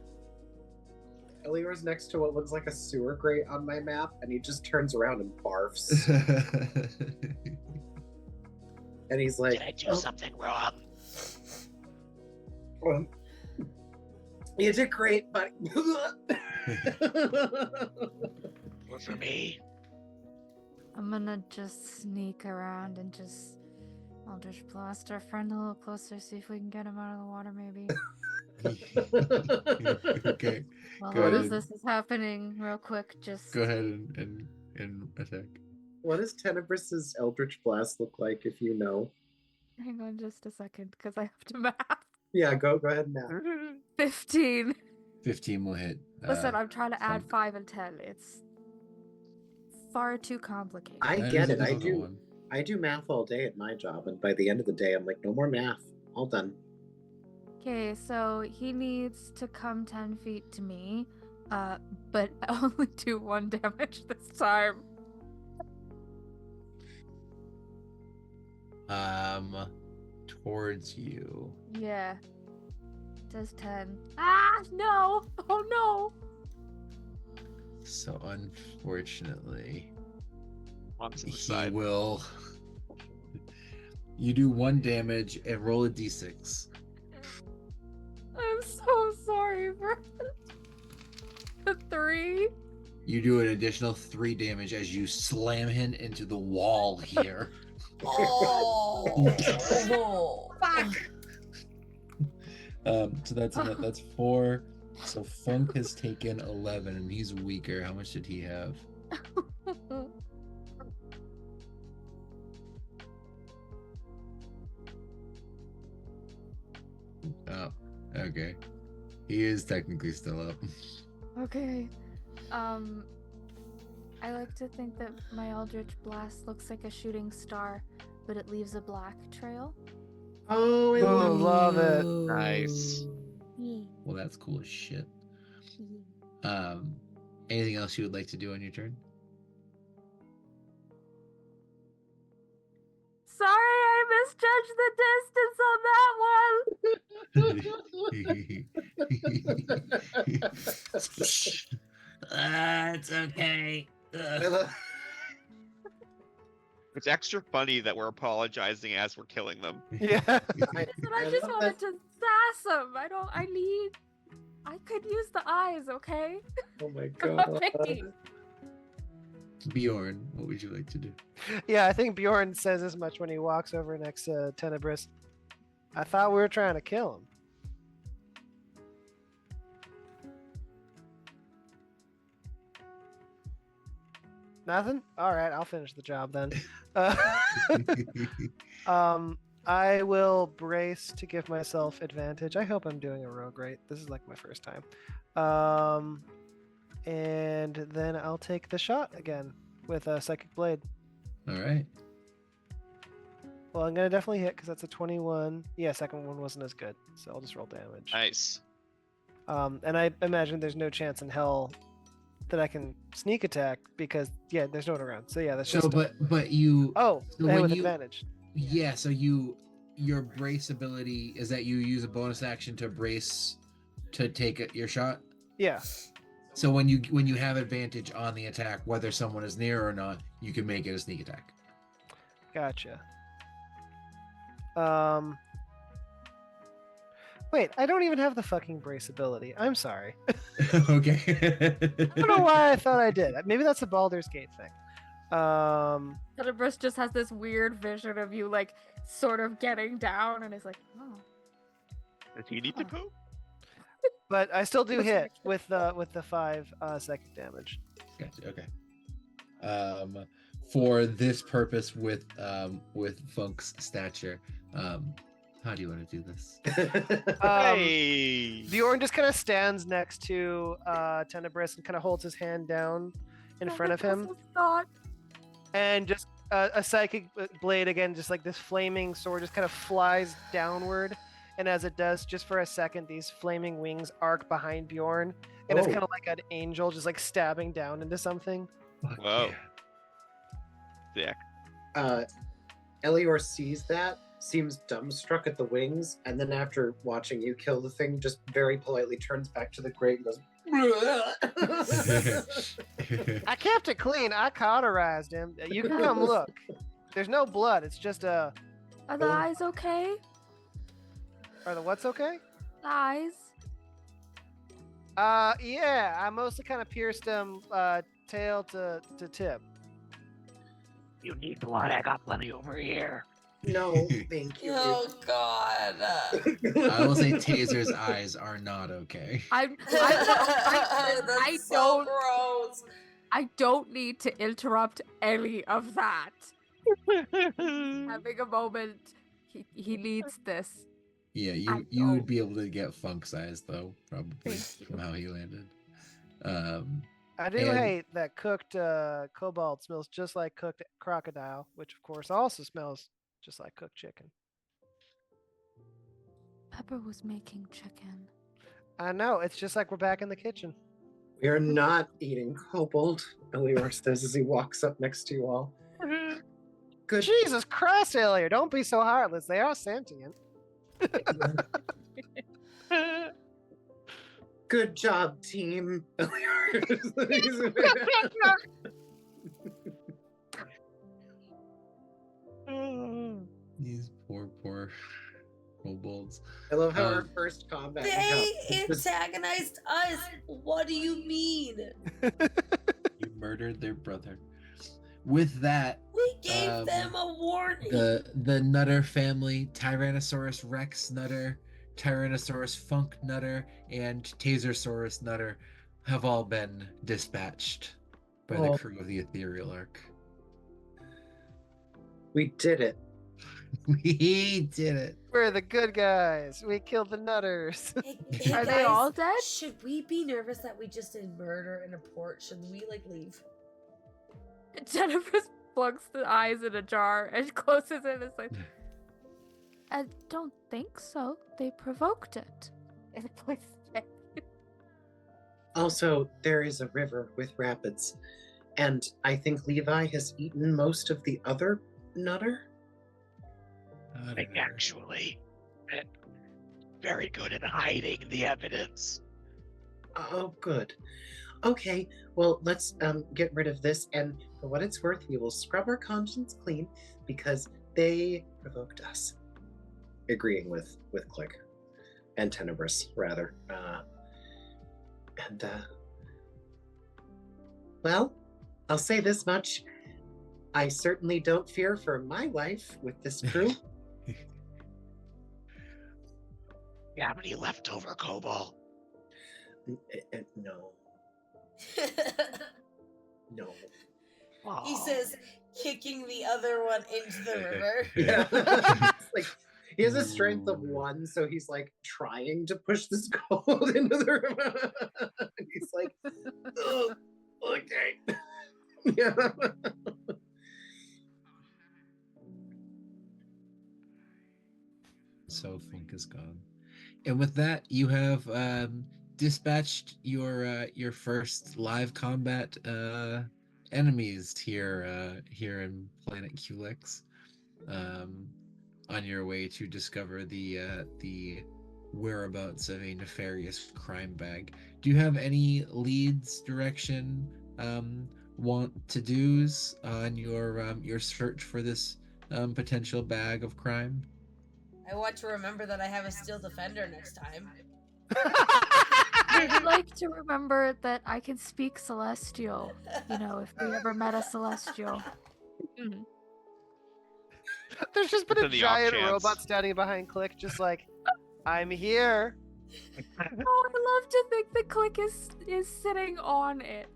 Elior's next to what looks like a sewer grate on my map, and he just turns around and barfs. And he's like, Did I do something wrong? Well, you did great, buddy. What for me? I'm gonna just sneak around and just Eldritch Blast our friend a little closer, see if we can get him out of the water, maybe. Okay, While Go all ahead. of this is happening, real quick, just go ahead and attack. What does Tenebrus's Eldritch Blast look like, if you know? hang on just a second, because I have to math. Yeah, go ahead now. 15. 15 will hit. Listen, I'm trying to add Funk. 5 and 10. It's far too complicated. I That get is it. a I difficult do. one. I do math all day at my job, and by the end of the day, I'm like, no more math. All done. Okay, so he needs to come 10 feet to me, but only do 1 damage this time. Towards you. Yeah. Does 10. Ah, no! Oh no! So unfortunately, Mom's on the he side. will. You do 1 damage and roll a d6. I'm so sorry for the 3. You do an additional 3 damage as you slam him into the wall here. Oh. Fuck! So that's 4. So Funk has taken 11, and he's weaker. How much did he have? Oh, okay. He is technically still up. Okay. I like to think that my Eldritch Blast looks like a shooting star, but it leaves a black trail. Oh, I Oh, love love it. Nice. Well, that's cool as shit. Anything else you would like to do on your turn? Sorry, I misjudged the distance on that one. It's okay. I love- It's extra funny that we're apologizing as we're killing them. Yeah. Listen, I just love wanted that- to sass him. I could use the eyes, okay? Oh my Come god. on, Vicky. Bjorn, what would you like to do? Yeah, I think Bjorn says as much when he walks over next to Tenebrous. I thought we were trying to kill him. Nothing? Alright, I'll finish the job then. I will brace to give myself advantage. I hope I'm doing a rogue right. This is like my first time. And then I'll take the shot again with a Psychic Blade. All right. Well, I'm gonna definitely hit because that's a 21. Yeah, second one wasn't as good, so I'll just roll damage. Nice. And I imagine there's no chance in hell that I can sneak attack because there's no one around. So yeah, that's So, just. but you. Oh, so and when with you- advantage. Yeah. So your brace ability is that you use a bonus action to brace to take your shot. Yeah. So when you have advantage on the attack, whether someone is near or not, you can make it a sneak attack. Gotcha. Wait, I don't even have the fucking brace ability. I'm sorry. Okay. I don't know why I thought I did. Maybe that's a Baldur's Gate thing. Tenebrous just has this weird vision of you, like, sort of getting down, and is like, oh. Does he need to poo? But I still do What's hit next? with the 5 psychic damage. Gotcha. Okay. For this purpose, with Funk's stature, how do you want to do this? Hey! Bjorn just kind of stands next to Tenebrous and kind of holds his hand down in front of him, Thought. and just a psychic blade again, just like this flaming sword, just kind of flies downward. And as it does, just for a second, these flaming wings arc behind Bjorn, and it's Oh. kind of like an angel just like stabbing down into something. Fuck Whoa. yeah. Sick. Elior sees that, seems dumbstruck at the wings, and then after watching you kill the thing, just very politely turns back to the grate and goes, I kept it clean. I cauterized him. You can come look. There's no blood. It's just Are the eyes okay? Are the what's okay? The eyes. Yeah. I mostly kind of pierced him, tail to tip. You need blood? I got plenty over here. No, thank you. Oh God. I will say Taser's eyes are not okay. I That's so don't. gross. I don't need to interrupt any of that. Having a moment. He needs this. Yeah, I you would don't. be able to get funk size though, probably Thank you. from how he landed. I do And- hate that cooked cobalt smells just like cooked crocodile, which of course also smells just like cooked chicken. Pepper was making chicken. I know, it's just like we're back in the kitchen. We are not eating kobold, Elior says as he walks up next to you all. Good. Jesus Christ, Elliot, don't be so heartless. They are sentient. Good job, team. These poor kobolds. I love how our Um, first combat. They antagonized us. What do you mean? You murdered their brother. With that, We gave them a warning. the Nutter family, Tyrannosaurus Rex Nutter, Tyrannosaurus Funk Nutter, and Tasersaurus Nutter have all been dispatched by the Oh. crew of the Ethereal Ark. We did it. We did it. We're the good guys. We killed the nutters. Hey, Are they guys, all dead? Should we be nervous that we just did murder in a port? Should we leave? Jennifer plugs the eyes in a jar and closes it and is like, I don't think so. They provoked it. And places it. Also, there is a river with rapids, and I think Levi has eaten most of the other nutter. I think actually been very good at hiding the evidence. Oh, good. Okay, well, let's get rid of this, and for what it's worth, we will scrub our conscience clean because they provoked us. Agreeing with Click and Tenebris, rather. Well, I'll say this much: I certainly don't fear for my life with this crew. You have any leftover cobalt? No, no. He Oh. says, kicking the other one into the river. Yeah. It's like he has a strength of 1, so he's like trying to push this gold into the river. He's like, oh, okay. Yeah. So Fink is gone. And with that, you have dispatched your first live combat enemies here in Planet Culex, on your way to discover the whereabouts of a nefarious crime bag. Do you have any leads, direction, want to do's on your search for this potential bag of crime? I want to remember that I have a steel defender next time. I'd like to remember that I can speak Celestial. You know, if we ever met a Celestial. There's just been a To the off giant chance. robot standing behind Click, just like, I'm here. Oh, I love to think the Click is sitting on it.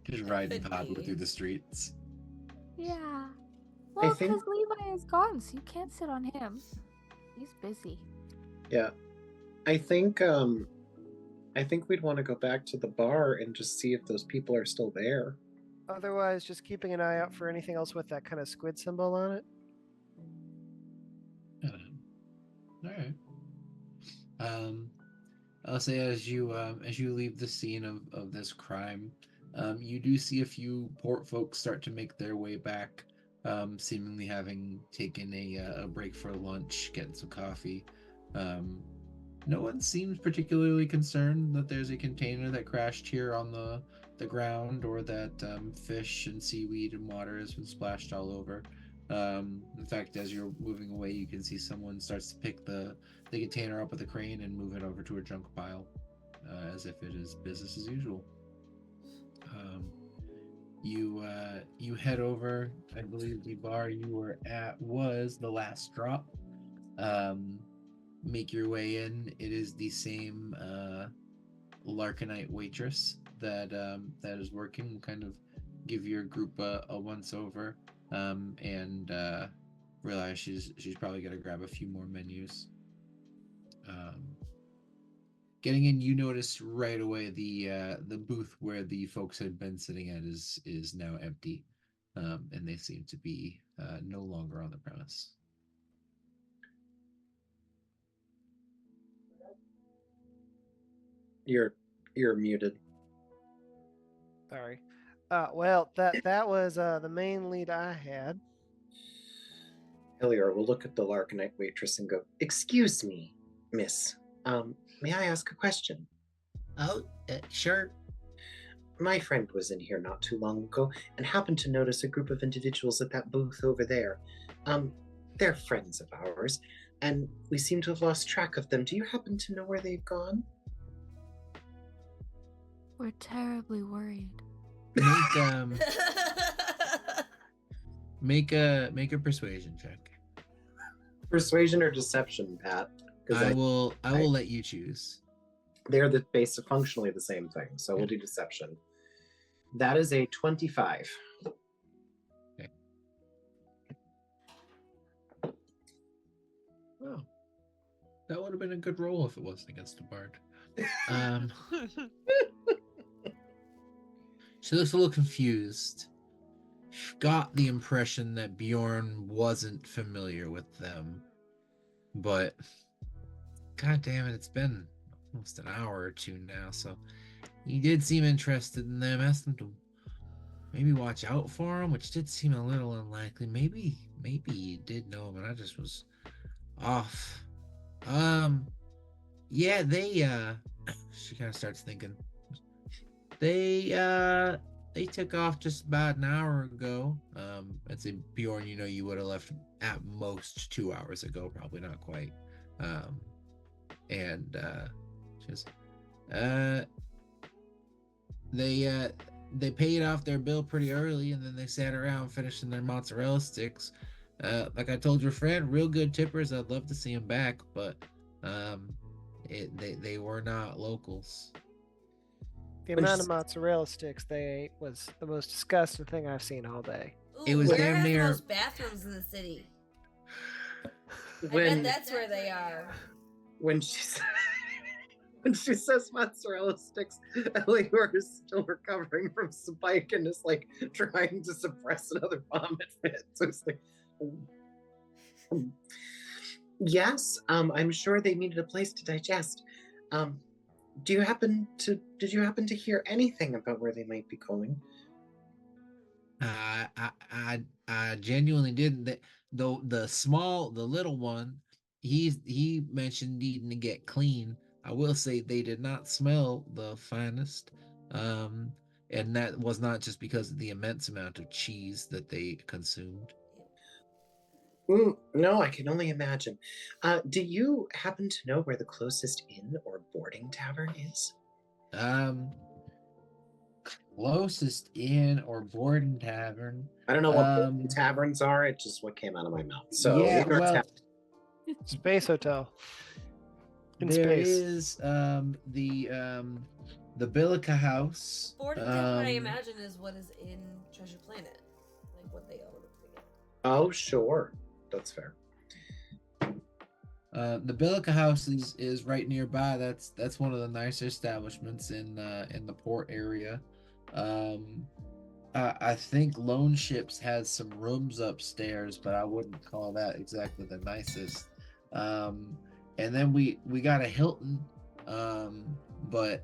Just riding Could Pablo be. through the streets. Yeah. Well, think- because Levi is gone, so you can't sit on him. He's busy. Yeah. I think we'd want to go back to the bar and just see if those people are still there. Otherwise, just keeping an eye out for anything else with that kind of squid symbol on it. All right. I'll say as you leave the scene of this crime, you do see a few port folks start to make their way back, seemingly having taken a break for lunch, getting some coffee. no one seems particularly concerned that there's a container that crashed here on the ground, or that fish and seaweed and water has been splashed all over. In fact, as you're moving away, you can see someone starts to pick the container up with a crane and move it over to a junk pile, as if it is business as usual. You head over. I believe the bar you were at was the Last Drop. Make your way in. It is the same Larkanite waitress that is working. We'll kind of give your group a once over, and realize she's probably gonna grab a few more menus. Getting in, you notice right away the booth where the folks had been sitting at is now empty, and they seem to be no longer on the premise. You're muted. Sorry. Well, that was the main lead I had. Hillier will look at the Larkanite waitress and go, "Excuse me, miss. May I ask a question?" Oh, sure. My friend was in here not too long ago and happened to notice a group of individuals at that booth over there. They're friends of ours, and we seem to have lost track of them. Do you happen to know where they've gone? We're terribly worried. Make a persuasion check. Persuasion or deception, Pat? I will let you choose. They're functionally the same thing, so we'll do deception. That is a 25. Okay. Oh, that would have been a good roll if it wasn't against a bard. She looks a little confused. Got the impression that Bjorn wasn't familiar with them, but god damn it, it's been almost an hour or two now, so he did seem interested in them. Asked them to maybe watch out for him, which did seem a little unlikely. Maybe he did know him and I just was off. Yeah, they she kind of starts thinking. They took off just about an hour ago. I'd say Bjorn, you would have left at most 2 hours ago, probably not quite. And just they paid off their bill pretty early, and then they sat around finishing their mozzarella sticks. Like I told your friend, real good tippers. I'd love to see them back, but they were not locals. The amount of mozzarella sticks they ate was the most disgusting thing I've seen all day. Ooh, It was where damn are near- those bathrooms in the city? I bet When that's where they are. when she says mozzarella sticks, Elior is still recovering from Spike and is like trying to suppress another vomit fit. So it's like, yes, I'm sure they needed a place to digest. Did you happen to hear anything about where they might be going? I genuinely didn't. The little one, he mentioned needing to get clean. I will say they did not smell the finest, and that was not just because of the immense amount of cheese that they consumed. No, I can only imagine. Do you happen to know where the closest inn or boarding tavern is? Closest inn or boarding tavern. I don't know what boarding taverns are. It's just what came out of my mouth. So yeah, inn or well, tavern. Space hotel. In there space. is the Bilica House. Boarding tavern, I imagine, is what is in Treasure Planet, like what they own. Oh, sure, that's fair. The Bilica House is right nearby. That's one of the nicer establishments in the port area. I think Lone Ships has some rooms upstairs, but I wouldn't call that exactly the nicest. And then we got a Hilton, but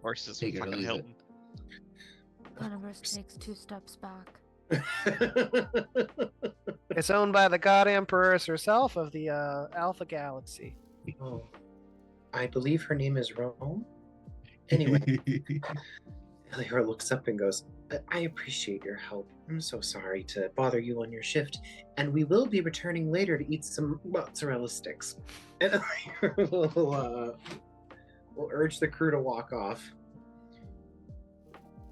Horses take it or fucking leave Hilton. Universe takes 2 steps back. It's owned by the God Empress herself of the Alpha Galaxy. Oh, I believe her name is Rome. Anyway, Elior looks up and goes, I appreciate your help. I'm so sorry to bother you on your shift, and we will be returning later to eat some mozzarella sticks. And Elior will urge the crew to walk off.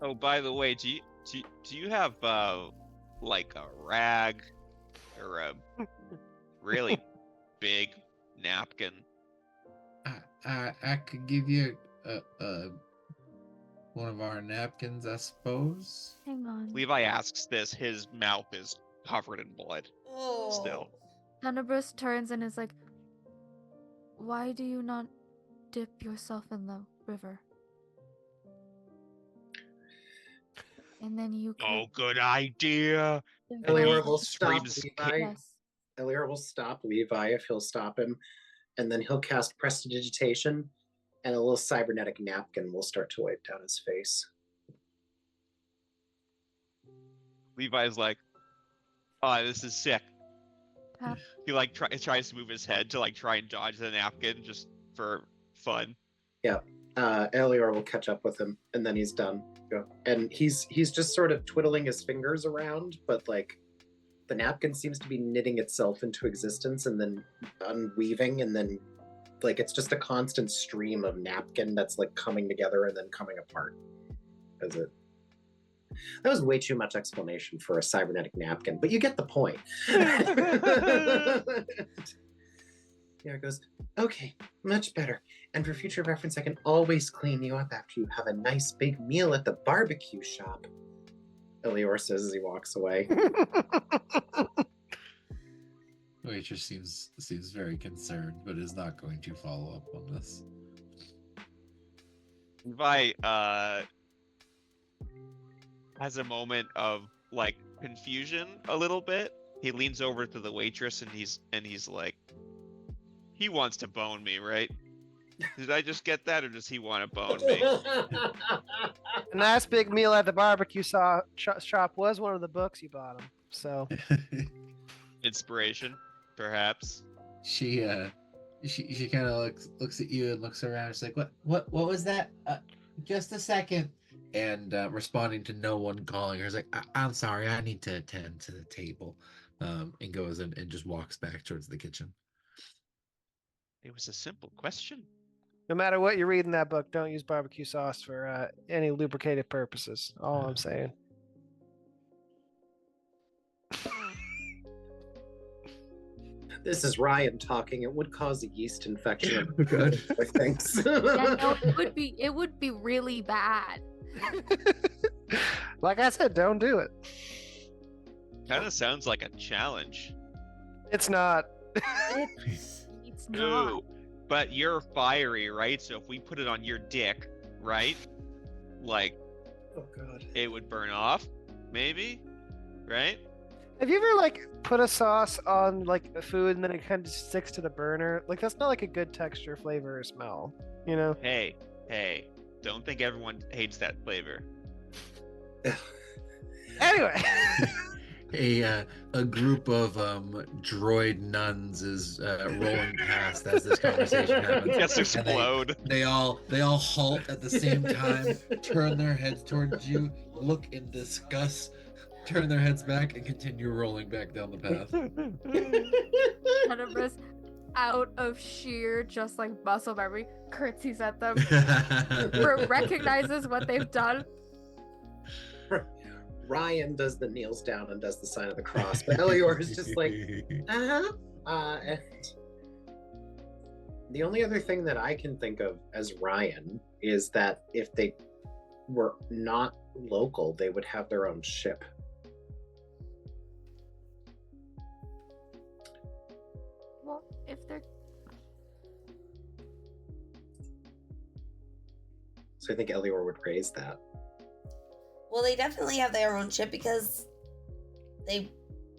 Oh, by the way, do you have like a rag or a really big napkin? I could give you one of our napkins, I suppose. Hang on. Levi asks this. His mouth is covered in blood. Oh. Still. Tenebris turns and is like, why do you not dip yourself in the river? And then you could... Oh, good idea. Elior will stop Screams. Levi. Yes. Elior will stop Levi if he'll stop him, and then he'll cast Prestidigitation, and a little cybernetic napkin will start to wipe down his face. Levi's like, oh, this is sick. Huh? He like tries to move his head to like try and dodge the napkin just for fun. Elior will catch up with him, and then he's done. And he's just sort of twiddling his fingers around, but like the napkin seems to be knitting itself into existence and then unweaving, and then like it's just a constant stream of napkin that's like coming together and then coming apart. That was way too much explanation for a cybernetic napkin, but you get the point. Yeah, it goes, okay, much better. And for future reference, I can always clean you up after you have a nice big meal at the barbecue shop. Elior says as he walks away. Waitress seems very concerned, but is not going to follow up on this. Levi has a moment of like confusion a little bit. He leans over to the waitress and he's like, he wants to bone me, right? Did I just get that, or does he want to bone me? A nice big meal at the barbecue shop was one of the books you bought him. So Inspiration, perhaps. She kind of looks at you and looks around. She's like, what was that? Just a second. And responding to no one calling her, is like, I'm sorry, I need to attend to the table. And goes and just walks back towards the kitchen. It was a simple question. no matter what you read in that book, don't use barbecue sauce for any lubricative purposes. All I'm saying. This is Ryan talking. It would cause a yeast infection. Oh, God. Thanks. Yeah, no, it would be really bad. Like I said, don't do it. Kind of sounds like a challenge. It's not. It's not. Ooh, but you're fiery, right? So if we put it on your dick, right? Like, Oh God. it would burn off, maybe? Right? Have you ever like put a sauce on like a food and then it kind of sticks to the burner? Like that's not like a good texture, flavor, or smell. You know? Hey, don't think everyone hates that flavor. Anyway. A group of droid nuns is rolling past as this conversation happens. Just And explode. They all halt at the same time, turn their heads towards you, look in disgust, turn their heads back, and continue rolling back down the path. Tenebris, out of sheer just like muscle memory, curtsies at them, recognizes what they've done. Ryan does the kneels down and does the sign of the cross, but Elior is just like, and the only other thing that I can think of as Ryan is that if they were not local, they would have their own ship. Well, if they're So I think Elior would raise that. Well, they definitely have their own ship because they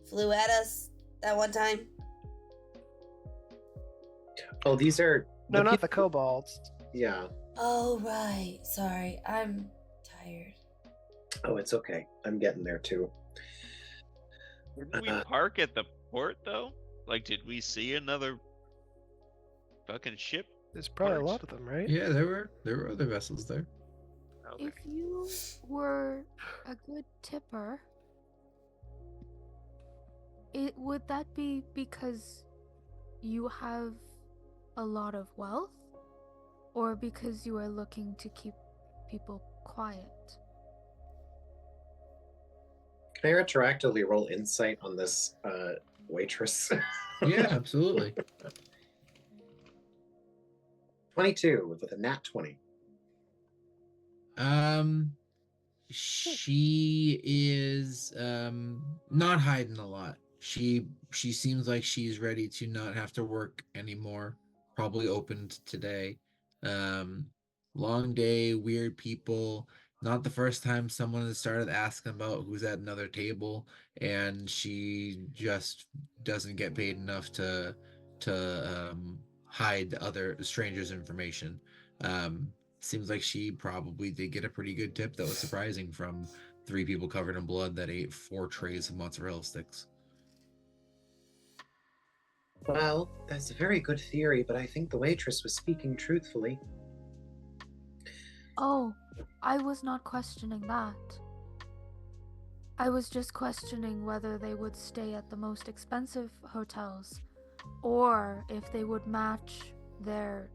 flew at us that one time. Oh, these are No, not people- the kobolds. Yeah. Oh, right. Sorry. I'm tired. Oh, it's okay. I'm getting there too. Where did we park at the port, though? Like, did we see another fucking ship. There's probably a Parts. lot of them, right? Yeah, there were other vessels there. Okay. If you were a good tipper, would that be because you have a lot of wealth, or because you are looking to keep people quiet? Can I retroactively roll insight on this waitress? Yeah, absolutely. 22 with a nat 20. She is not hiding a lot. She seems like she's ready to not have to work anymore. Probably opened today. Long day, weird people. Not the first time someone has started asking about who's at another table, and she just doesn't get paid enough to hide other strangers' information. Seems like she probably did get a pretty good tip that was surprising from 3 people covered in blood that ate 4 trays of mozzarella sticks. Well, that's a very good theory, but I think the waitress was speaking truthfully. Oh, I was not questioning that. I was just questioning whether they would stay at the most expensive hotels, or if they would match their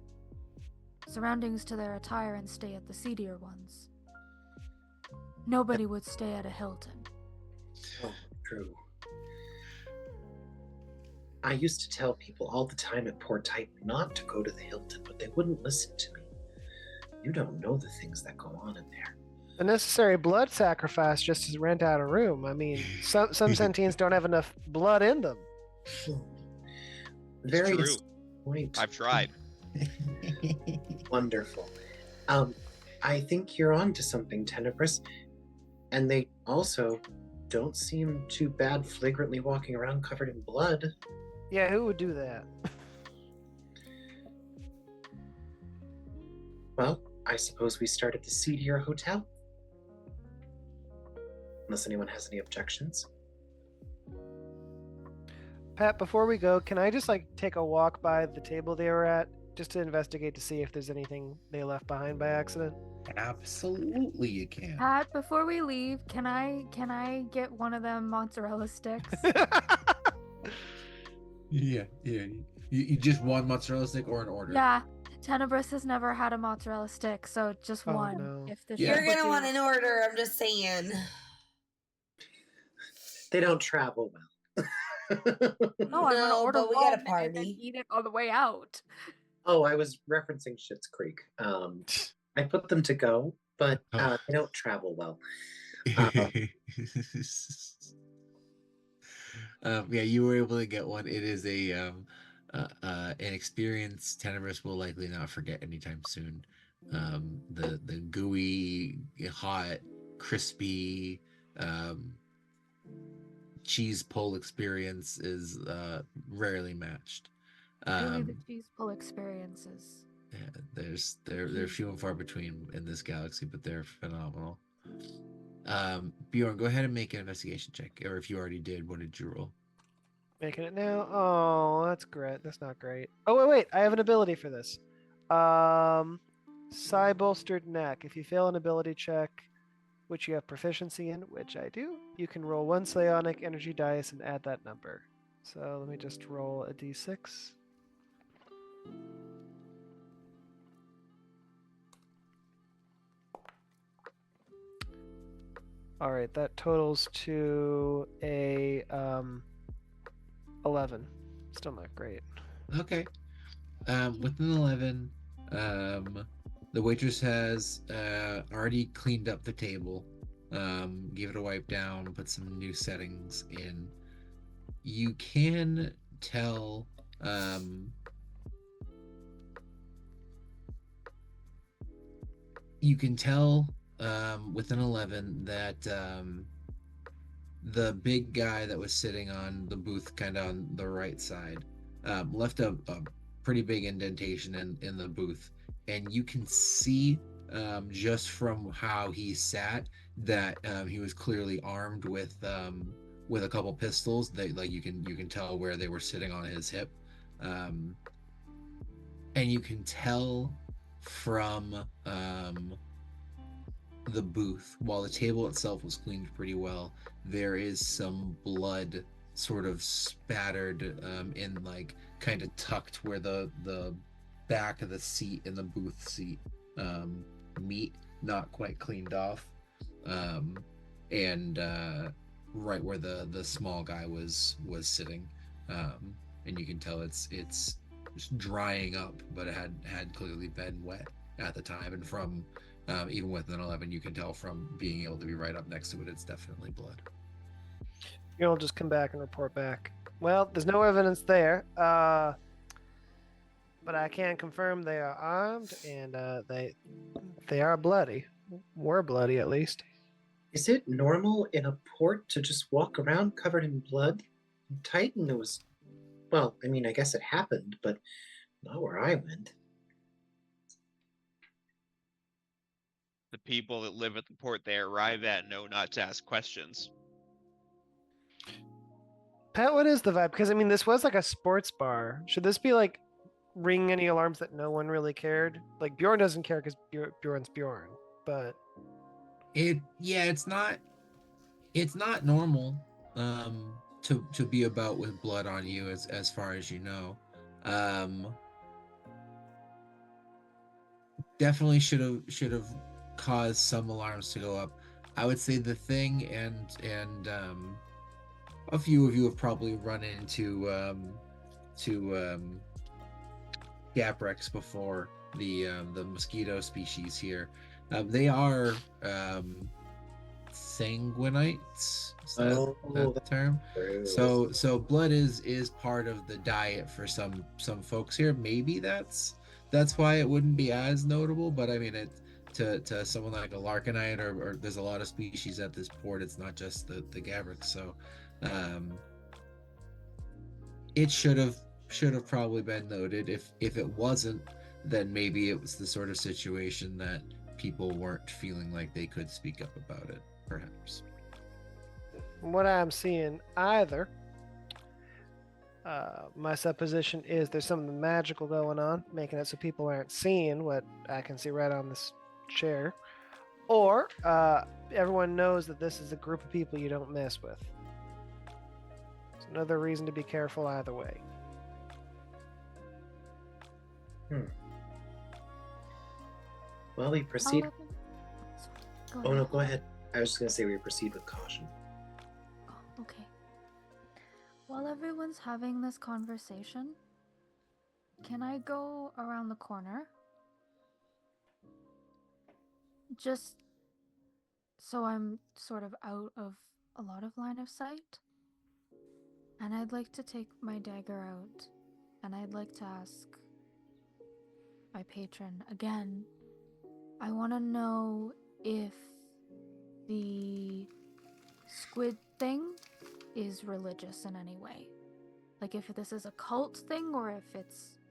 surroundings to their attire and stay at the seedier ones. Nobody would stay at a Hilton. Oh, true. I used to tell people all the time at Port Titan not to go to the Hilton, but they wouldn't listen to me. You don't know the things that go on in there. A necessary blood sacrifice just to rent out a room. I mean, some sentients don't have enough blood in them. Very true. astute point. I've tried. Wonderful. I think you're on to something, Tenebris. And they also don't seem too bad flagrantly walking around covered in blood. Yeah, who would do that? Well, I suppose we start at the seedier hotel. Unless anyone has any objections. Pat, before we go, can I just take a walk by the table they were at just to investigate to see if there's anything they left behind by accident? Absolutely, you can. Pat, before we leave, can I get one of them mozzarella sticks? Yeah. You just one mozzarella stick or an order? Yeah, Tenebris has never had a mozzarella stick, so just Oh, one. no. If the Yeah. chef You're would gonna do want it. an order, I'm just saying. They don't travel well. No, I'm gonna No, order but we got a one and then party. eat it on the way out. Oh, I was referencing Schitt's Creek. I put them to go, but they don't travel well. Yeah, you were able to get one. It is an experience Tenebris will likely not forget anytime soon. The gooey, hot, crispy cheese pull experience is rarely matched. Really, the cheese pull experiences. Yeah, they're few and far between in this galaxy, but they're phenomenal. Bjorn, go ahead and make an investigation check, or if you already did, what did you roll? Making it now. Oh, that's great. That's not great. Oh wait, I have an ability for this. Psi bolstered neck. If you fail an ability check, which you have proficiency in, which I do, you can roll 1 psionic energy dice and add that number. So let me just roll a d6. All right, that totals to a 11. Still not great. Okay. Within 11, the waitress has already cleaned up the table, gave it a wipe down, put some new settings in. You can tell within 11 that the big guy that was sitting on the booth kind of on the right side left a pretty big indentation in the booth, and you can see just from how he sat that he was clearly armed with a couple pistols. That you can tell where they were sitting on his hip. and you can tell from the booth, while the table itself was cleaned pretty well, there is some blood sort of spattered in like kind of tucked where the back of the seat in the booth seat meet, not quite cleaned off, and right where the small guy was sitting, and you can tell it's just drying up, but it had clearly been wet at the time, and from even with an 11, you can tell from being able to be right up next to it, it's definitely blood. You'll just come back and report back. Well, there's no evidence there, but I can confirm they are armed and they are bloody. Were bloody at least. Is it normal in a port to just walk around covered in blood? In Titan, it was. Well, I mean, I guess it happened, but not where I went. The people that live at the port they arrive at know not to ask questions. Pat, what is the vibe? Because I mean, this was like a sports bar. Should this be like ringing any alarms that no one really cared? Like Bjorn doesn't care because Bjorn's Bjorn, but it's not normal to be about with blood on you as far as you know. Definitely should have caused some alarms to go up. I would say the thing, and a few of you have probably run into Gaprex before, the mosquito species here. They are sanguinites. Is that the term? So blood is part of the diet for some folks here. Maybe that's why it wouldn't be as notable. But I mean, to someone like a Larkinite, or there's a lot of species at this port. It's not just the Gaprex. So it should have probably been noted. If it wasn't, then maybe it was the sort of situation that people weren't feeling like they could speak up about it, perhaps. what I'm seeing either, my supposition is there's something magical going on, making it so people aren't seeing what I can see right on this chair, or everyone knows that this is a group of people you don't mess with. It's another reason to be careful either way. Well, we proceed. Go Oh no, go ahead. I was just gonna say we proceed with caution. Oh, okay. While everyone's having this conversation, can I go around the corner? Just so I'm sort of out of a lot of line of sight. And I'd like to take my dagger out, and I'd like to ask my patron again. I want to know if the squid thing is religious in any way. Like if this is a cult thing or if it's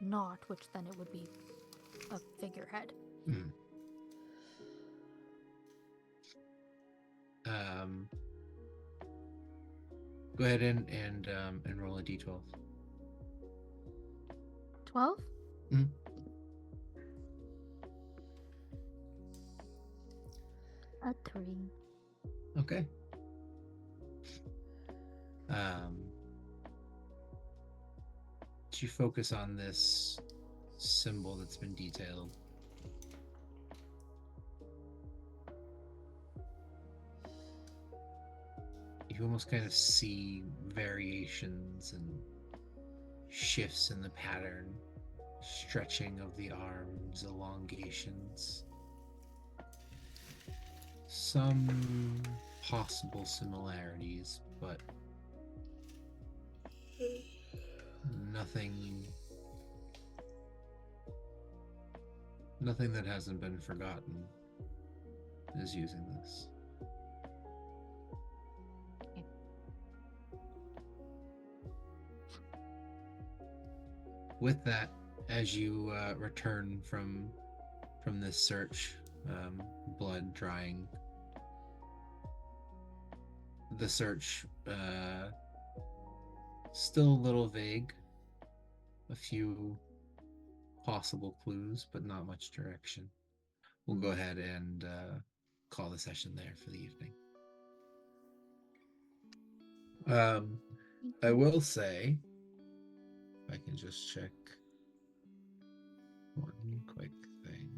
not, which then it would be a figurehead. Go ahead and roll a d12. 12? Mhm. A 3. Okay. You focus on this symbol that's been detailed. You almost kind of see variations and shifts in the pattern, stretching of the arms, elongations. Some possible similarities, but nothing that hasn't been forgotten is using this. With that, as you return from this search, blood drying, the search still a little vague. A few possible clues, but not much direction. We'll go ahead and call the session there for the evening. I will say, if I can just check one quick thing.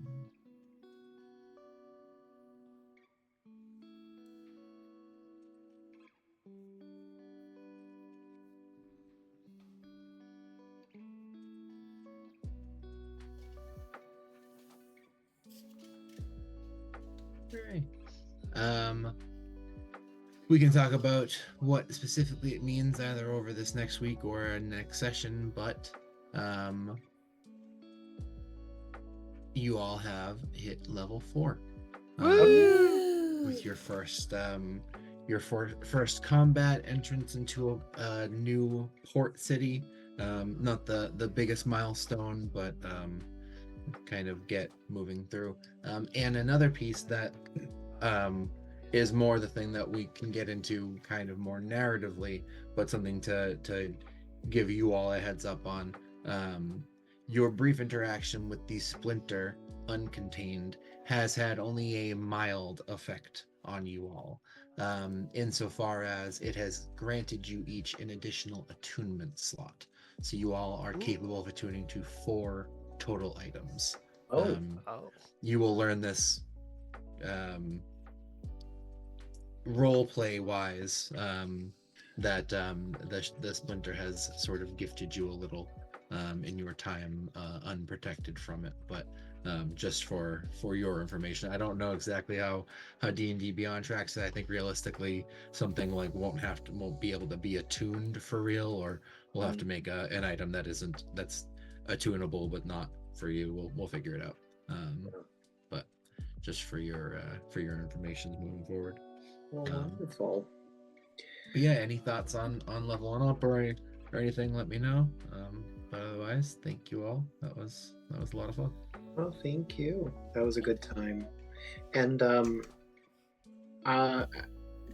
Right. We can talk about what specifically it means either over this next week or next session, but you all have hit level 4 with your first combat entrance into a new port city. Not the biggest milestone, but kind of get moving through. And another piece that is more the thing that we can get into kind of more narratively, but something to give you all a heads up on. Your brief interaction with the Splinter Uncontained has had only a mild effect on you all, insofar as it has granted you each an additional attunement slot. So you all are capable of attuning to 4 total items. You will learn this role play wise, that the Splinter has sort of gifted you a little in your time unprotected from it, but just for your information. I don't know exactly how D&D Beyond tracks it. I think realistically something like won't be able to be attuned for real, or we'll have to make an item that's attunable but not for you. We'll figure it out. But just for your information moving forward. Wonderful. But yeah, any thoughts on leveling up or anything, let me know. But otherwise, thank you all. That was a lot of fun. Well, thank you. That was a good time. And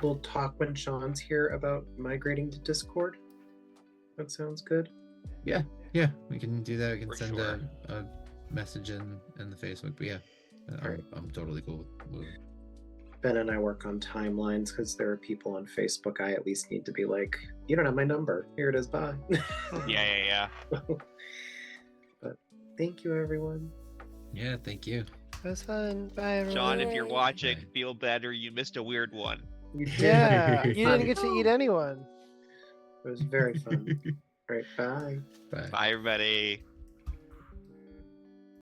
we'll talk when Sean's here about migrating to Discord. That sounds good. Yeah, we can do that. We can For send sure. a message in the Facebook. But yeah, I'm totally cool with moving. Ben and I work on timelines because there are people on Facebook I at least need to be like, you don't have my number. Here it is, bye. Yeah. But thank you, everyone. Yeah, thank you. It was fun. Bye, everyone. John, if you're Yay. watching, Bye. feel better. You missed a weird one. You did. Yeah, you didn't get to Oh. eat anyone. It was very fun. All right, bye. Bye. Bye, everybody.